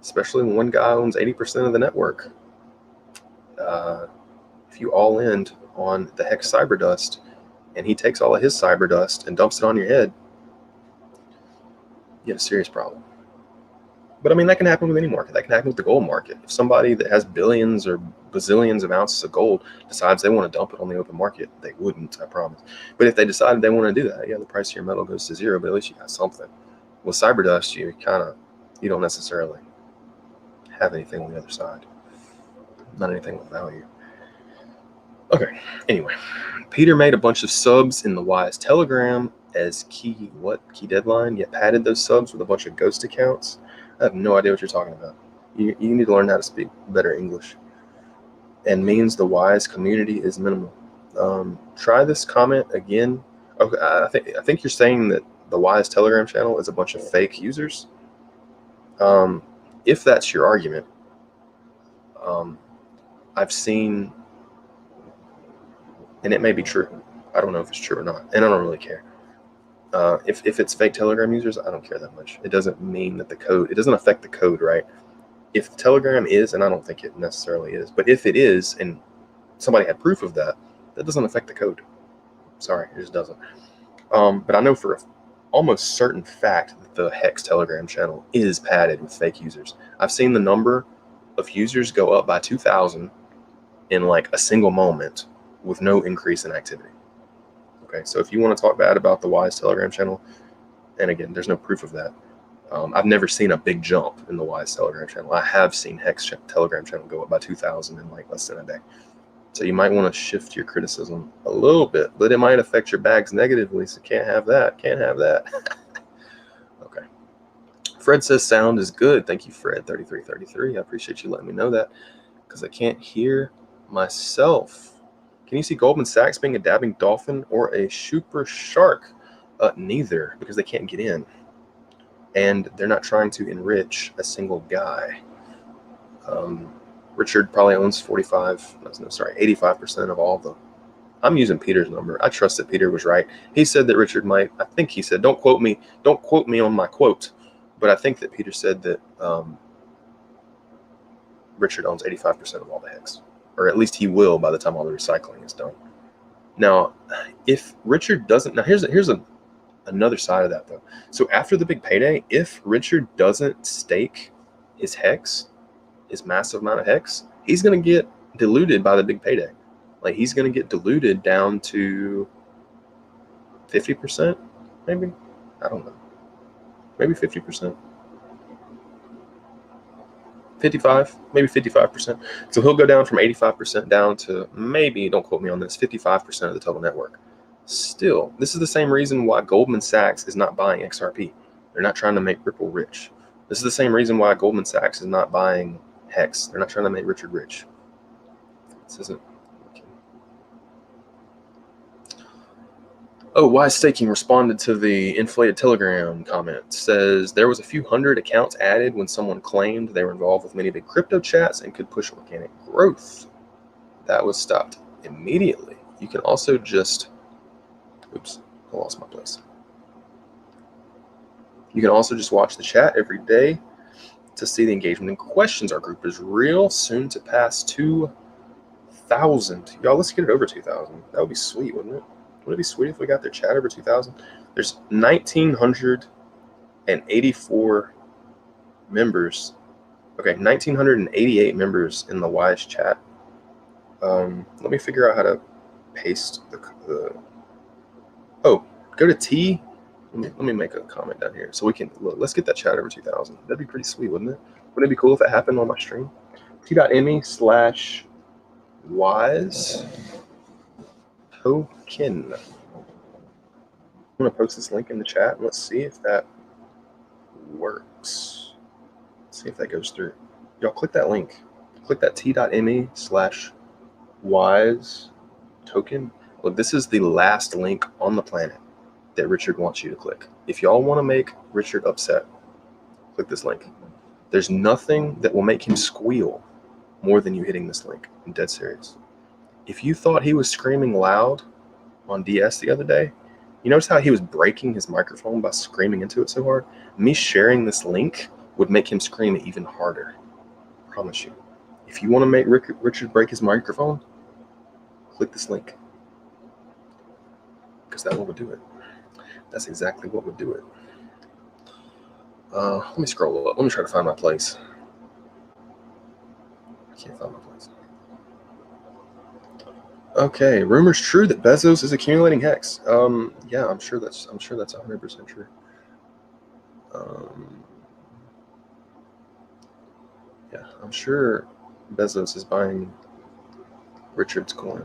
Especially when one guy owns 80% of the network. If you all in on the hex cyber dust and he takes all of his cyber dust and dumps it on your head, you get a serious problem. But I mean, that can happen with any market. That can happen with the gold market. If somebody that has billions or bazillions of ounces of gold decides they want to dump it on the open market, they wouldn't, I promise. But if they decided they want to do that, yeah, the price of your metal goes to zero, but at least you got something. With cyber dust, you don't necessarily have anything on the other side. Not anything with value. Okay, anyway. Peter made a bunch of subs in the Wise Telegram as key deadline, yet padded those subs with a bunch of ghost accounts. I have no idea what you're talking about. You need to learn how to speak better English. And means the Wise community is minimal. Try this comment again. Okay, I think you're saying that the Wise Telegram channel is a bunch of fake users. If that's your argument, I've seen, and it may be true. I don't know if it's true or not, and I don't really care. If it's fake Telegram users, I don't care that much. It doesn't mean that it doesn't affect the code, right? If Telegram is, and I don't think it necessarily is, but if it is, and somebody had proof of that, that doesn't affect the code. Sorry, it just doesn't. But I know for an almost certain fact that the Hex Telegram channel is padded with fake users. I've seen the number of users go up by 2,000 in like a single moment with no increase in activity. Okay, so if you want to talk bad about the Wise Telegram channel, and again, there's no proof of that. I've never seen a big jump in the Wise Telegram channel. I have seen Hex Telegram channel go up by 2,000 in like less than a day. So you might want to shift your criticism a little bit, but it might affect your bags negatively. So can't have that. Can't have that. Okay. Fred says sound is good. Thank you, Fred. 3333. I appreciate you letting me know that because I can't hear myself. Can you see Goldman Sachs being a dabbing dolphin or a super shark? Neither, because they can't get in. And they're not trying to enrich a single guy. Richard probably owns 85% of all of them. I'm using Peter's number. I trust that Peter was right. He said that Richard might, I think he said, don't quote me on my quote, but I think that Peter said that Richard owns 85% of all the hex, or at least he will by the time all the recycling is done. Now, if Richard doesn't, now here's another side of that though. So after the big payday, if Richard doesn't stake his hex, his massive amount of hex, he's going to get diluted by the big payday. Like he's going to get diluted down to 50%, maybe. I don't know. Maybe 50%. 55, maybe 55%. So he'll go down from 85% down to maybe, don't quote me on this, 55% of the total network. Still, this is the same reason why Goldman Sachs is not buying XRP. They're not trying to make Ripple rich. This is the same reason why Goldman Sachs is not buying Hex. They're not trying to make Richard rich. This isn't working. Oh, Wise Staking responded to the inflated Telegram comment. Says there was a few hundred accounts added when someone claimed they were involved with many big crypto chats and could push organic growth. That was stopped immediately. You can also just, oops, I lost my place. You can also just watch the chat every day to see the engagement and questions. Our group is real soon to pass 2,000. Y'all, let's get it over 2,000. That would be sweet, wouldn't it? Would it be sweet if we got their chat over 2,000? There's 1,984 members. Okay, 1,988 members in the Wise chat. Let me figure out how to paste the oh, go to T. Let me make a comment down here so we can look. Let's get that chat over 2,000. That'd be pretty sweet, wouldn't it? Wouldn't it be cool if it happened on my stream? T.me/wise token. I'm gonna post this link in the chat and let's see if that works. Let's see if that goes through. Y'all click that link. Click that T.me/wise token. Well, this is the last link on the planet. that Richard wants you to click. If y'all want to make Richard upset, click this link. There's nothing that will make him squeal more than you hitting this link. I'm dead serious. If you thought he was screaming loud on DS the other day, you notice how he was breaking his microphone by screaming into it so hard? Me sharing this link would make him scream even harder. I promise you. If you want to make Richard break his microphone, click this link. Because that one would do it. That's exactly what would do it. Let me scroll up. Let me try to find my place. I can't find my place. Okay, rumors true that Bezos is accumulating hex. Yeah, I'm sure that's 100% true. Yeah, I'm sure Bezos is buying Richard's coin.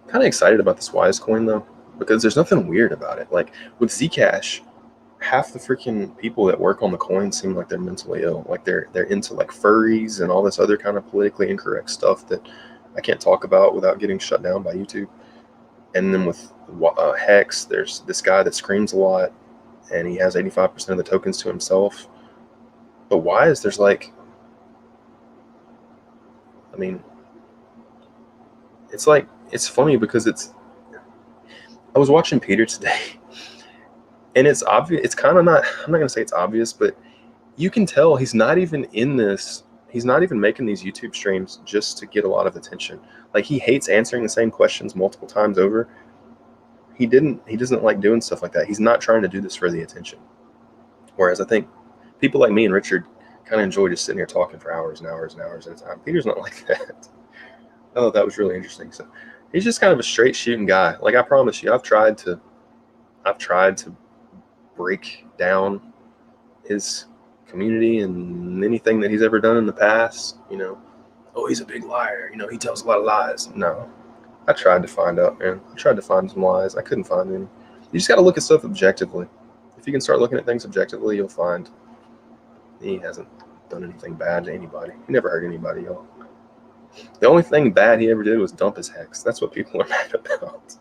Kind of excited about this Wise coin though, because there's nothing weird about it. Like with Zcash, half the freaking people that work on the coin seem like they're mentally ill. Like they're into like furries and all this other kind of politically incorrect stuff that I can't talk about without getting shut down by YouTube. And then with Hex, there's this guy that screams a lot, and he has 85% of the tokens to himself. But Wise, there's like, I mean, it's like, it's funny because I was watching Peter today, and it's obvious. It's kind of not, I'm not going to say it's obvious, but you can tell he's not even in this. He's not even making these YouTube streams just to get a lot of attention. Like he hates answering the same questions multiple times over. He doesn't like doing stuff like that. He's not trying to do this for the attention. Whereas I think people like me and Richard kind of enjoy just sitting here talking for hours and hours and hours at a time. Peter's not like that. I thought that was really interesting. So he's just kind of a straight shooting guy. Like I promise you, I've tried to break down his community and anything that he's ever done in the past. Oh, he's a big liar. He tells a lot of lies. No, I tried to find out, man. I tried to find some lies. I couldn't find any. You just got to look at stuff objectively. If you can start looking at things objectively, you'll find he hasn't done anything bad to anybody. He never hurt anybody, y'all. The only thing bad he ever did was dump his Hex. That's what people are mad about.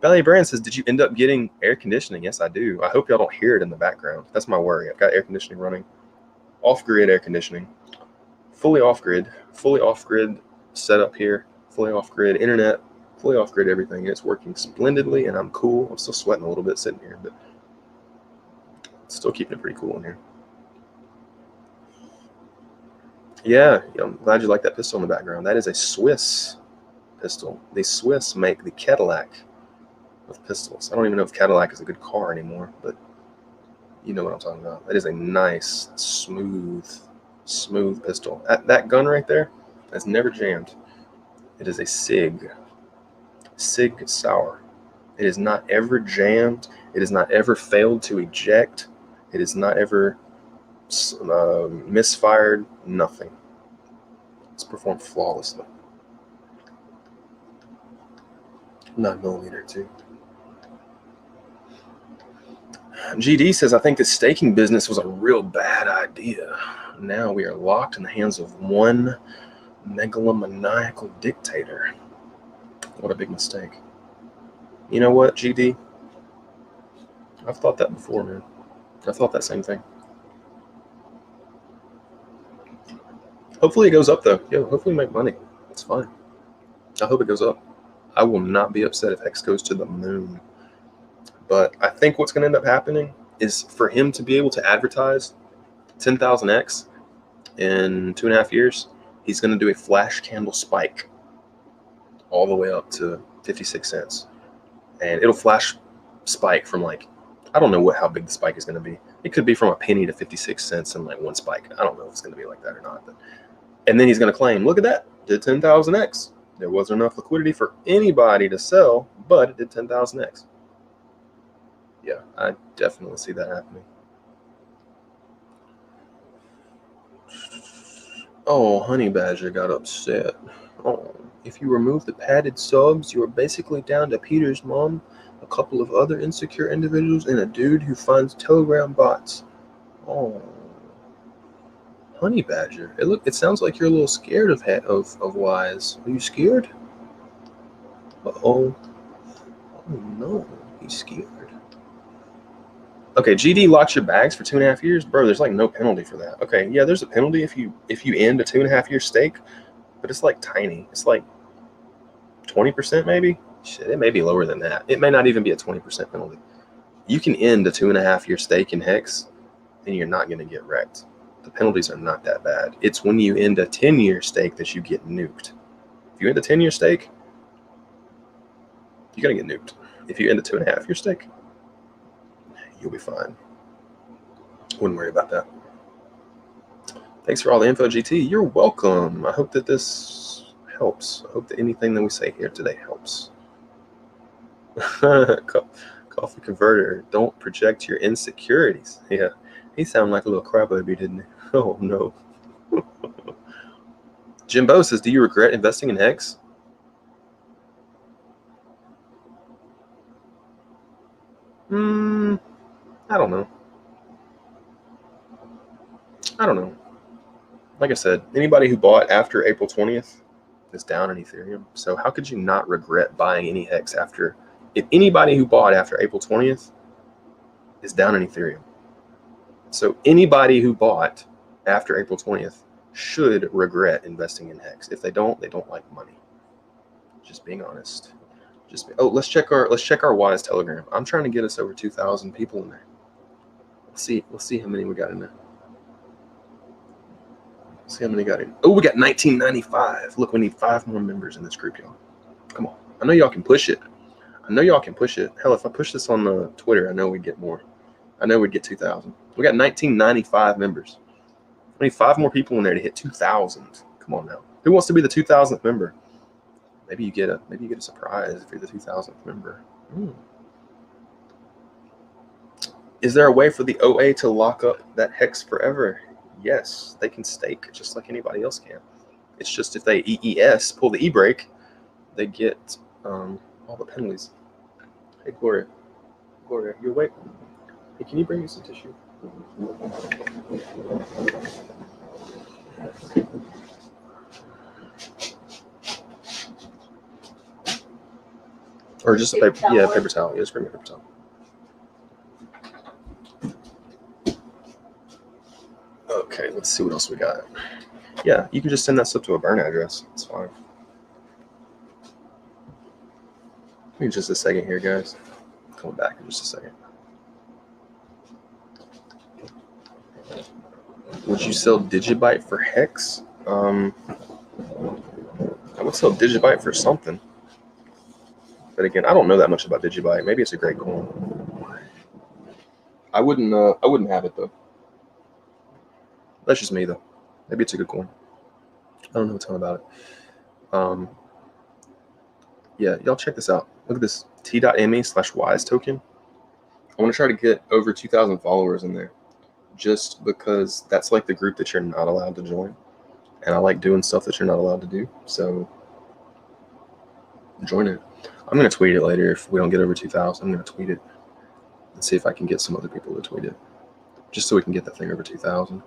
Valley Brand says, did you end up getting air conditioning? Yes, I do. I hope y'all don't hear it in the background. That's my worry. I've got air conditioning running. Off-grid air conditioning. Fully off-grid setup here. Fully off-grid internet. Fully off-grid everything. It's working splendidly, and I'm cool. I'm still sweating a little bit sitting here, but still keeping it pretty cool in here. Yeah, I'm glad you like that pistol in the background. That is a Swiss pistol. The Swiss make the Cadillac of pistols. I don't even know if Cadillac is a good car anymore, but you know what I'm talking about. That is a nice, smooth pistol. That gun right there has never jammed. It is a Sig Sauer. It is not ever jammed. It has not ever failed to eject. It is not ever misfired. Nothing. It's performed flawlessly. 9mm too. GD says, I think the staking business was a real bad idea. Now we are locked in the hands of one megalomaniacal dictator. What a big mistake. You know what, GD? I've thought that before, man. I've thought that same thing. Hopefully it goes up, though. Hopefully we make money. It's fine. I hope it goes up. I will not be upset if X goes to the moon. But I think what's going to end up happening is for him to be able to advertise 10,000X in 2.5 years, he's going to do a flash candle spike all the way up to 56 cents. And it'll flash spike from like, I don't know how big the spike is going to be. It could be from a penny to 56 cents in like one spike. I don't know if it's going to be like that or not. And then he's going to claim, look at that, did 10,000X. There wasn't enough liquidity for anybody to sell, but it did 10,000X. Yeah, I definitely see that happening. Oh, Honey Badger got upset. Oh, if you remove the padded subs, you are basically down to Peter's mom, a couple of other insecure individuals, and a dude who finds Telegram bots. Oh, Honey Badger. It sounds like you're a little scared of Wise. Are you scared? Uh-oh. Oh no, he's scared. Okay, GD locks your bags for 2.5 years, bro. There's like no penalty for that. Okay, yeah, there's a penalty if you end a 2.5 year stake, but it's like tiny. It's like 20% maybe. Shit, it may be lower than that. It may not even be a 20% penalty. You can end a 2.5 year stake in Hex, and you're not going to get wrecked. The penalties are not that bad. It's when you end a 10-year stake that you get nuked. If you end a 10-year stake, you're going to get nuked. If you end a 2.5 year stake, you'll be fine. Wouldn't worry about that. Thanks for all the info, GT. You're welcome. I hope that this helps. I hope that anything that we say here today helps. Coffee converter, don't project your insecurities. Yeah, he sounded like a little crybaby, didn't he? Oh no. Jimbo says, do you regret investing in Hex? I don't know. Like I said, anybody who bought after April 20th is down in Ethereum. So how could you not regret buying any Hex after? If anybody who bought after April 20th is down in Ethereum. So anybody who bought after April 20th should regret investing in Hex. If they don't like money. Just being honest. Let's check our Wise Telegram. I'm trying to get us over 2,000 people in there. Let's see how many we got in there. Let's see how many got in. Oh, we got 1995. Look, we need 5 more members in this group, y'all. Come on. I know y'all can push it. Hell, if I push this on the Twitter, I know we'd get more. I know we'd get 2,000. We got 1995 members. We need 5 more people in there to hit 2,000. Come on now. Who wants to be the 2,000th member? Maybe you get a surprise if you're the 2,000th member. Is there a way for the OA to lock up that Hex forever? Yes, they can stake just like anybody else can. It's just if they EES, pull the e-brake, they get all the penalties. Hey, Gloria, you awake? Hey, can you bring me some tissue? Or just a paper towel. Yeah, paper towel. Yeah, just bring me a paper towel. Okay, let's see what else we got. Yeah, you can just send that stuff to a burn address. It's fine. Give me just a second here, guys. Coming back in just a second. Would you sell Digibyte for Hex? I would sell Digibyte for something. But again, I don't know that much about Digibyte. Maybe it's a great coin. I wouldn't have it though. That's just me though. Maybe it's a good coin. I don't know a ton about it. Yeah, y'all check this out. Look at this t.me/wise token. I want to try to get over 2,000 followers in there, just because that's like the group that you're not allowed to join, and I like doing stuff that you're not allowed to do. So join it. I'm gonna tweet it later if we don't get over 2,000. I'm gonna tweet it and see if I can get some other people to tweet it, just so we can get that thing over 2,000.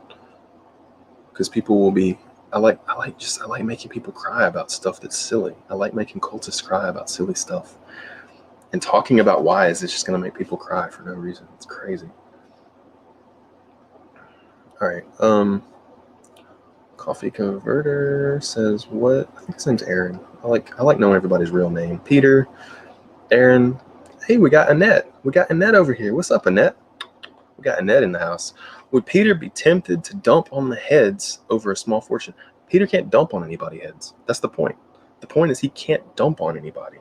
Because people will be. I like making people cry about stuff that's silly. I like making cultists cry about silly stuff. And talking about Wise is just going to make people cry for no reason. It's crazy. All right. Coffee converter says what? I think his name's Aaron. I like knowing everybody's real name. Peter, Aaron. Hey, we got Annette. We got Annette over here. What's up, Annette? We got Annette in the house. Would Peter be tempted to dump on the heads over a small fortune? Peter can't dump on anybody's heads. That's the point. The point is he can't dump on anybody.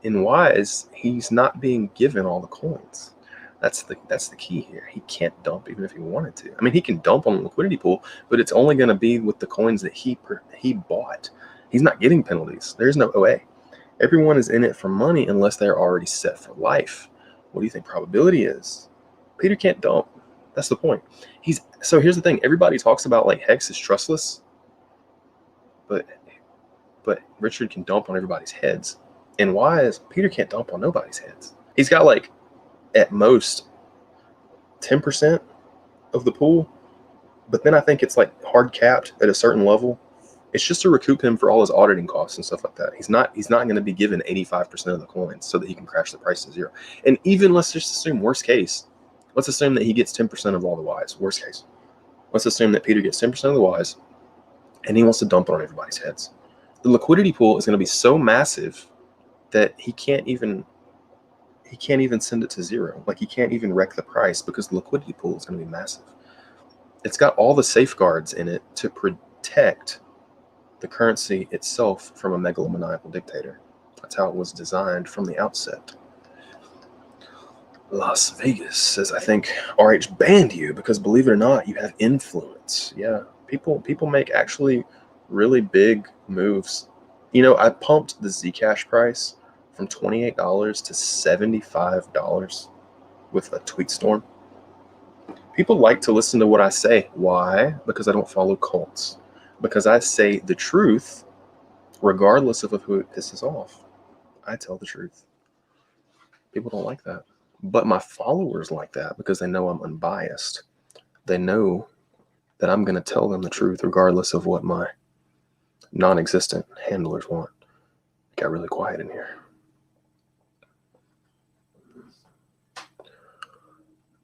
In Wise, he's not being given all the coins. That's the key here. He can't dump even if he wanted to. I mean, he can dump on the liquidity pool, but it's only going to be with the coins that he bought. He's not getting penalties. There's no OA. Everyone is in it for money unless they're already set for life. What do you think probability is? Peter can't dump. That's the point. So here's the thing. Everybody talks about like Hex is trustless, but Richard can dump on everybody's heads. And Wise, Peter can't dump on nobody's heads. He's got like at most 10% of the pool, but then I think it's like hard capped at a certain level It's just to recoup him for all his auditing costs and stuff like that. He's not going to be given 85% of the coins so that he can crash the price to zero. And even let's just assume worst case, let's assume that he gets 10% of all the Ys. Worst case, let's assume that Peter gets 10% of the Ys, and he wants to dump it on everybody's heads. The liquidity pool is going to be so massive that he can't even send it to zero. Like, he can't even wreck the price because the liquidity pool is going to be massive. It's got all the safeguards in it to protect the currency itself from a megalomaniacal dictator. That's how it was designed from the outset. Las Vegas says, I think RH banned you because, believe it or not, you have influence. Yeah, people make actually really big moves. You know, I pumped the Zcash price from $28 to $75 with a tweet storm. People like to listen to what I say. Why? Because I don't follow cults. Because I say the truth regardless of who it pisses off. I tell the truth. People don't like that. But my followers like that because they know I'm unbiased. They know that I'm going to tell them the truth regardless of what my non-existent handlers want. It got really quiet in here.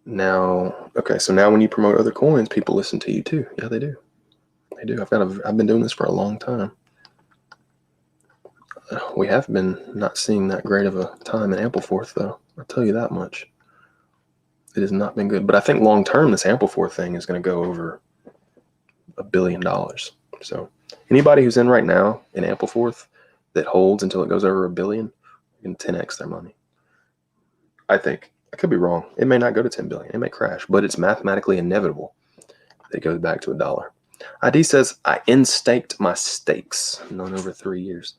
Now, okay, so now when you promote other coins, people listen to you too. Yeah, they do. They do. I've been doing this for a long time. We have been not seeing that great of a time in Ampleforth, though. I'll tell you that much. It has not been good. But I think long term, this Ampleforth thing is going to go over $1 billion. So anybody who's in right now in Ampleforth that holds until it goes over $1 billion, you can 10x their money. I think. I could be wrong. It may not go to 10 billion. It may crash, but it's mathematically inevitable that it goes back to $1. ID says, I in-staked my stakes. None over 3 years.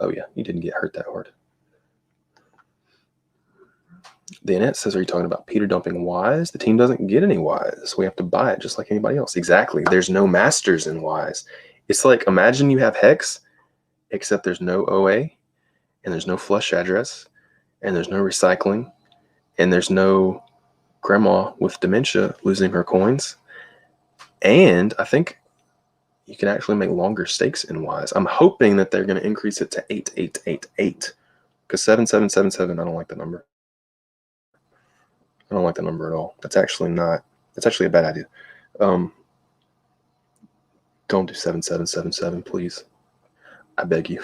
Oh yeah, you didn't get hurt that hard. The Annette says, are you talking about Peter dumping Ys? The team doesn't get any Ys. We have to buy it just like anybody else. Exactly. There's no masters in Ys. It's like, imagine you have Hex, except there's no OA, and there's no flush address, and there's no recycling, and there's no grandma with dementia losing her coins. And I think you can actually make longer stakes in Ys. I'm hoping that they're going to increase it to 8888 because 7777, I don't like the number. I don't like the number at all. That's actually a bad idea. Don't do 7777, please. I beg you.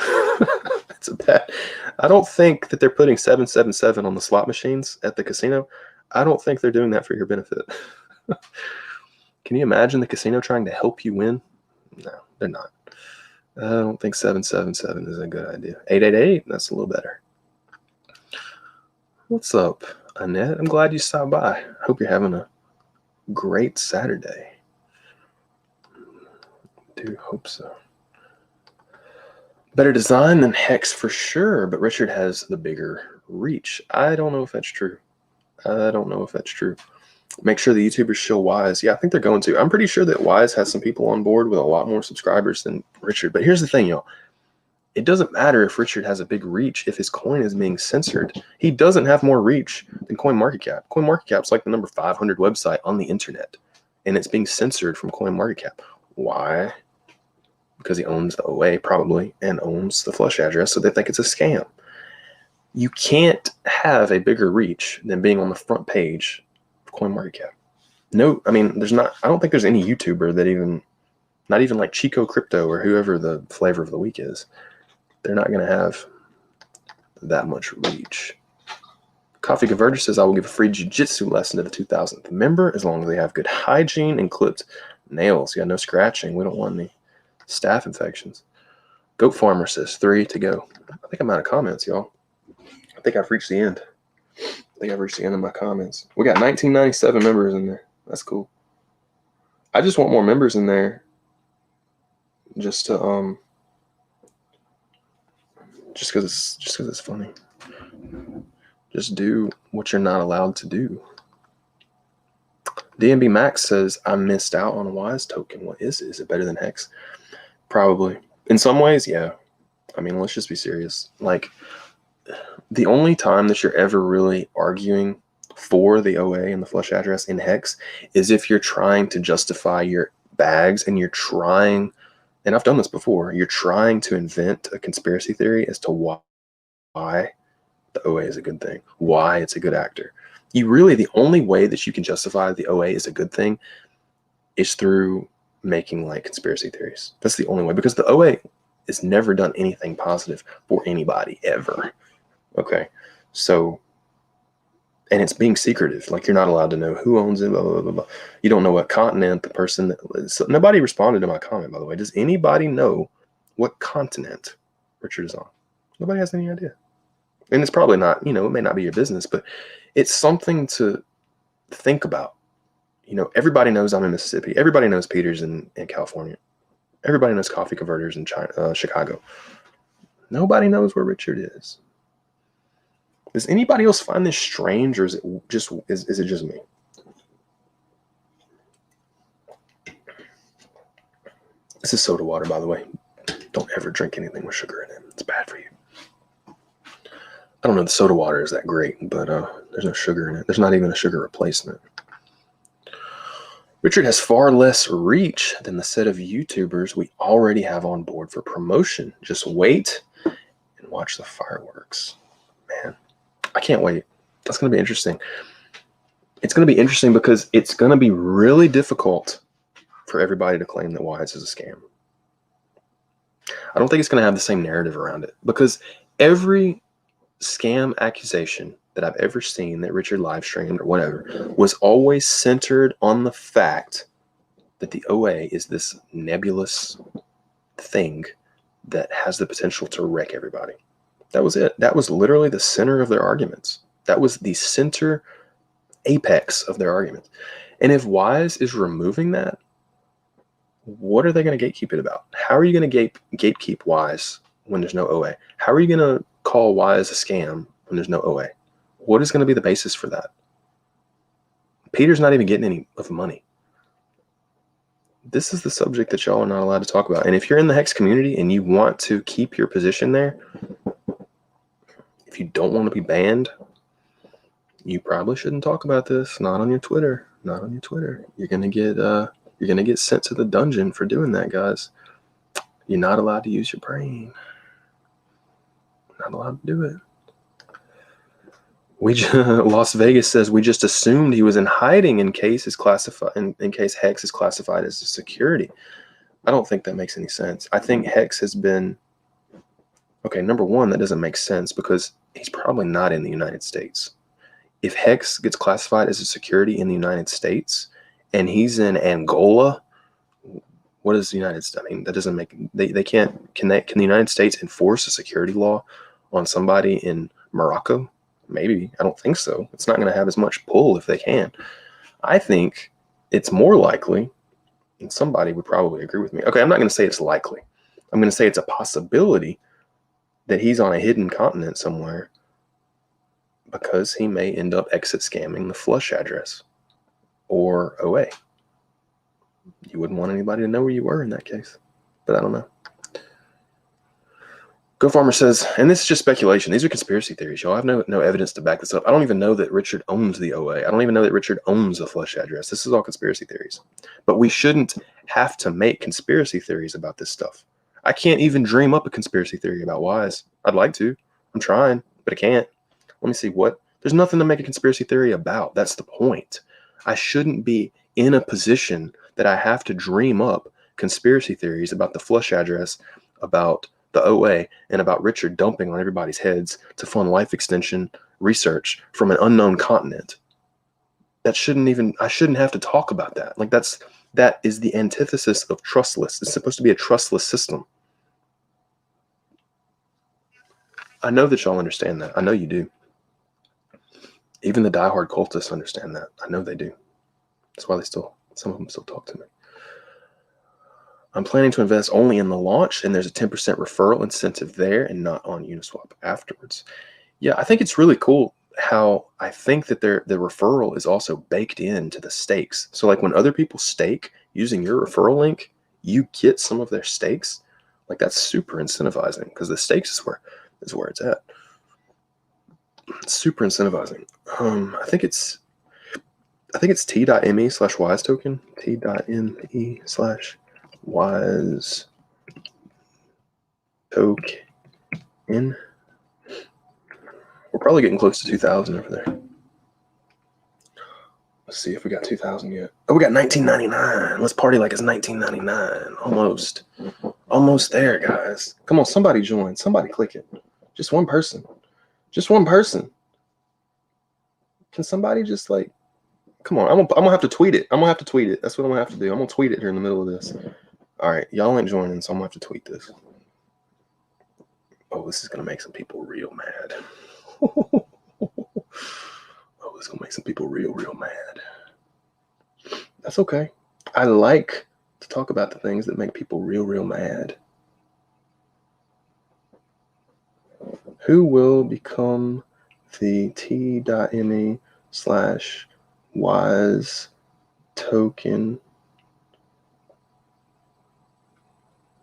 It's a bad. I don't think that they're putting 777 on the slot machines at the casino. I don't think they're doing that for your benefit. Can you imagine the casino trying to help you win? No, they're not. I don't think 777 is a good idea. 888, that's a little better. What's up, Annette? I'm glad you stopped by. Hope you're having a great Saturday. Do hope so. Better design than Hex for sure, but Richard has the bigger reach. I don't know if that's true. Make sure the YouTubers show Wise. Yeah, I think they're going to. I'm pretty sure that Wise has some people on board with a lot more subscribers than Richard. But here's the thing, y'all. It doesn't matter if Richard has a big reach if his coin is being censored. He doesn't have more reach than CoinMarketCap. CoinMarketCap's like the number 500 website on the internet, and it's being censored from CoinMarketCap. Why? Because he owns the OA probably and owns the flush address, so they think it's a scam. You can't have a bigger reach than being on the front page of CoinMarketCap. No, I mean, I don't think there's any YouTuber that not even like Chico Crypto or whoever the flavor of the week is, they're not going to have that much reach. Coffee Converger says, I will give a free jiu-jitsu lesson to the 2000th member as long as they have good hygiene and clipped nails. Yeah, no scratching. We don't want any staph infections. Goat Farmer says 3 to go. I think I'm out of comments, y'all. I think I've reached the end. Of my comments. We got 1997 members in there. That's cool. I just want more members in there just to just because it's funny. Just do what you're not allowed to do. DMB Max says, I missed out on a Wise token. What is it? Is it better than Hex? Probably. In some ways, yeah. I mean, let's just be serious. Like, the only time that you're ever really arguing for the OA and the flush address in Hex is if you're trying to justify your bags and you're trying and I've done this before, you're trying to invent a conspiracy theory as to why the OA is a good thing, why it's a good actor. The only way that you can justify the OA is a good thing is through making like conspiracy theories. That's the only way, because the OA has never done anything positive for anybody ever. Okay. So, and it's being secretive. Like, you're not allowed to know who owns it, blah, blah, blah, blah. You don't know what continent the person so nobody responded to my comment, by the way. Does anybody know what continent Richard is on? Nobody has any idea. And it's probably not, it may not be your business, but it's something to think about. Everybody knows I'm in Mississippi. Everybody knows Peter's in California. Everybody knows coffee converters in Chicago. Nobody knows where Richard is. Does anybody else find this strange, or is it just me? This is soda water, by the way. Don't ever drink anything with sugar in it. It's bad for you. I don't know, the soda water is that great, but there's no sugar in it. There's not even a sugar replacement. Richard has far less reach than the set of YouTubers we already have on board for promotion. Just wait and watch the fireworks. Man, I can't wait. That's going to be interesting. It's going to be interesting because it's going to be really difficult for everybody to claim that Wise is a scam. I don't think it's going to have the same narrative around it, because every scam accusation that I've ever seen that Richard live streamed or whatever was always centered on the fact that the OA is this nebulous thing that has the potential to wreck everybody. That was it. That was literally the center of their arguments. That was the center apex of their arguments. And if Wise is removing that, what are they going to gatekeep it about? How are you going to gatekeep Wise when there's no OA? How are you going to call Wise a scam when there's no OA? What is going to be the basis for that? Peter's not even getting any of the money. This is the subject that y'all are not allowed to talk about. And if you're in the Hex community and you want to keep your position there, if you don't want to be banned, you probably shouldn't talk about this. Not on your Twitter. Not on your Twitter. You're gonna get sent to the dungeon for doing that, guys. You're not allowed to use your brain. Not allowed to do it. Las Vegas says we just assumed he was in hiding in case Hex is classified as a security. I don't think that makes any sense. I think Hex has been number one, that doesn't make sense because he's probably not in the United States. If Hex gets classified as a security in the United States and he's in Angola, what is the United States? I mean, that doesn't make they can't can the United States enforce a security law on somebody in Morocco? Maybe. I don't think so. It's not going to have as much pull if they can. I think it's more likely, and somebody would probably agree with me. Okay, I'm not going to say it's likely. I'm going to say it's a possibility that he's on a hidden continent somewhere because he may end up exit scamming the flush address or OA. You wouldn't want anybody to know where you were in that case, but I don't know. Go Farmer says, and this is just speculation. These are conspiracy theories, y'all. I have no evidence to back this up. I don't even know that Richard owns the OA. I don't even know that Richard owns the flush address. This is all conspiracy theories. But we shouldn't have to make conspiracy theories about this stuff. I can't even dream up a conspiracy theory about Wise. I'd like to. I'm trying, but I can't. Let me see what. There's nothing to make a conspiracy theory about. That's the point. I shouldn't be in a position that I have to dream up conspiracy theories about the flush address, about the OA, and about Richard dumping on everybody's heads to fund life extension research from an unknown continent. I shouldn't have to talk about that. Like that is the antithesis of trustless. It's supposed to be a trustless system. I know that y'all understand that. I know you do. Even the diehard cultists understand that. I know they do. That's why some of them still talk to me. I'm planning to invest only in the launch, and there's a 10% referral incentive there and not on Uniswap afterwards. Yeah, I think it's really cool how I think that the referral is also baked into the stakes. So like when other people stake using your referral link, you get some of their stakes. Like that's super incentivizing because the stakes is where it's at. It's super incentivizing. I think it's t.me/wise token. T.me/wise Token. We're probably getting close to 2,000 over there. Let's see if we got 2,000 yet. Oh, we got 1999. Let's party like it's 1999. Almost. Almost there, guys. Come on, somebody join. Somebody click it. Just one person. Just one person. Can somebody just like, come on. I'm gonna have to tweet it. I'm gonna have to tweet it. That's what I'm gonna have to do. I'm gonna tweet it here in the middle of this. All right, y'all ain't joining, so I'm gonna have to tweet this. Oh, this is gonna make some people real mad. Oh, it's gonna make some people real mad. That's okay. I like to talk about the things that make people real mad. Who will become the t.me/wise token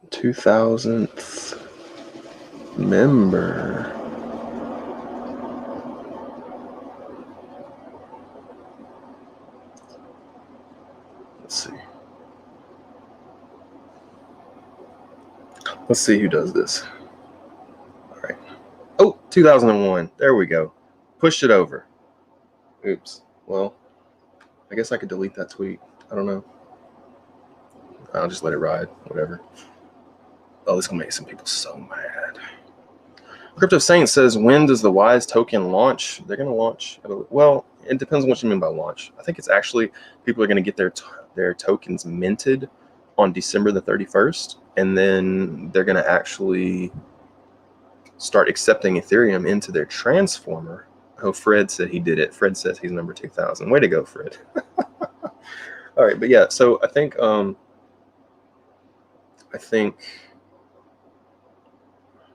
2000th member? Let's see. Let's see who does this. All right. Oh, 2001. There we go. Pushed it over. Oops. Well, I guess I could delete that tweet. I don't know. I'll just let it ride. Whatever. Oh, this is going to make some people so mad. Crypto Saint says, when does the Wise token launch? They're going to launch. Well, it depends on what you mean by launch. I think it's actually people are going to get their tokens minted on December the 31st. And then they're going to actually start accepting Ethereum into their transformer. Oh, Fred said he did it. Fred says he's number 2,000. Way to go, Fred. All right, but yeah, so I think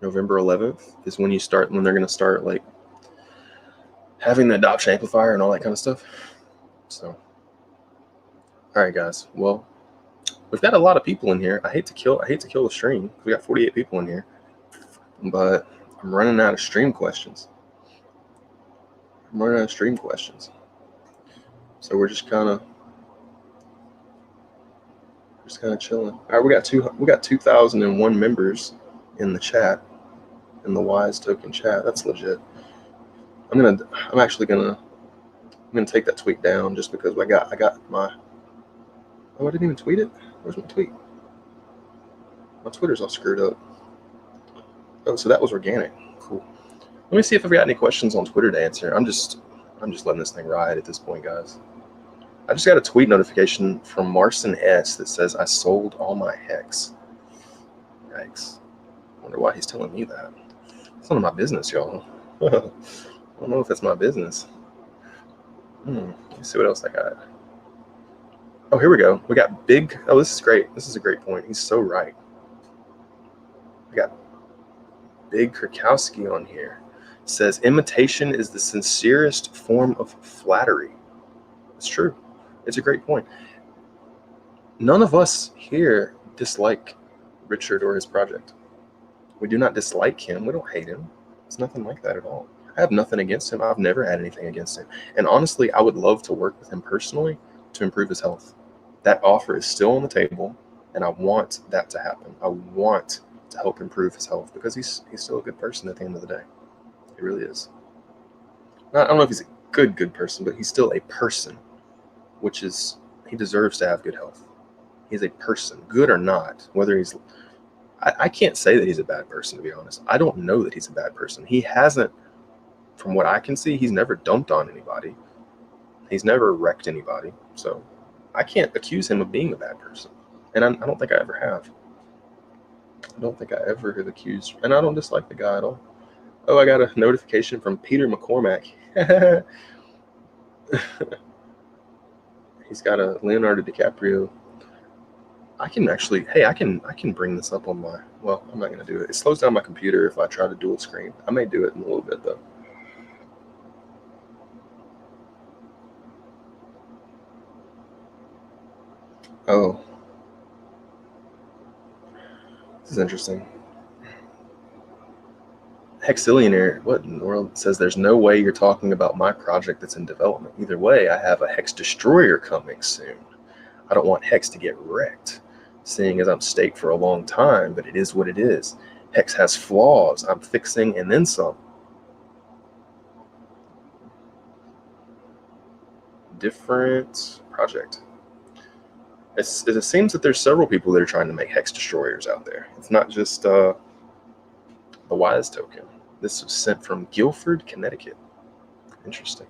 November 11th is when they're going to start like having the adoption amplifier and all that kind of stuff. So, all right, guys. Well, we've got a lot of people in here. I hate to kill the stream. We got 48 people in here, but I'm running out of stream questions. So we're just kind of chilling. All right, we got 2,001 members in the chat, in the Wise token chat. That's legit. I'm actually gonna take that tweet down just because I got my. Oh, I didn't even tweet it. Where's my tweet? My Twitter's all screwed up. Oh, so that was organic. Cool. Let me see if I've got any questions on Twitter to answer. I'm just letting this thing ride at this point, guys. I just got a tweet notification from Marcin S that says I sold all my hex. Yikes. I wonder why he's telling me that. It's none of my business, y'all. I don't know if it's my business. Let's see what else I got. Oh, here we go. We got big. Oh, this is great. This is a great point. He's so right. We got Big Krakowski on here. It says imitation is the sincerest form of flattery. It's true. It's a great point. None of us here dislike Richard or his project. We do not dislike him. We don't hate him. It's nothing like that at all. I have nothing against him. I've never had anything against him. And honestly, I would love to work with him personally to improve his health. That offer is still on the table, and I want that to happen. I want to help improve his health because he's still a good person at the end of the day. He really is. I don't know if he's a good person, but he's still a person, which is, he deserves to have good health. He's a person, good or not, whether he's, I can't say that he's a bad person, to be honest. I don't know that he's a bad person. He hasn't, from what I can see, he's never dumped on anybody. He's never wrecked anybody. So I can't accuse him of being a bad person. And I don't think I ever have. I don't think I ever have accused, and I don't dislike the guy at all. Oh, I got a notification from Peter McCormack. He's got a Leonardo DiCaprio. I can bring this up on my, well, I'm not going to do it. It slows down my computer if I try to dual screen. I may do it in a little bit, though. Oh. This is interesting. Hexillionaire, what in the world, says there's no way you're talking about my project that's in development. Either way, I have a Hex Destroyer coming soon. I don't want Hex to get wrecked, seeing as I'm staked for a long time, but it is what it is. Hex has flaws. I'm fixing and then some. Different project. It seems that there's several people that are trying to make hex destroyers out there. It's not just the Wise token. This was sent from Guilford, Connecticut. Interesting.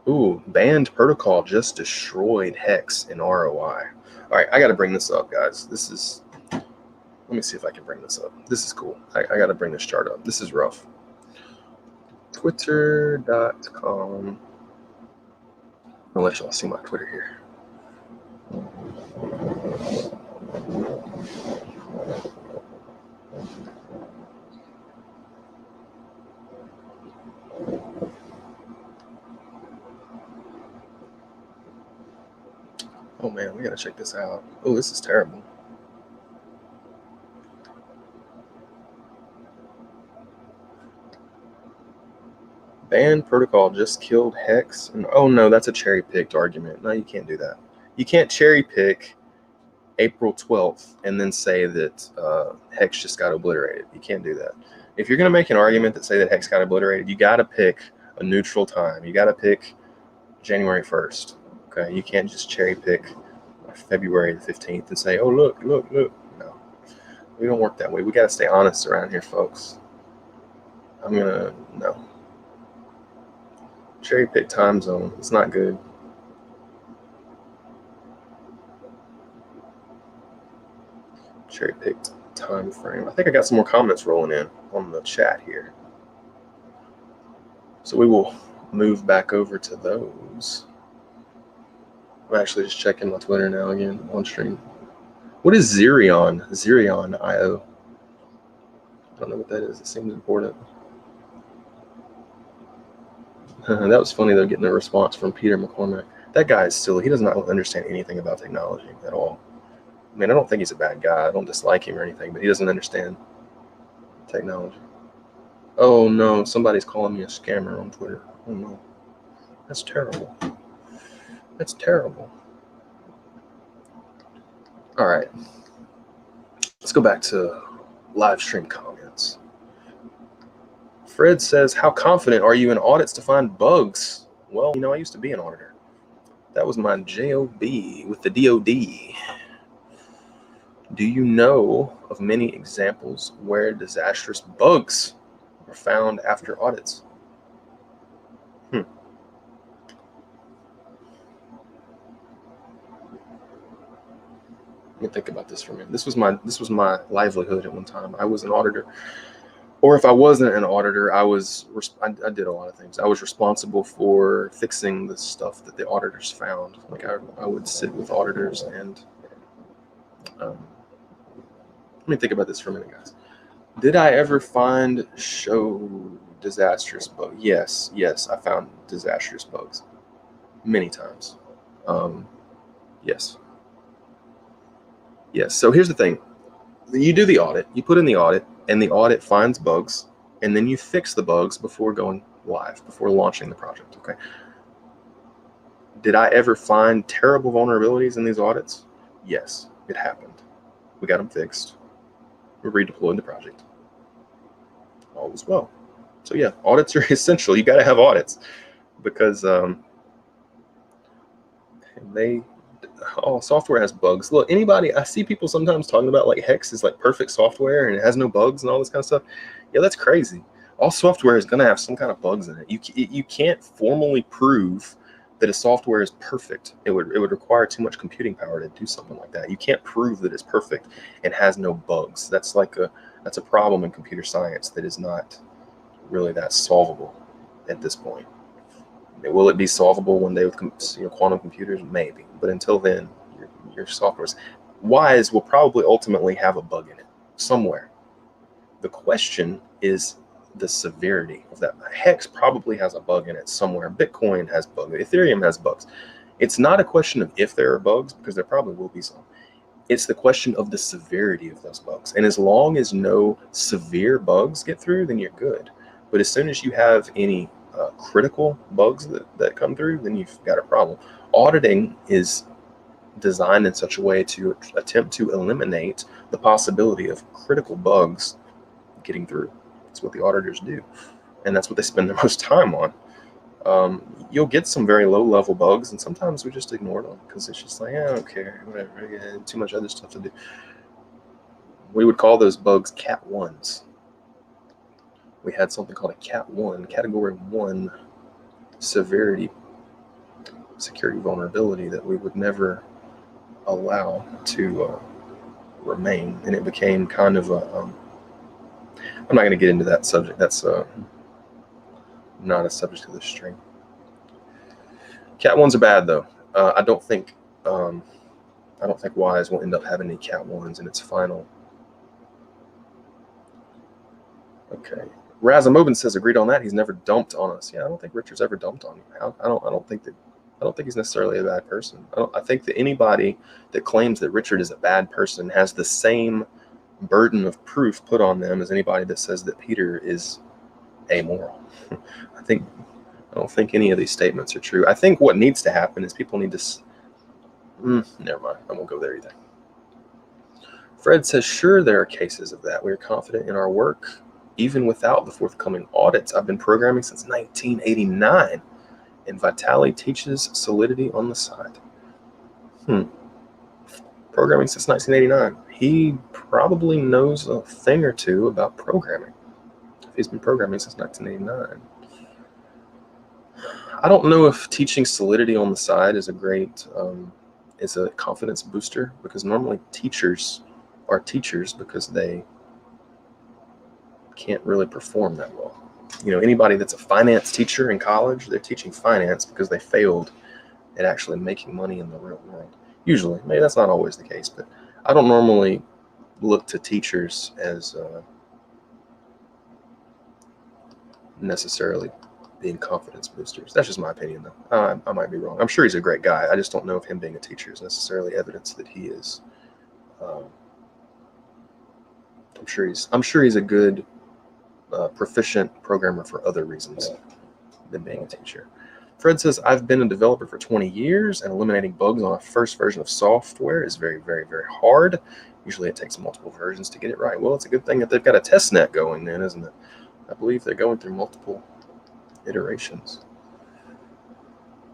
Ooh, banned protocol just destroyed hex in ROI. All right, I got to bring this up, guys. This is, let me see if I can bring this up. This is cool. I got to bring this chart up. This is rough. Twitter.com. I'll let y'all see my Twitter here. Oh man, we gotta check this out. Oh, this is terrible. Banned protocol just killed hex. And oh no, that's a cherry picked argument. No, you can't do that. You can't cherry pick April 12th and then say that hex just got obliterated. You can't do that. If you're gonna make an argument that say that hex got obliterated, you gotta pick a neutral time. You gotta pick January 1st. Okay, you can't just cherry pick February the 15th and say, oh look. No, we don't work that way. We gotta stay honest around here, folks. No. Cherry pick time zone. It's not good. Cherry picked time frame. I think I got some more comments rolling in on the chat here. So we will move back over to those. I'm actually just checking my Twitter now again on stream. What is Zerion? Zerion IO. I don't know what that is. It seems important. That was funny though, getting a response from Peter McCormack. That guy is silly. He does not understand anything about technology at all. I mean, I don't think he's a bad guy. I don't dislike him or anything, but he doesn't understand technology. Oh no, somebody's calling me a scammer on Twitter. Oh no. That's terrible. That's terrible. All right. Let's go back to live stream comments. Fred says, how confident are you in audits to find bugs? Well, I used to be an auditor. That was my job with the DOD. Do you know of many examples where disastrous bugs were found after audits? Let me think about this for a minute. This was my livelihood at one time. I was an auditor. Or if I wasn't an auditor, I did a lot of things. I was responsible for fixing the stuff that the auditors found. Like I would sit with auditors and let me think about this for a minute, guys. Did I ever find disastrous bugs? Yes, I found disastrous bugs many times. Yes. So here's the thing. You do the audit, you put in the audit, and the audit finds bugs, and then you fix the bugs before going live, before launching the project, okay? Did I ever find terrible vulnerabilities in these audits? Yes, it happened. We got them fixed. We redeployed the project. All was well. So yeah, audits are essential. You got to have audits because software has bugs. Look, I see people sometimes talking about like Hex is like perfect software and it has no bugs and all this kind of stuff. Yeah, that's crazy. All software is going to have some kind of bugs in it. You can't formally prove that a software is perfect. It would require too much computing power to do something like that. You can't prove that it's perfect and has no bugs. That's a problem in computer science that is not really that solvable at this point. Will it be solvable one day with quantum computers? Maybe, but until then, your software's Wise will probably ultimately have a bug in it somewhere. The question is the severity of that. Hex probably has a bug in it somewhere. Bitcoin has bugs. Ethereum has bugs. It's not a question of if there are bugs, because there probably will be some. It's the question of the severity of those bugs. And as long as no severe bugs get through, then you're good. But as soon as you have any critical bugs that come through, then you've got a problem. Auditing is designed in such a way to attempt to eliminate the possibility of critical bugs getting through. That's what the auditors do, and that's what they spend their most time on. You'll get some very low-level bugs, and sometimes we just ignore them because it's just like, I don't care, whatever, I got too much other stuff to do. We would call those bugs Cat 1s. We had something called a Cat 1, Category 1 severity security vulnerability that we would never allow to remain, and it became kind of a I'm not going to get into that subject. That's not a subject of this stream. Cat 1s are bad though. I don't think Wise will end up having any Cat 1s in its final. Okay. Razamobin says agreed on that. He's never dumped on us. Yeah, I don't think Richard's ever dumped on you. I don't think he's necessarily a bad person. I think that anybody that claims that Richard is a bad person has the same burden of proof put on them as anybody that says that Peter is amoral. I don't think any of these statements are true. I think what needs to happen is people need to. Never mind. I won't go there either. Fred says, sure, there are cases of that. We are confident in our work, even without the forthcoming audits. I've been programming since 1989, and Vitali teaches Solidity on the side. Programming since 1989. He probably knows a thing or two about programming. If he's been programming since 1989. I don't know if teaching Solidity on the side is is a confidence booster, because normally teachers are teachers because they can't really perform that well. Anybody that's a finance teacher in college, they're teaching finance because they failed at actually making money in the real world. Usually, maybe that's not always the case, but I don't normally look to teachers as necessarily being confidence boosters. That's just my opinion, though. I might be wrong. I'm sure he's a great guy. I just don't know if him being a teacher is necessarily evidence that he is. I'm sure he's a good, proficient programmer for other reasons than being a teacher. Fred says, I've been a developer for 20 years, and eliminating bugs on a first version of software is very, very, very hard. Usually it takes multiple versions to get it right. Well, it's a good thing that they've got a test net going then, isn't it? I believe they're going through multiple iterations.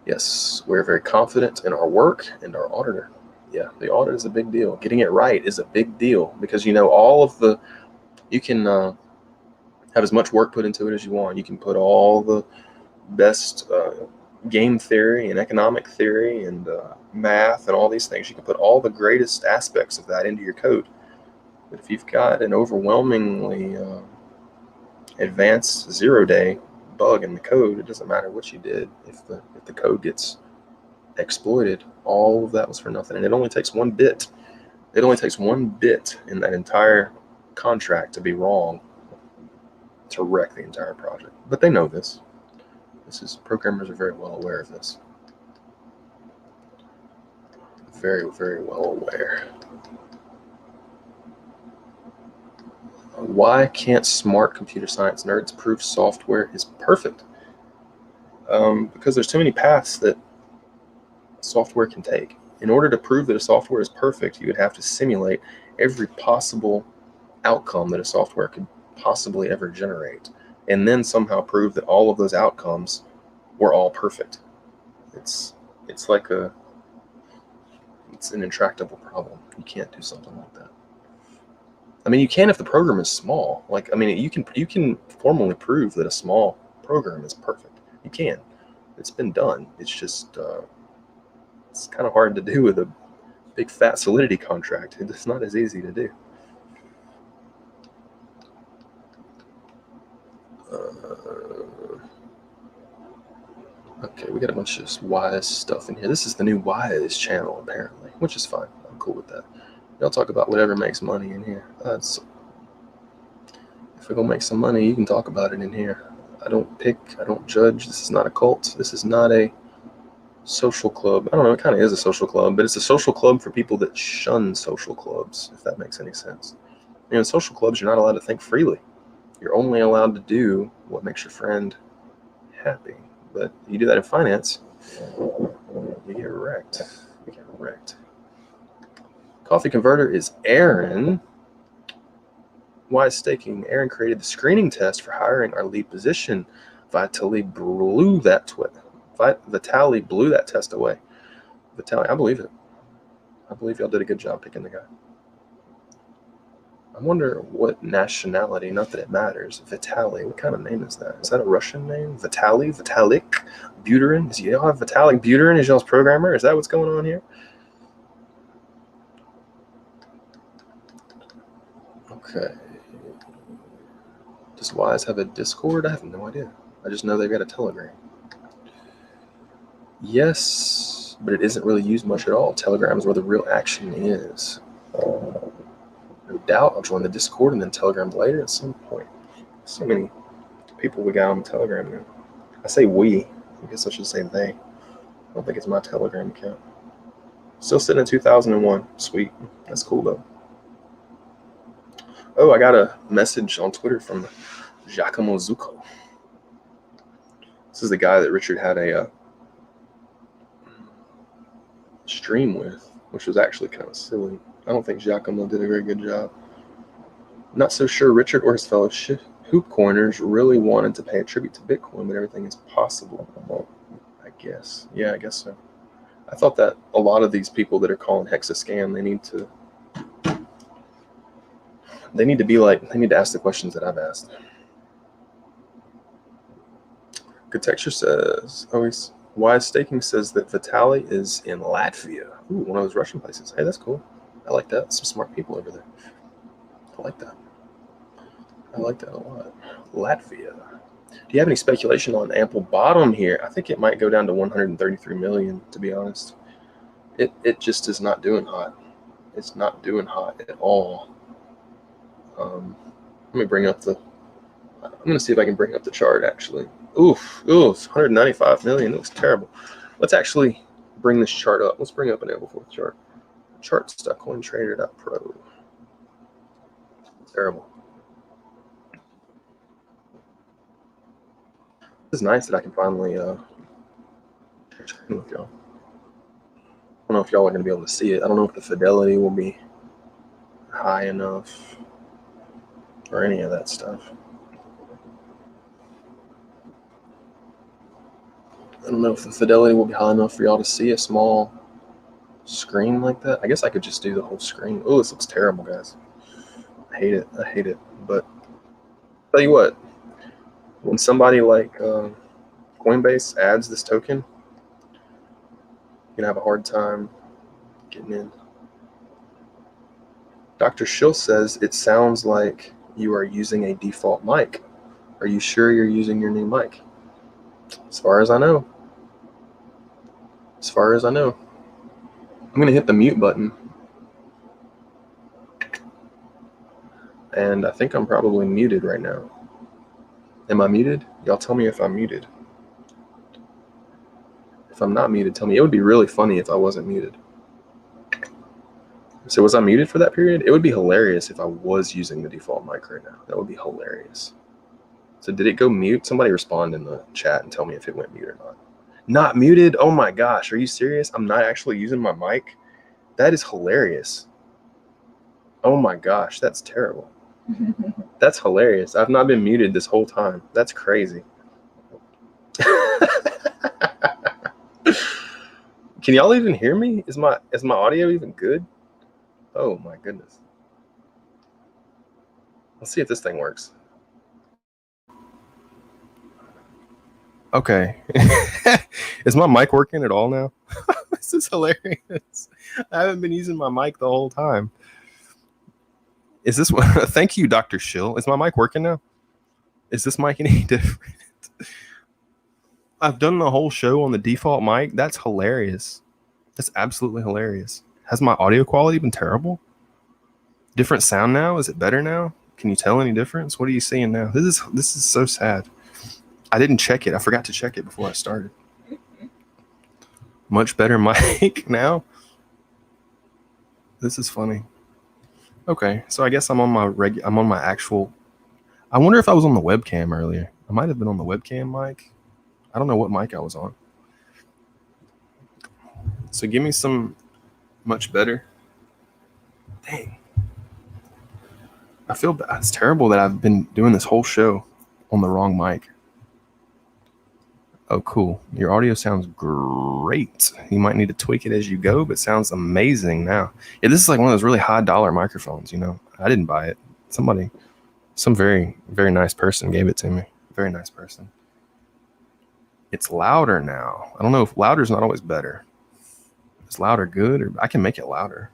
Yes, we're very confident in our work and our auditor. Yeah, the audit is a big deal. Getting it right is a big deal because you can have as much work put into it as you want. You can put all the best game theory and economic theory and math and all these things. You can put all the greatest aspects of that into your code. But if you've got an overwhelmingly advanced 0-day bug in the code, it doesn't matter what you did. If the code gets exploited, all of that was for nothing. And it only takes one bit. It only takes one bit in that entire contract to be wrong to wreck the entire project. But they know this. Programmers are very well aware of this. Very, very well aware. Why can't smart computer science nerds prove software is perfect? Because there's too many paths that software can take. In order to prove that a software is perfect, you would have to simulate every possible outcome that a software could possibly ever generate, and then somehow prove that all of those outcomes were all perfect. It's an intractable problem. You can't do something like that. I mean, you can if the program is small. You can formally prove that a small program is perfect. You can. It's been done. It's just it's kind of hard to do with a big fat Solidity contract. It's not as easy to do. Okay, we got a bunch of Wise stuff in here. This is the new Wise channel, apparently, which is fine. I'm cool with that. Y'all talk about whatever makes money in here. If we're going to make some money, you can talk about it in here. I don't pick. I don't judge. This is not a cult. This is not a social club. I don't know. It kind of is a social club, but it's a social club for people that shun social clubs, if that makes any sense. In social clubs, you're not allowed to think freely. You're only allowed to do what makes your friend happy. But you do that in finance, you get wrecked. You get wrecked. Coffee converter is Aaron. Wise staking. Aaron created the screening test for hiring our lead position. Vitaly blew that test away. Vitaly, I believe it. I believe y'all did a good job picking the guy. I wonder what nationality, not that it matters. Vitaly, what kind of name is that? Is that a Russian name? Vitalik Buterin? Does y'all have Vitalik Buterin as y'all's programmer? Is that what's going on here? Okay. Does Wise have a Discord? I have no idea. I just know they've got a Telegram. Yes, but it isn't really used much at all. Telegram is where the real action is. No doubt I'll join the Discord and then Telegram later at some point. So many people we got on Telegram now. I say we. I guess I should say they. I don't think it's my Telegram account. Still sitting in 2001. Sweet. That's cool though. Oh, I got a message on Twitter from Giacomo Zucco. This is the guy that Richard had a stream with, which was actually kind of silly. I don't think Giacomo did a very good job. Not so sure Richard or his fellow hoop corners really wanted to pay a tribute to Bitcoin, but everything is possible. Well, I guess. Yeah, I guess so. I thought that a lot of these people that are calling Hex a scam, they need to ask the questions that I've asked. GoodTexture says, Wise Staking says that Vitaly is in Latvia. Ooh, one of those Russian places. Hey, that's cool. I like that. Some smart people over there. I like that. I like that a lot. Latvia. Do you have any speculation on ample bottom here? I think it might go down to 133 million, to be honest. It just is not doing hot. It's not doing hot at all. Let me bring up I'm going to see if I can bring up the chart, actually. Oof, 195 million. It looks terrible. Let's actually bring this chart up. Let's bring up an Ample4th chart. Chart.cointrader.pro. Terrible. It's nice that I can finally check in with y'all. I don't know if y'all are going to be able to see it. I don't know if the fidelity will be high enough or any of that stuff. I don't know if the fidelity will be high enough for y'all to see a small screen like that. I guess I could just do the whole screen. Oh, this looks terrible, guys. I hate it. I hate it. But tell you what, when somebody like Coinbase adds this token, you're going to have a hard time getting in. Dr. Schill says, it sounds like you are using a default mic. Are you sure you're using your new mic? As far as I know. As far as I know. I'm going to hit the mute button. And I think I'm probably muted right now. Am I muted? Y'all tell me if I'm muted. If I'm not muted, tell me. It would be really funny if I wasn't muted. So was I muted for that period? It would be hilarious if I was using the default mic right now. That would be hilarious. So did it go mute? Somebody respond in the chat and tell me if it went mute or not. Not muted? Oh my gosh, are you serious? I'm not actually using my mic? That is hilarious. Oh my gosh, that's terrible. That's hilarious. I've not been muted this whole time. That's crazy. Can y'all even hear me? Is my audio even good? Oh my goodness. Let's see if this thing works. Okay. Is my mic working at all now? This is hilarious. I haven't been using my mic the whole time. Is this what? Thank you, Dr. Schill. Is my mic working now? Is this mic any different? I've done the whole show on the default mic. That's hilarious. That's absolutely hilarious. Has my audio quality been terrible? Different sound now? Is it better now? Can you tell any difference? What are you seeing now? This is so sad. I didn't check it. I forgot to check it before I started. Much better mic now. This is funny. Okay, so I guess I'm on my actual. I wonder if I was on the webcam earlier. I might have been on the webcam mic. I don't know what mic I was on. So give me some much better. Dang. I feel bad. It's terrible that I've been doing this whole show on the wrong mic. Oh, cool. Your audio sounds great. You might need to tweak it as you go, but it sounds amazing now. Yeah, this is like one of those really high dollar microphones, you know. I didn't buy it. Some very, very nice person gave it to me. Very nice person. It's louder now. I don't know if louder is not always better. Is louder good? Or I can make it louder.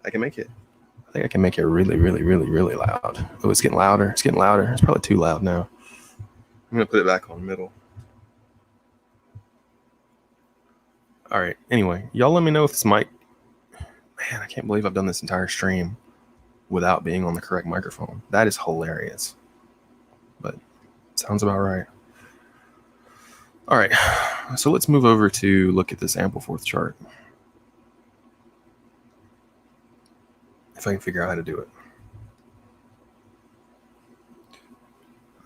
I think I can make it really, really, really, really loud. Oh, it's getting louder. It's getting louder. It's probably too loud now. I'm going to put it back on middle. All right. Anyway, y'all let me know if this mic... Man, I can't believe I've done this entire stream without being on the correct microphone. That is hilarious. But sounds about right. All right. So let's move over to look at this Ampleforth chart. If I can figure out how to do it.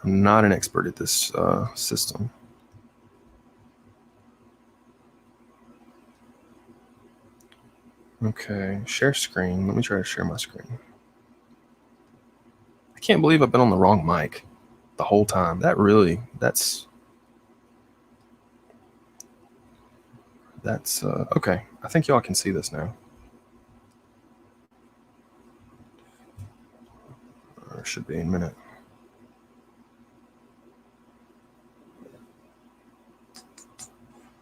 I'm not an expert at this system. Okay, share screen. Let me try to share my screen. I can't believe I've been on the wrong mic the whole time. That's okay. I think y'all can see this now. Or it should be in a minute.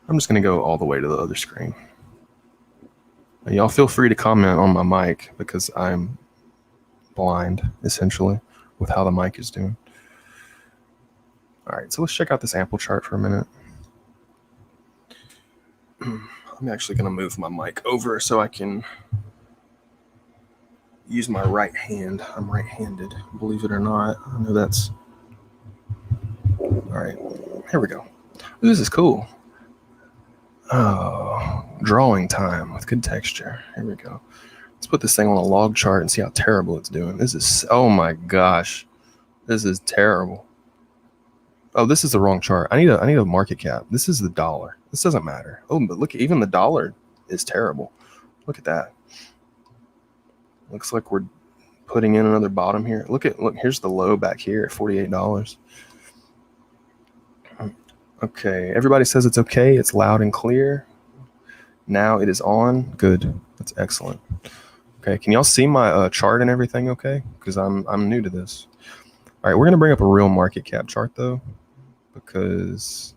I'm just going to go all the way to the other screen. Y'all feel free to comment on my mic because I'm blind, essentially, with how the mic is doing. All right, so let's check out this ample chart for a minute. I'm actually going to move my mic over so I can use my right hand. I'm right-handed, believe it or not. I know that's... All right, here we go. This is cool. Oh, drawing time with GoodTexture. Here we go. Let's put this thing on a log chart and see how terrible it's doing. This is, oh my gosh, this is terrible. Oh, this is the wrong chart. I need a market cap. This is the dollar. This doesn't matter. Oh, but look, even the dollar is terrible. Look at that. Looks like we're putting in another bottom here. Look, here's the low back here at $48. Okay, everybody says it's okay. It's loud and clear. Now it is on. Good. That's excellent. Okay, can y'all see my chart and everything okay? Because I'm new to this. All right, we're going to bring up a real market cap chart, though, because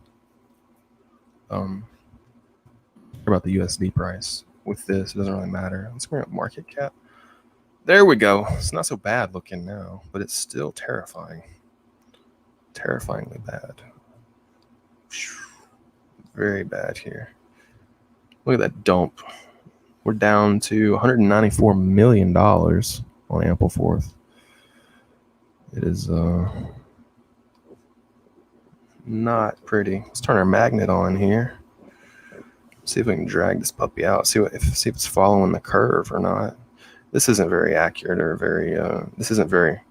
about the USD price. With this, it doesn't really matter. Let's bring up market cap. There we go. It's not so bad looking now, but it's still terrifying. Terrifyingly bad. Very bad here. Look at that dump. We're down to $194 million on Ampleforth. It is not pretty. Let's turn our magnet on here. See if we can drag this puppy out. See if it's following the curve or not. This isn't very accurate or very. This isn't very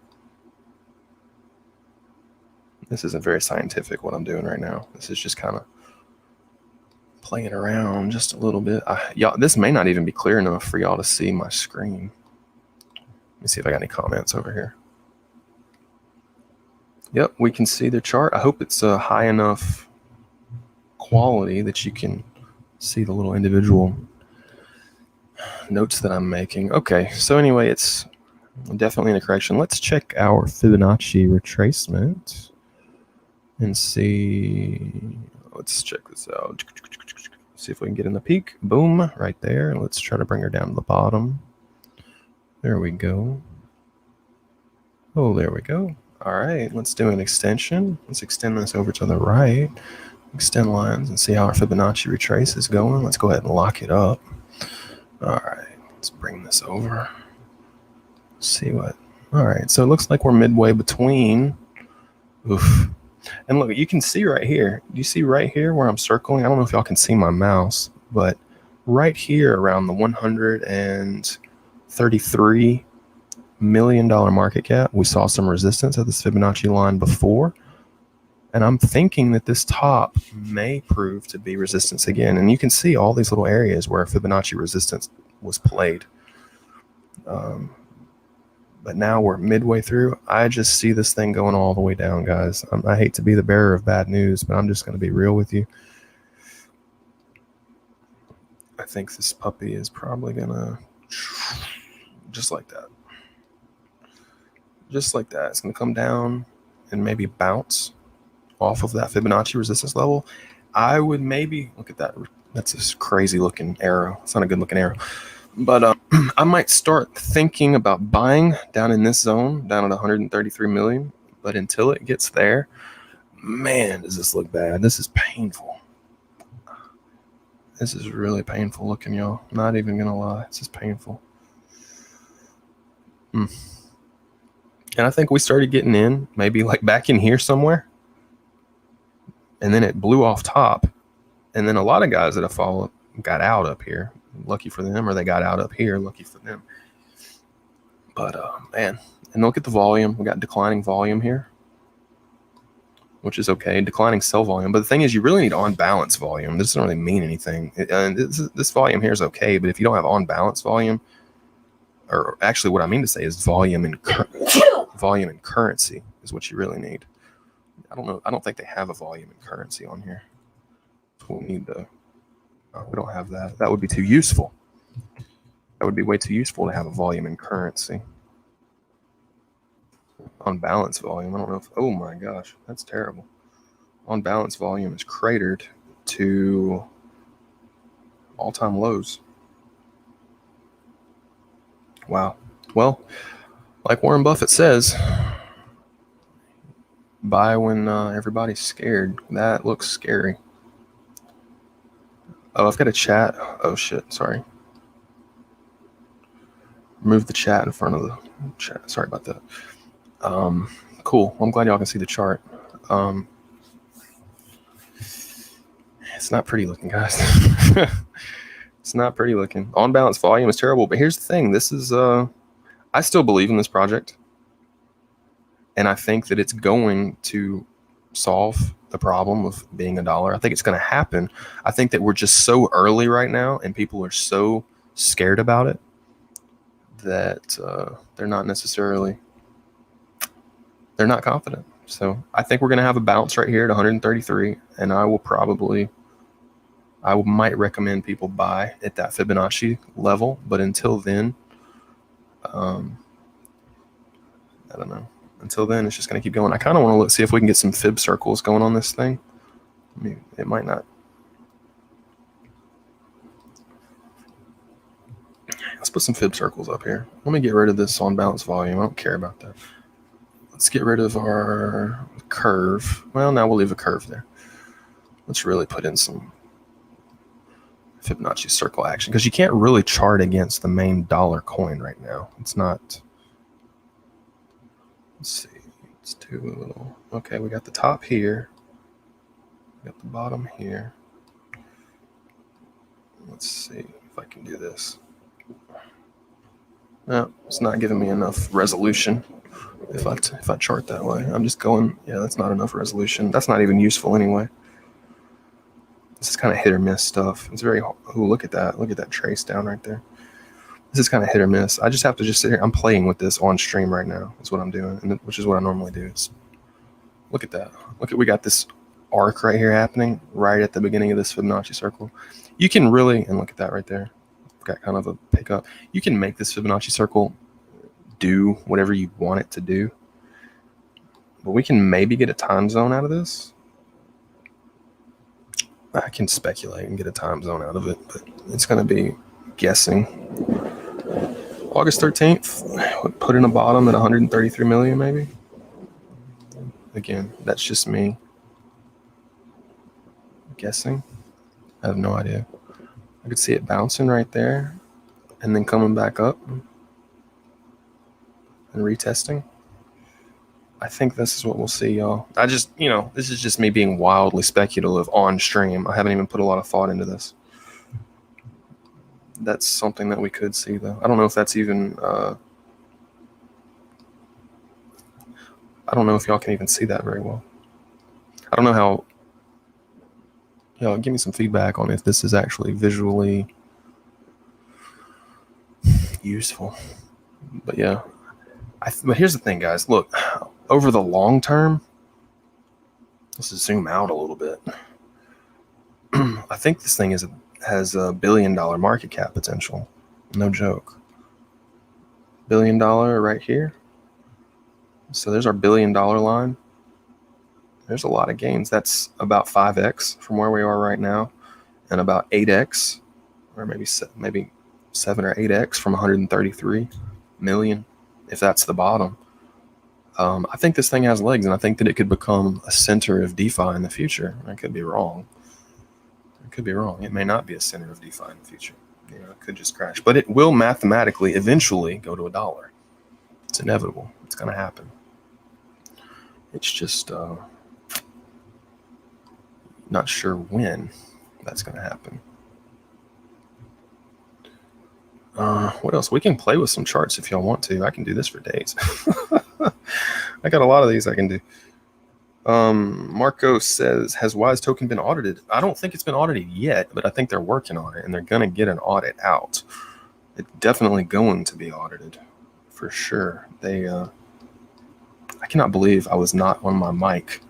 scientific. What I'm doing right now. This is just kind of playing around just a little bit. Y'all, this may not even be clear enough for y'all to see my screen. Let me see if I got any comments over here. Yep, we can see the chart. I hope it's high enough quality that you can see the little individual notes that I'm making. Okay, so anyway, it's definitely in a correction. Let's check our Fibonacci retracement and see. Let's check this out. See if we can get in the peak. Boom, right there. Let's try to bring her down to the bottom. There we go. Oh, there we go. All right, let's do an extension. Let's extend this over to the right. Extend lines and see how our Fibonacci retrace is going. Let's go ahead and lock it up. All right, let's bring this over. See what. All right, so it looks like we're midway between. Oof. And look, you can see right here. You see right here where I'm circling? I don't know if y'all can see my mouse, but right here around the $133 million market cap, we saw some resistance at this Fibonacci line before. And I'm thinking that this top may prove to be resistance again. And you can see all these little areas where Fibonacci resistance was played. But now we're midway through. I just see this thing going all the way down, guys. I hate to be the bearer of bad news, but I'm just going to be real with you. I think this puppy is probably going to, just like that. Just like that. It's going to come down and maybe bounce off of that Fibonacci resistance level. I would maybe, look at that. That's this crazy looking arrow. It's not a good looking arrow. But I might start thinking about buying down in this zone, down at 133 million. But until it gets there, man, does this look bad. This is painful. This is really painful looking, y'all. Not even going to lie. This is painful. And I think we started getting in, maybe like back in here somewhere. And then it blew off top. And then a lot of guys that have followed got out up here. Lucky for them, or they got out up here. Lucky for them. But man, and look at the volume. We got declining volume here, which is okay. Declining sell volume. But the thing is, you really need on balance volume. This doesn't really mean anything. This volume here is okay, but if you don't have on balance volume, or actually, what I mean to say is volume and volume and currency is what you really need. I don't know. I don't think they have a volume and currency on here. We'll need to. We don't have that. That would be too useful. That would be way too useful to have a volume and currency. On balance volume, I don't know if, oh my gosh, that's terrible. On balance volume is cratered to all-time lows. Wow. Well, like Warren Buffett says, buy when everybody's scared. That looks scary. Oh, I've got a chat. Oh, shit. Sorry. Remove the chat in front of the chat. Sorry about that. Cool. Well, I'm glad y'all can see the chart. It's not pretty looking, guys. It's not pretty looking. On balance volume is terrible. But here's the thing. This is, I still believe in this project. And I think that it's going to solve the problem of being $1. I think it's going to happen. I think that we're just so early right now and people are so scared about it that they're not confident. So I think we're going to have a bounce right here at 133, and I might recommend people buy at that Fibonacci level, but until then, I don't know. Until then, it's just going to keep going. I kind of want to see if we can get some fib circles going on this thing. I mean, it might not. Let's put some fib circles up here. Let me get rid of this on balance volume. I don't care about that. Let's get rid of our curve. Well, now we'll leave a curve there. Let's really put in some Fibonacci circle action, because you can't really chart against the main dollar coin right now. It's not. Let's see. Let's do a little. Okay, we got the top here. We got the bottom here. Let's see if I can do this. No, it's not giving me enough resolution. If I chart that way, I'm just going. Yeah, that's not enough resolution. That's not even useful anyway. This is kind of hit or miss stuff. It's very. Oh, look at that! Look at that trace down right there. This is kind of hit or miss. I just have to just sit here. I'm playing with this on stream right now. Is what I'm doing, and which is what I normally do. Look at that. Look at, we got this arc right here happening right at the beginning of this Fibonacci circle. You can really, and look at that right there. Got kind of a pickup. You can make this Fibonacci circle do whatever you want it to do, but we can maybe get a time zone out of this. I can speculate and get a time zone out of it, but it's going to be guessing. August 13th, put in a bottom at 133 million maybe. Again, that's just me guessing. I have no idea. I could see it bouncing right there and then coming back up and retesting. I think this is what we'll see, y'all. I just, this is just me being wildly speculative on stream. I haven't even put a lot of thought into this. That's something that we could see, though. I don't know if that's even, I don't know if y'all can even see that very well. I don't know how, give me some feedback on if this is actually visually useful. But yeah, but here's the thing, guys. Look, over the long term, let's zoom out a little bit. I think this thing has a $1 billion market cap potential. No joke. $1 billion right here. So there's our $1 billion line. There's a lot of gains. That's about 5x from where we are right now, and about 8x, or maybe 7 or 8x from 133 million, if that's the bottom. I think this thing has legs, and I think that it could become a center of DeFi in the future. I could be wrong. It may not be a center of DeFi in the future. You know, it could just crash, but it will mathematically eventually go to $1. It's inevitable. It's going to happen. It's just not sure when that's going to happen. What else? We can play with some charts if y'all want to. I can do this for days. I got a lot of these I can do. Marco says, has Wise Token been audited? I don't think it's been audited yet, but I think they're working on it, and they're going to get an audit out. It's definitely going to be audited, for sure. I cannot believe I was not on my mic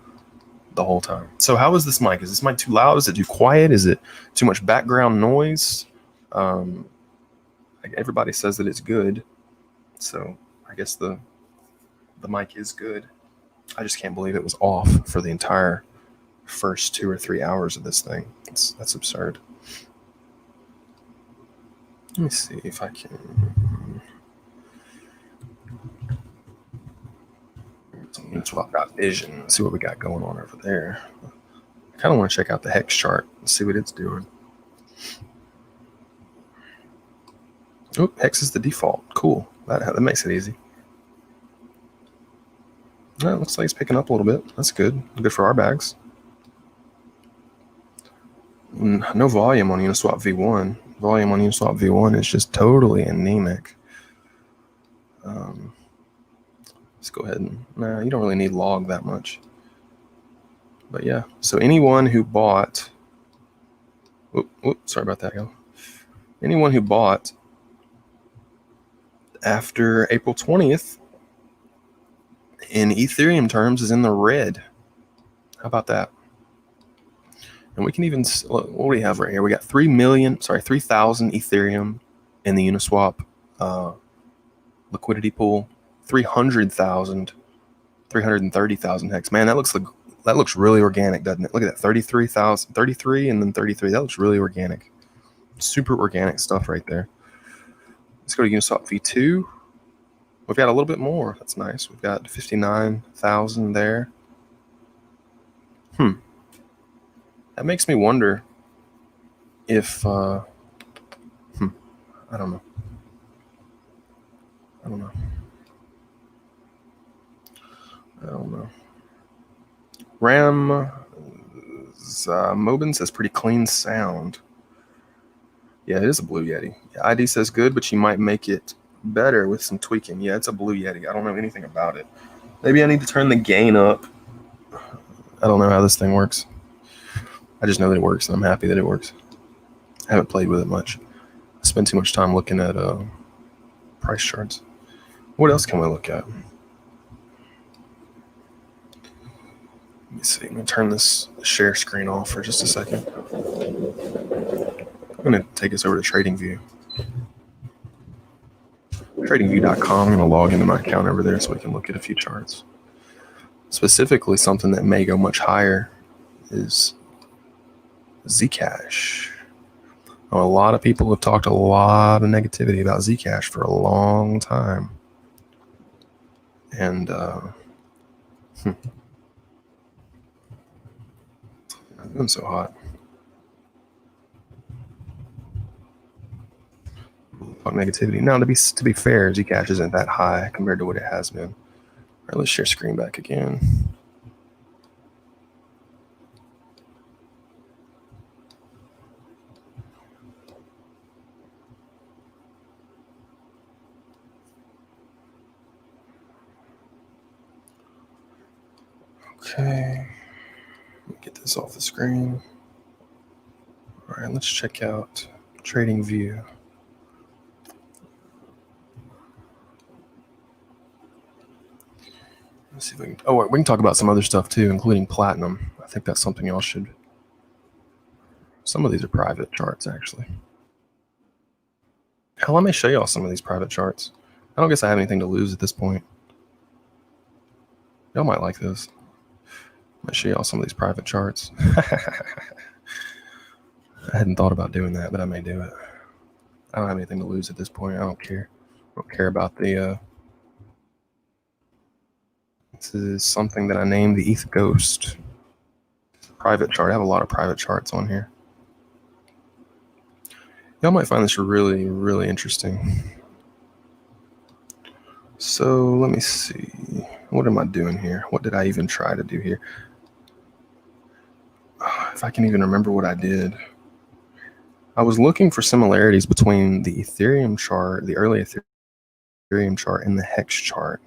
the whole time. So how is this mic? Is this mic too loud? Is it too quiet? Is it too much background noise? Everybody says that it's good, so I guess the mic is good. I just can't believe it was off for the entire first 2 or 3 hours of this thing. That's absurd. Let me see if I can swap out vision, see what we got going on over there. I kind of want to check out the hex chart and see what it's doing. Oh, hex is the default. Cool. That makes it easy. It looks like it's picking up a little bit. That's good. Good for our bags. No volume on Uniswap V1. Volume on Uniswap V1 is just totally anemic. Let's go ahead and... Nah, you don't really need log that much. But yeah, so anyone who bought... sorry about that, y'all. Anyone who bought after April 20th in Ethereum terms is in the red. How about that? And we can even, what do we have right here? We got 3,000 Ethereum in the Uniswap liquidity pool. 330,000 hex. Man, that looks really organic, doesn't it? Look at that, 33 and then 33. That looks really organic. Super organic stuff right there. Let's go to Uniswap V2. We've got a little bit more. That's nice. We've got 59,000 there. That makes me wonder if, I don't know. Ram Mobin says pretty clean sound. Yeah, it is a Blue Yeti. Yeah, ID says good, but you might make it better with some tweaking. Yeah, it's a Blue Yeti. I don't know anything about it. Maybe I need to turn the gain up. I don't know how this thing works. I just know that it works, and I'm happy that it works. I haven't played with it much. I spend too much time looking at price charts. What else can we look at? Let me see. I'm going to turn this share screen off for just a second. I'm going to take us over to TradingView. TradingView.com. I'm going to log into my account over there so we can look at a few charts. Specifically, something that may go much higher is Zcash. A lot of people have talked a lot of negativity about Zcash for a long time. And not doing so hot. Talk negativity. Now, to be fair, Zcash isn't that high compared to what it has been. All right, let's share screen back again. Okay, let me get this off the screen. All right, let's check out TradingView. Let's see if we can. Oh, we can talk about some other stuff too, including platinum. I think that's something y'all should. Some of these are private charts, actually. Hell, let me show y'all some of these private charts. I don't guess I have anything to lose at this point. Y'all might like this. I'm gonna show y'all some of these private charts. I hadn't thought about doing that, but I may do it. I don't have anything to lose at this point. I don't care. I don't care about the. This is something that I named the ETH Ghost. Private chart. I have a lot of private charts on here. Y'all might find this really, really interesting. So let me see. What am I doing here? What did I even try to do here? If I can even remember what I did. I was looking for similarities between the Ethereum chart, the early Ethereum chart, and the Hex chart.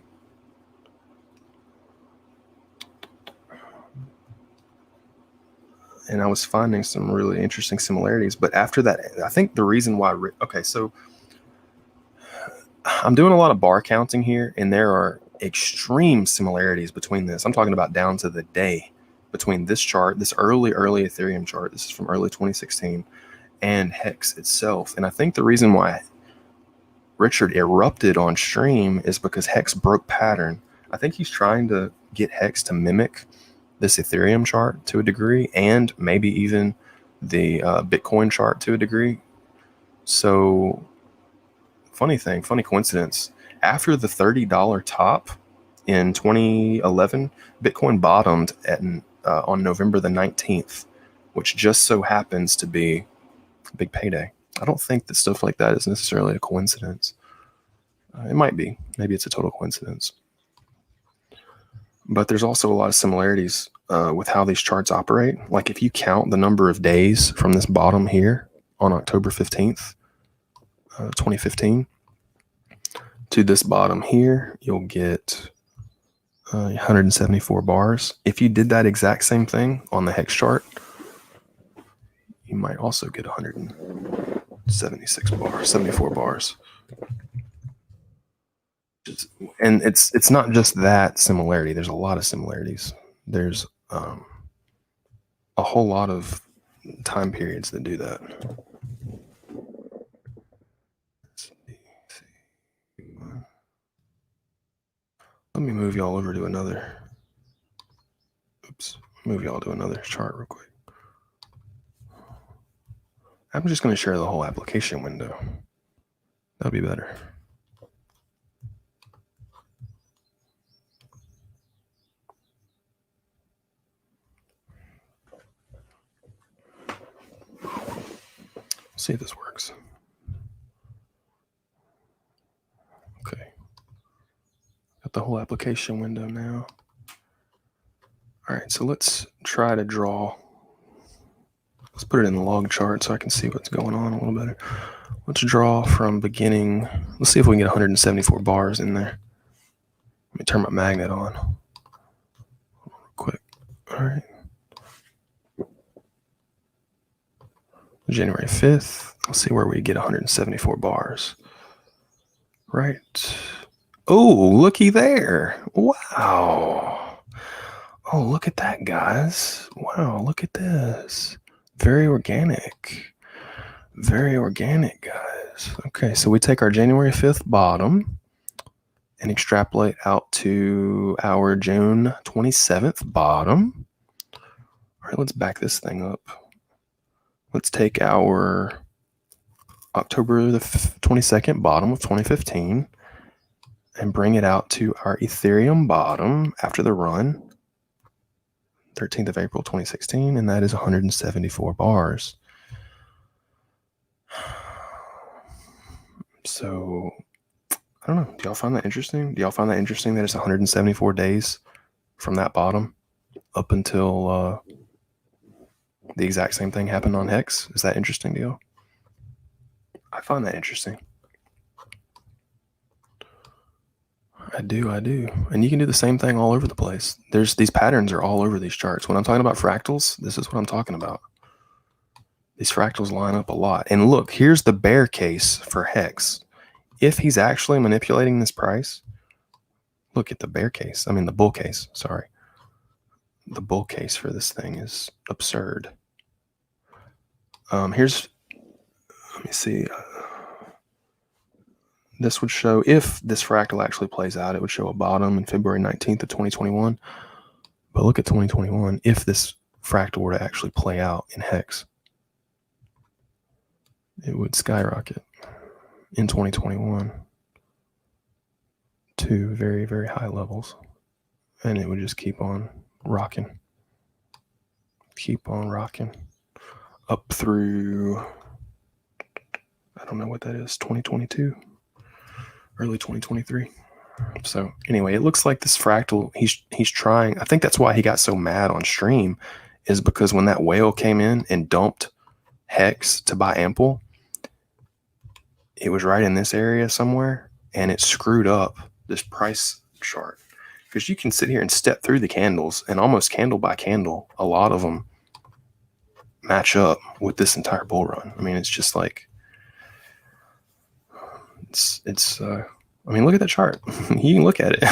And I was finding some really interesting similarities. But after that, I think the reason why... Okay, so I'm doing a lot of bar counting here, and there are extreme similarities between this. I'm talking about down to the day between this chart, this early Ethereum chart. This is from early 2016, and Hex itself. And I think the reason why Richard erupted on stream is because Hex broke pattern. I think he's trying to get Hex to mimic this Ethereum chart to a degree, and maybe even the Bitcoin chart to a degree. So funny coincidence. After the $30 top in 2011, Bitcoin bottomed at on November the 19th, which just so happens to be a big payday. I don't think that stuff like that is necessarily a coincidence. It might be. Maybe it's a total coincidence. But there's also a lot of similarities with how these charts operate. Like if you count the number of days from this bottom here on October 15th, 2015, to this bottom here, you'll get 174 bars. If you did that exact same thing on the Hex chart, you might also get 176 bars, 74 bars. And it's not just that similarity. There's a lot of similarities. There's a whole lot of time periods that do that. Let me move y'all over to another. Move y'all to another chart real quick. I'm just going to share the whole application window. That'll be better. See if this works. Okay. Got the whole application window now. All right, so let's try to draw. Let's put it in the log chart so I can see what's going on a little better. Let's draw from beginning. Let's see if we can get 174 bars in there. Let me turn my magnet on. Real quick. All right. January 5th. Let's see where we get 174 bars. Right. Oh, looky there. Wow. Oh, look at that, guys. Wow, look at this. Very organic. Very organic, guys. Okay, so we take our January 5th bottom and extrapolate out to our June 27th bottom. All right, let's back this thing up. Let's take our October the 22nd bottom of 2015 and bring it out to our Ethereum bottom after the run, 13th of April 2016, and that is 174 bars. So, I don't know. Do y'all find that interesting? Do y'all find that interesting that it's 174 days from that bottom up until the exact same thing happened on Hex? Is that interesting to y'all? I find that interesting. I do. And you can do the same thing all over the place. These patterns are all over these charts. When I'm talking about fractals, this is what I'm talking about. These fractals line up a lot. And look, here's the bear case for Hex. If he's actually manipulating this price, Look at the bear case. I mean, the bull case. Sorry. The bull case for this thing is absurd. Here's, let me see. This would show, if this fractal actually plays out, it would show a bottom in February 19th of 2021. But look at 2021. If this fractal were to actually play out in hex, it would skyrocket in 2021 to very, very high levels. And it would just keep on rocking. Keep on rocking. Up through, I don't know what that is, 2022, early 2023. So anyway, it looks like this fractal, he's trying. I think that's why he got so mad on stream, is because when that whale came in and dumped hex to buy ample, it was right in this area somewhere, and it screwed up this price chart. Because you can sit here and step through the candles, and almost candle by candle, a lot of them match up with this entire bull run. I mean, it's just like, I mean, look at that chart. You can look at it.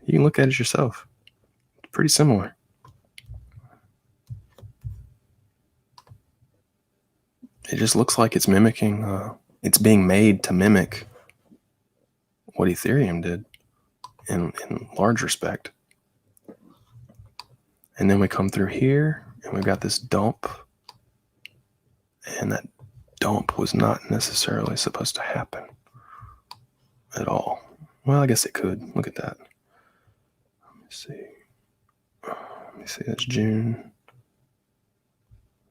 You can look at it yourself. It's pretty similar. It just looks like it's mimicking, it's being made to mimic what Ethereum did in large respect. And then we come through here, and we've got this dump. And that dump was not necessarily supposed to happen at all. Well, I guess it could. Look at that. Let me see. That's June,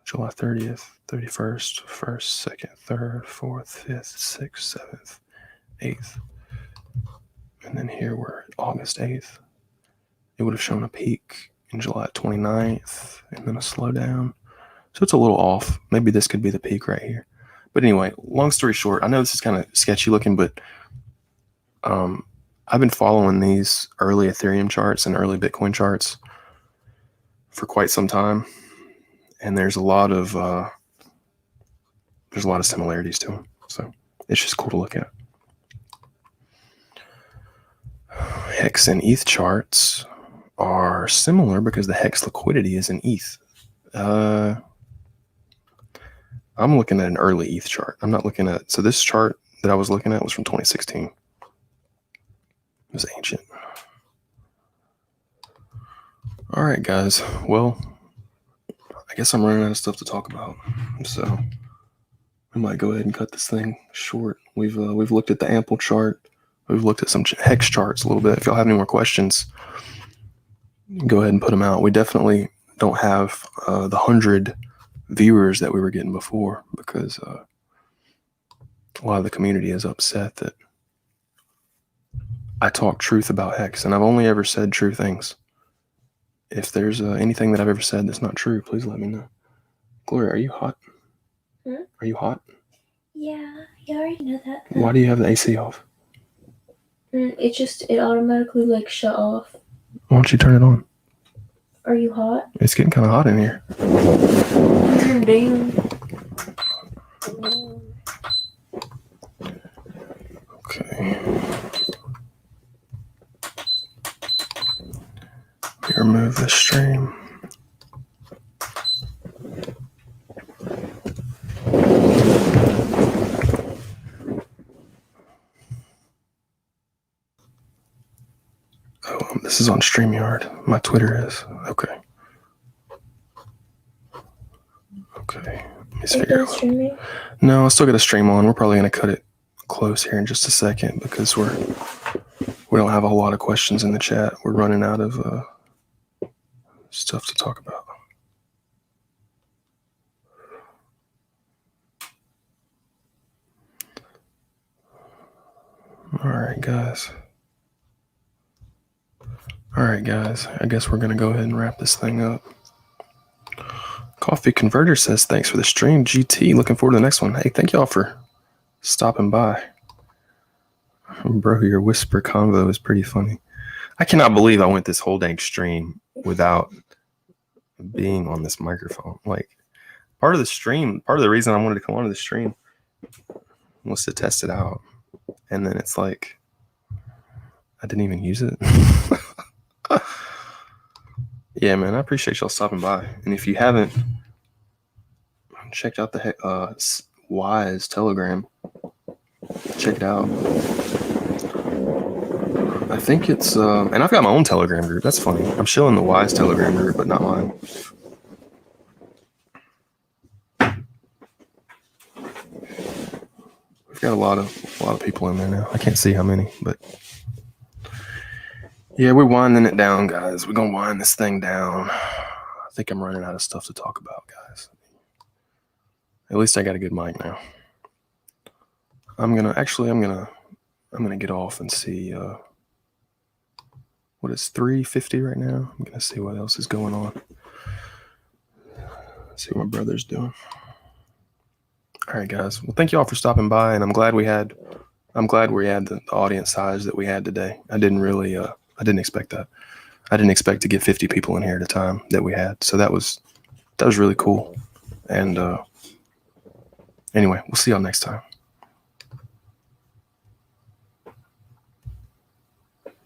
July 30th, 31st, 1st, 2nd, 3rd, 4th, 5th, 6th, 7th, 8th. And then here we're at August 8th. It would have shown a peak in July 29th and then a slowdown. So it's a little off. Maybe this could be the peak right here. But anyway, long story short, I know this is kind of sketchy looking, but I've been following these early Ethereum charts and early Bitcoin charts for quite some time, and there's a lot of similarities to them. So it's just cool to look at. Hex and ETH charts are similar because the hex liquidity is in ETH. I'm looking at an early ETH chart. I'm not looking at, so this chart that I was looking at was from 2016. It was ancient. All right, guys. Well, I guess I'm running out of stuff to talk about. So we might go ahead and cut this thing short. We've looked at the ample chart. We've looked at some hex charts a little bit. If y'all have any more questions, go ahead and put them out. We definitely don't have the 100 viewers that we were getting before, because a lot of the community is upset that I talk truth about hex, and I've only ever said true things. If there's anything that I've ever said that's not true, please let me know. Gloria, are you hot? Are you hot? Yeah, you already know that. Why do you have the AC off? It automatically like shut off. Why don't you turn it on? Are you hot? It's getting kind of hot in here. Damn. Okay. Let me remove the stream. Oh, this is on StreamYard. My Twitter is. Okay. Okay. Let me figure it out. No, I still got a stream on. We're probably going to cut it close here in just a second, because we don't have a whole lot of questions in the chat. We're running out of stuff to talk about. All right, guys. I guess we're going to go ahead and wrap this thing up. Coffee Converter says, thanks for the stream, GT. Looking forward to the next one. Hey, thank y'all for stopping by. Bro, your whisper convo is pretty funny. I cannot believe I went this whole dang stream without being on this microphone. Like, part of the reason I wanted to come onto the stream was to test it out. And then it's like, I didn't even use it. Yeah, man, I appreciate y'all stopping by. And if you haven't checked out the Wise Telegram, check it out. I think it's and I've got my own Telegram group. That's funny. I'm showing the Wise Telegram group, but not mine. We've got a lot of people in there now. I can't see how many, but yeah, we're winding it down, guys. We're gonna wind this thing down. I think I'm running out of stuff to talk about, guys. At least I got a good mic now. I'm gonna get off and see what is 3:50 right now. I'm gonna see what else is going on. See what my brother's doing. All right, guys. Well, thank you all for stopping by, and I'm glad we had the audience size that we had today. I didn't expect that. I didn't expect to get 50 people in here at a time that we had. So that was really cool. And anyway, we'll see y'all next time.